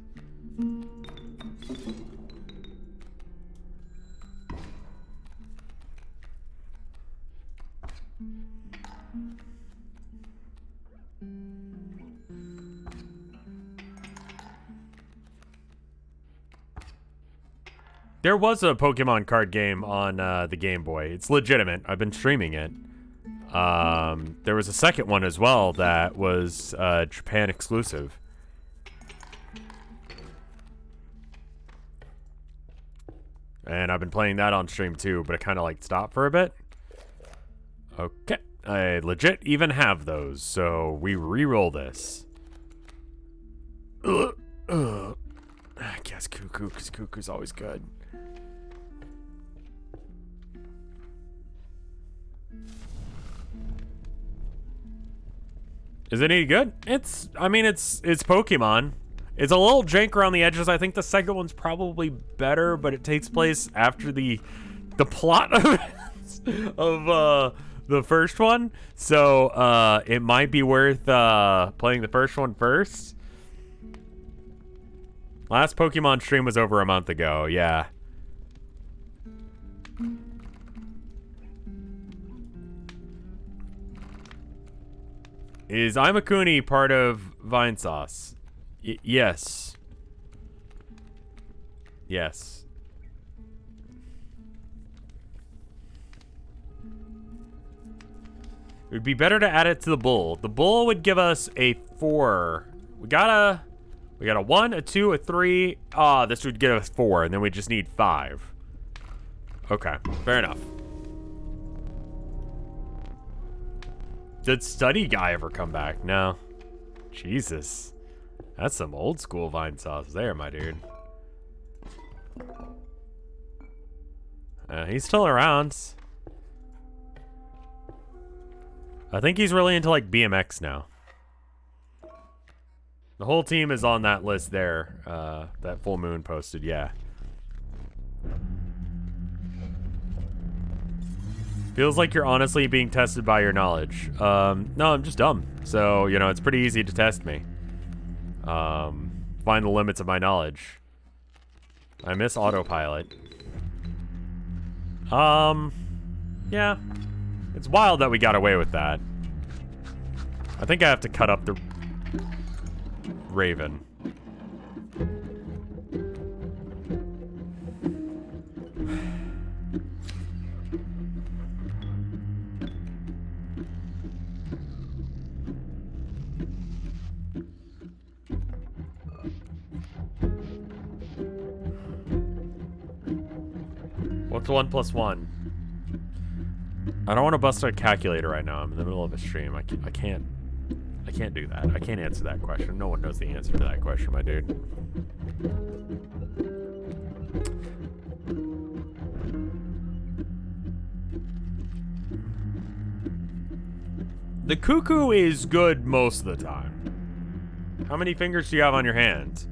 There was a Pokemon card game on the Game Boy. It's legitimate. I've been streaming it. There was a second one as well that was Japan exclusive. And I've been playing that on stream too, but it kind of like stopped for a bit. Okay. I legit even have those, so we re-roll this. I guess Cuckoo, because Cuckoo's always good. Is it any good? I mean, it's Pokemon. It's a little jank around the edges. I think the second one's probably better, but it takes place after the plot of the first one. So, it might be worth playing the first one first. Last Pokemon stream was over a month ago, yeah. Is Imakuni part of Vinesauce? Yes. Yes. It would be better to add it to the bull. The bull would give us a 4. We got a 1, a 2, a 3. Ah, this would give us 4, and then we just need 5. Okay, fair enough. Did Study Guy ever come back? No. Jesus. That's some old school Vinesauce there, my dude. He's still around. I think he's really into like BMX now. The whole team is on that list there. That Full Moon posted, yeah. Feels like you're honestly being tested by your knowledge. No, I'm just dumb. So, you know, it's pretty easy to test me. Find the limits of my knowledge. I miss autopilot. Yeah. It's wild that we got away with that. I think I have to cut up the Raven. What's 1 plus 1? I don't want to bust a calculator right now. I'm in the middle of a stream. I can't do that. I can't answer that question. No one knows the answer to that question, my dude. The Cuckoo is good most of the time. How many fingers do you have on your hand?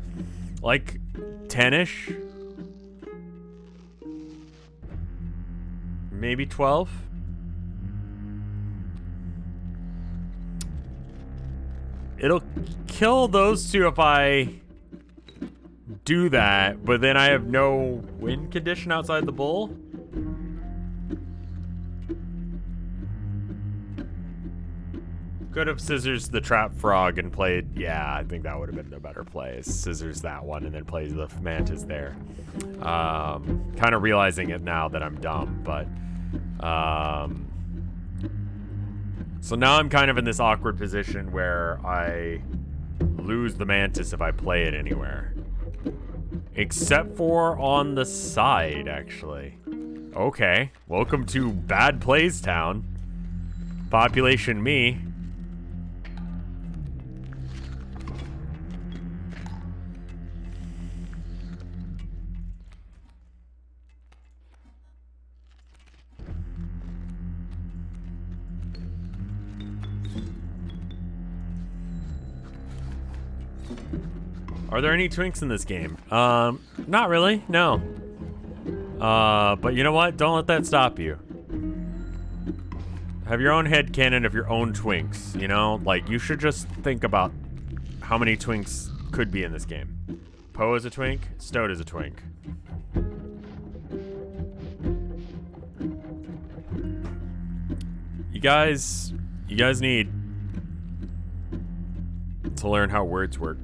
Like 10-ish? Maybe 12? It'll kill those two if I do that, but then I have no win condition outside the bull. Could have scissors the trap frog and played, yeah, I think that would have been the better play. Scissors that one and then plays the mantis there. Kind of realizing it now that I'm dumb, but so now I'm kind of in this awkward position where I lose the mantis if I play it anywhere. Except for on the side, actually. Okay. Welcome to Bad Plays Town. Population me. Are there any twinks in this game? Not really, no. But you know what? Don't let that stop you. Have your own headcanon of your own twinks, you know? Like, you should just think about how many twinks could be in this game. Poe is a twink, Stoat is a twink. You guys need to learn how words work.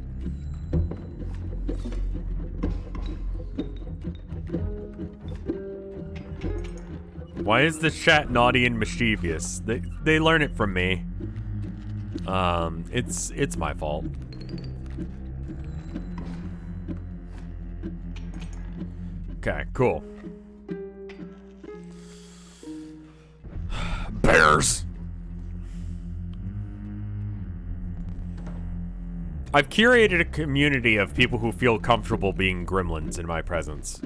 Why is this chat naughty and mischievous? They learn it from me. It's my fault. Okay, cool. Bears. I've curated a community of people who feel comfortable being gremlins in my presence.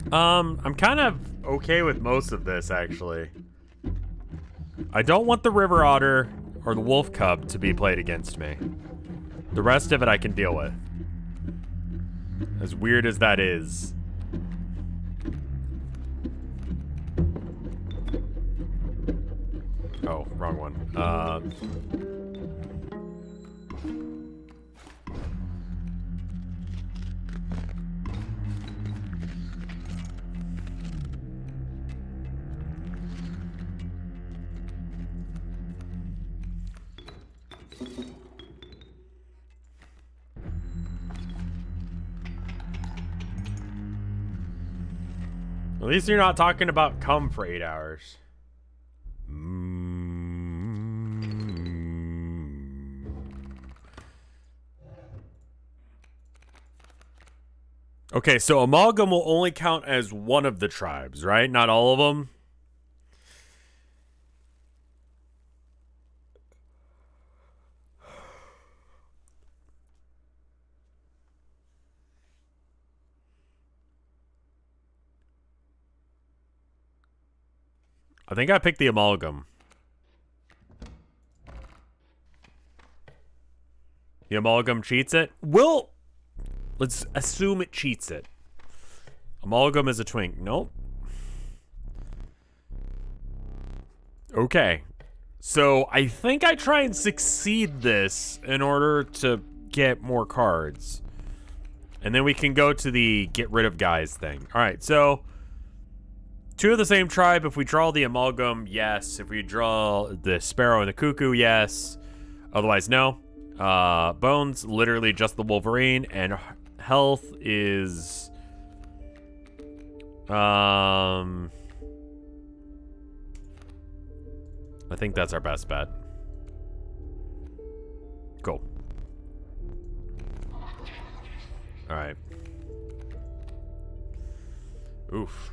I'm kind of okay with most of this, actually. I don't want the river otter or the wolf cub to be played against me. The rest of it I can deal with. As weird as that is. Oh, wrong one. At least you're not talking about cum for 8 hours. Okay, so amalgam will only count as one of the tribes, right? Not all of them? I think I picked the amalgam. The amalgam cheats it? Let's assume it cheats it. Amalgam is a twink. Nope. Okay. So I think I try and succeed this in order to get more cards. And then we can go to the get rid of guys thing. All right, so 2 of the same tribe. If we draw the amalgam, yes. If we draw the sparrow and the cuckoo, yes. Otherwise, no. Bones, literally just the Wolverine, and health is I think that's our best bet. Cool. All right. Oof.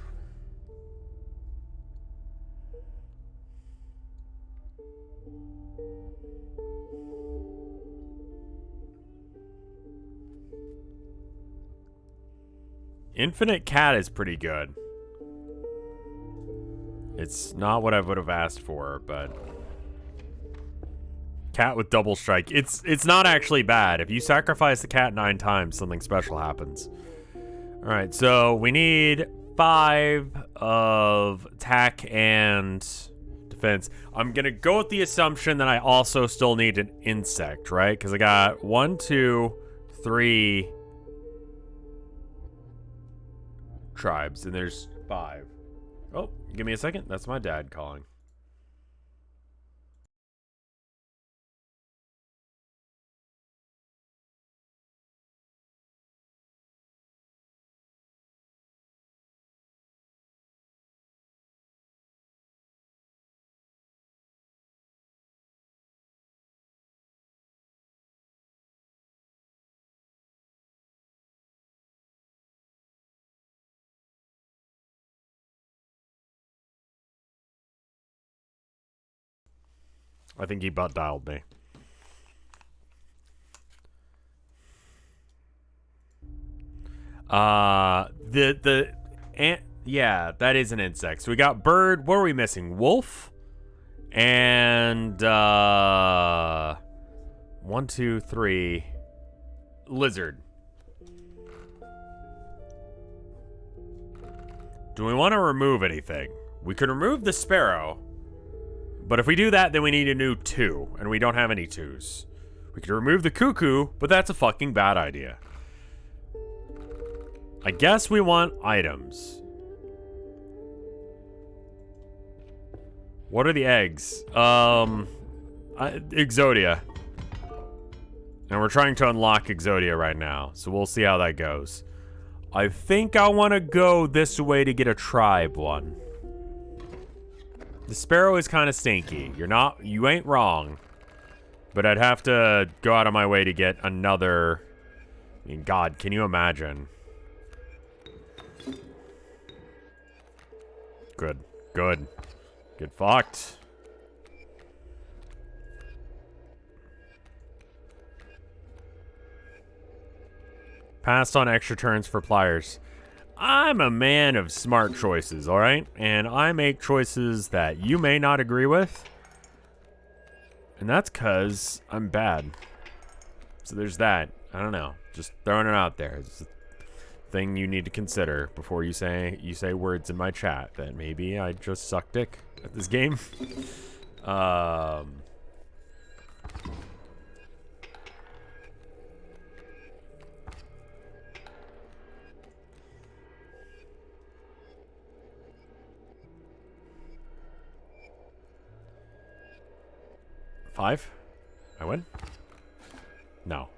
Infinite Cat is pretty good. It's not what I would have asked for, but cat with double strike. It's not actually bad. If you sacrifice the cat 9 times, something special happens. All right, so we need 5 of attack and defense. I'm gonna go with the assumption that I also still need an insect, right? Because I got 1, 2, 3 tribes, and there's 5. Oh, give me a second. That's my dad calling. I think he butt dialed me. Yeah, that is an insect. So we got bird. What are we missing? Wolf and 1, 2, 3 lizard. Do we want to remove anything? We could remove the sparrow, but if we do that, then we need a new 2, and we don't have any 2s. We could remove the cuckoo, but that's a fucking bad idea. I guess we want items. What are the eggs? Exodia. And we're trying to unlock Exodia right now, so we'll see how that goes. I think I want to go this way to get a tribe one. The sparrow is kind of stinky. You ain't wrong. But I'd have to go out of my way to get another. I mean, God, can you imagine? Good. Get fucked. Passed on extra turns for pliers. I'm a man of smart choices, alright? And I make choices that you may not agree with. And that's because I'm bad. So there's that. I don't know. Just throwing it out there. It's a thing you need to consider before you say words in my chat that maybe I just suck dick at this game. 5? I win? No.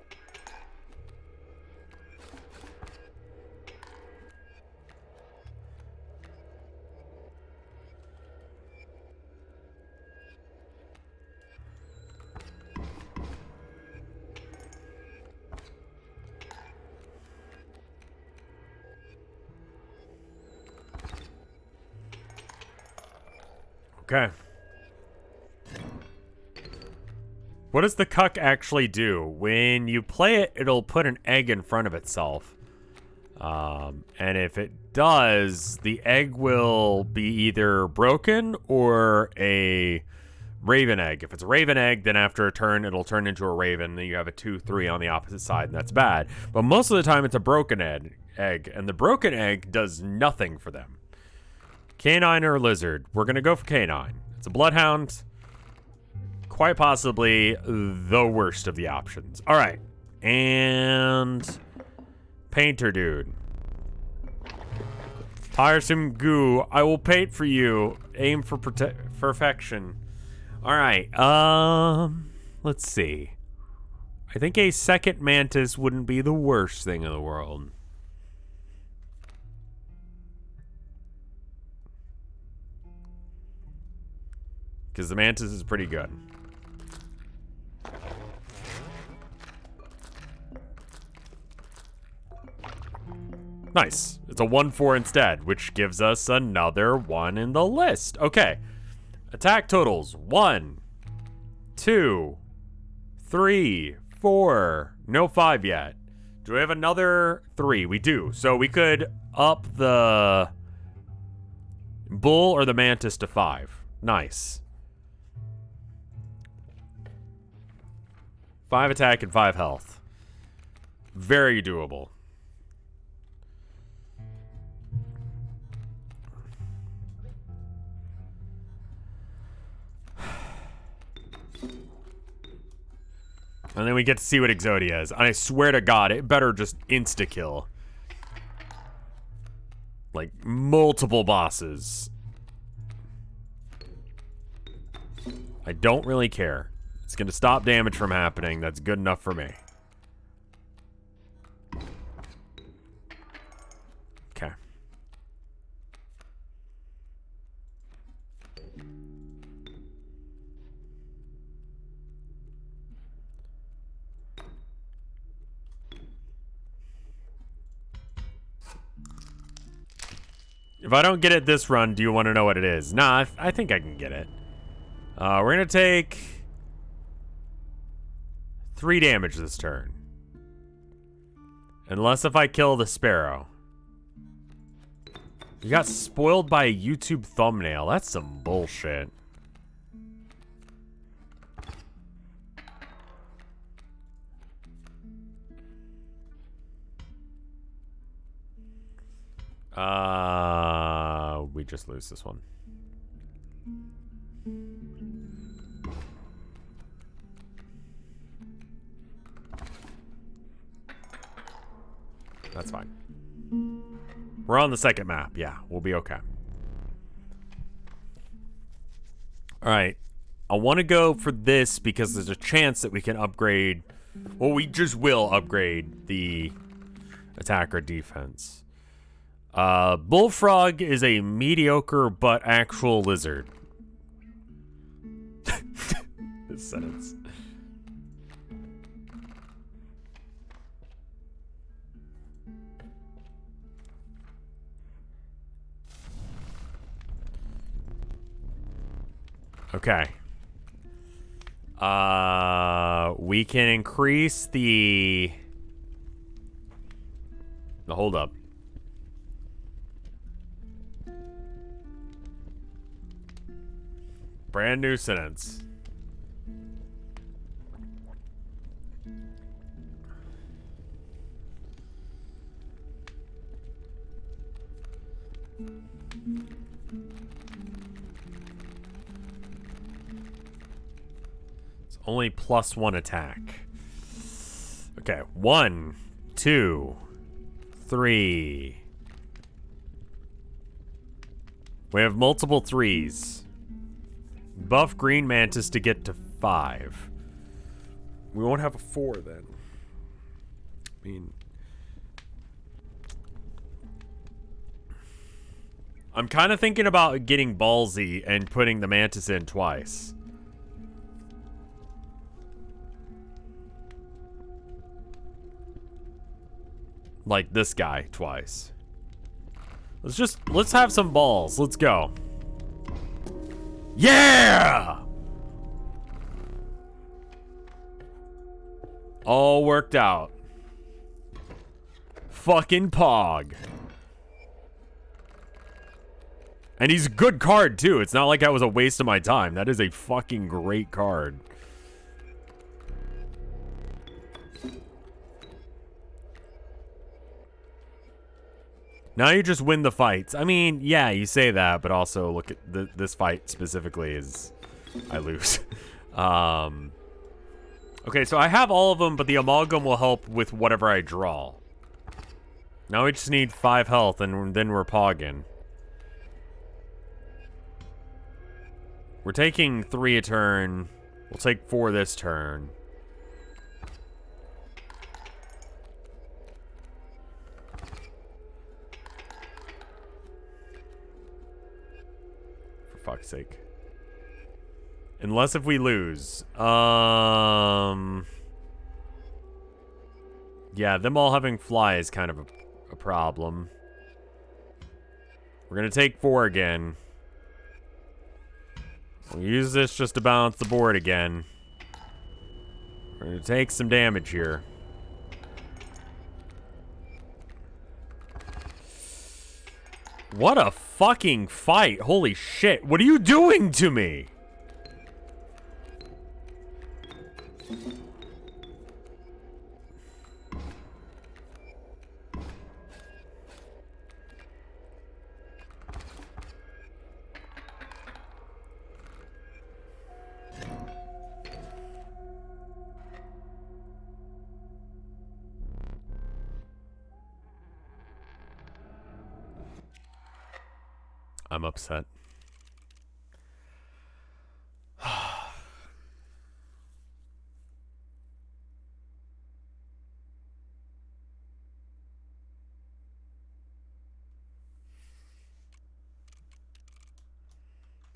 Okay. What does the cuck actually do? When you play it, it'll put an egg in front of itself. And if it does, the egg will be either broken or a raven egg. If it's a raven egg, then after a turn, it'll turn into a raven. Then you have a 2-3 on the opposite side, and that's bad. But most of the time, it's a broken egg, and the broken egg does nothing for them. Canine or lizard? We're going to go for canine. It's a bloodhound. Quite possibly the worst of the options. All right. And painter dude. Tiresome goo. I will paint for you. Aim for perfection. All right. Let's see. I think a second mantis wouldn't be the worst thing in the world. Because the mantis is pretty good. Nice. It's a 1-4 instead, which gives us another 1 in the list. Okay. Attack totals. 1, 2, 3, 4. No 5 yet. Do we have another 3? We do. So we could up the bull or the mantis to 5. Nice. 5 attack and 5 health. Very doable. And then we get to see what Exodia is. And I swear to God, it better just insta-kill. Like, multiple bosses. I don't really care. It's going to stop damage from happening. That's good enough for me. Okay. If I don't get it this run, do you want to know what it is? Nah, I think I can get it. We're going to take 3 damage this turn. Unless if I kill the sparrow. You got spoiled by a YouTube thumbnail. That's some bullshit. We just lose this one. That's fine. We're on the second map. Yeah, we'll be okay. All right. I want to go for this because there's a chance that we can upgrade. Well, we just will upgrade the attack or defense. Bullfrog is a mediocre but actual lizard. This sentence. Okay. We can increase the hold up. Brand new sentence. It's only +1 attack. Okay, 1, 2, 3. We have multiple 3s. Buff Green Mantis to get to 5. We won't have a 4 then. I mean, I'm kind of thinking about getting ballsy and putting the Mantis in twice. Like this guy twice. Let's have some balls. Let's go. Yeah! All worked out. Fucking Pog. And he's a good card too. It's not like that was a waste of my time. That is a fucking great card. Now you just win the fights. I mean, yeah, you say that, but also look at this fight specifically is I lose. Okay, so I have all of them, but the amalgam will help with whatever I draw. Now we just need 5 health, and then we're pogging. We're taking 3 a turn. We'll take 4 this turn. Fuck's sake. Unless if we lose. Yeah, them all having fly is kind of a problem. We're gonna take 4 again. We'll use this just to balance the board again. We're gonna take some damage here. What a fucking fight. Holy shit. What are you doing to me? I'm upset.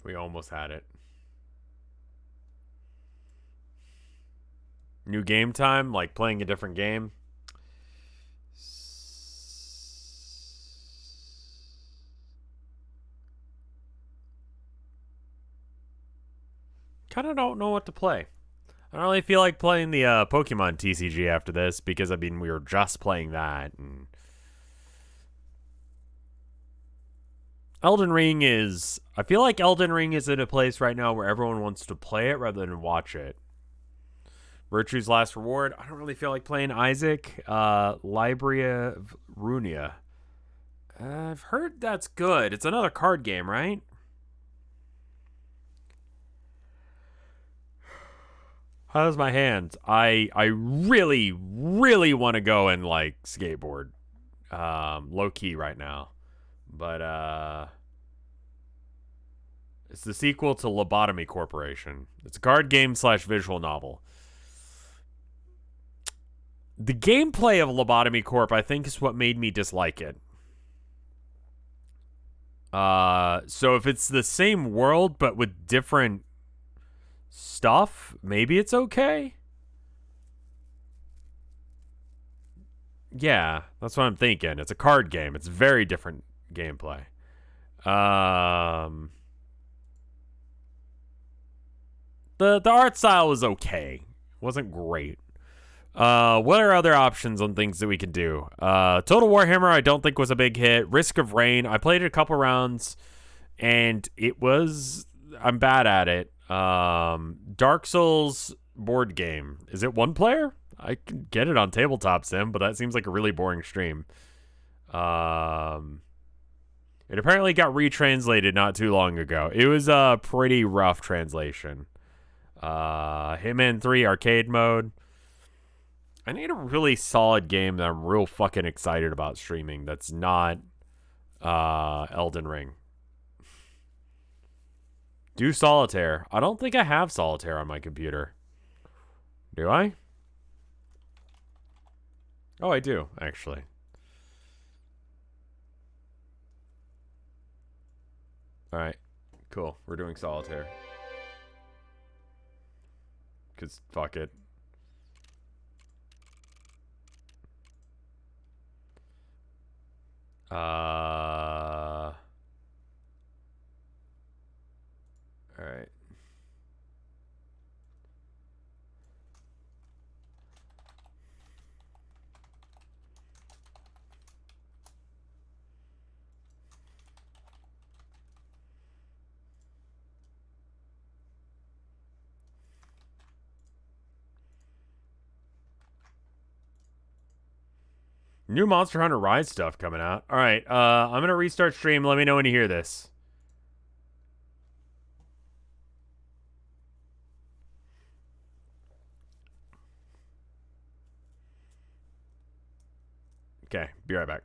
We almost had it. New game time, like playing a different game. Kind of don't know what to play. I don't really feel like playing the Pokemon TCG after this because, I mean, we were just playing that. And Elden Ring is... I feel like Elden Ring is in a place right now where everyone wants to play it rather than watch it. Virtue's Last Reward. I don't really feel like playing Isaac. Libria Runia. I've heard that's good. It's another card game, right? How's my hands? I really, really want to go and, like, skateboard. Low key right now. But, it's the sequel to Lobotomy Corporation. It's a card game / visual novel. The gameplay of Lobotomy Corp, I think, is what made me dislike it. So if it's the same world but with different stuff, maybe it's okay. Yeah, that's what I'm thinking. It's a card game. It's very different gameplay. The art style was okay. Wasn't great. What are other options on things that we could do? Total Warhammer, I don't think was a big hit. Risk of Rain, I played it a couple rounds, and it was... I'm bad at it. Dark Souls board game. Is it one player? I can get it on Tabletop Sim, but that seems like a really boring stream. It apparently got retranslated not too long ago. It was a pretty rough translation. Hitman 3 arcade mode. I need a really solid game that I'm real fucking excited about streaming that's not Elden Ring. Do Solitaire. I don't think I have Solitaire on my computer. Do I? Oh, I do, actually. Alright. Cool. We're doing Solitaire. Because fuck it. Alright. New Monster Hunter Rise stuff coming out. Alright, I'm gonna restart stream. Let me know when you hear this. Okay, be right back.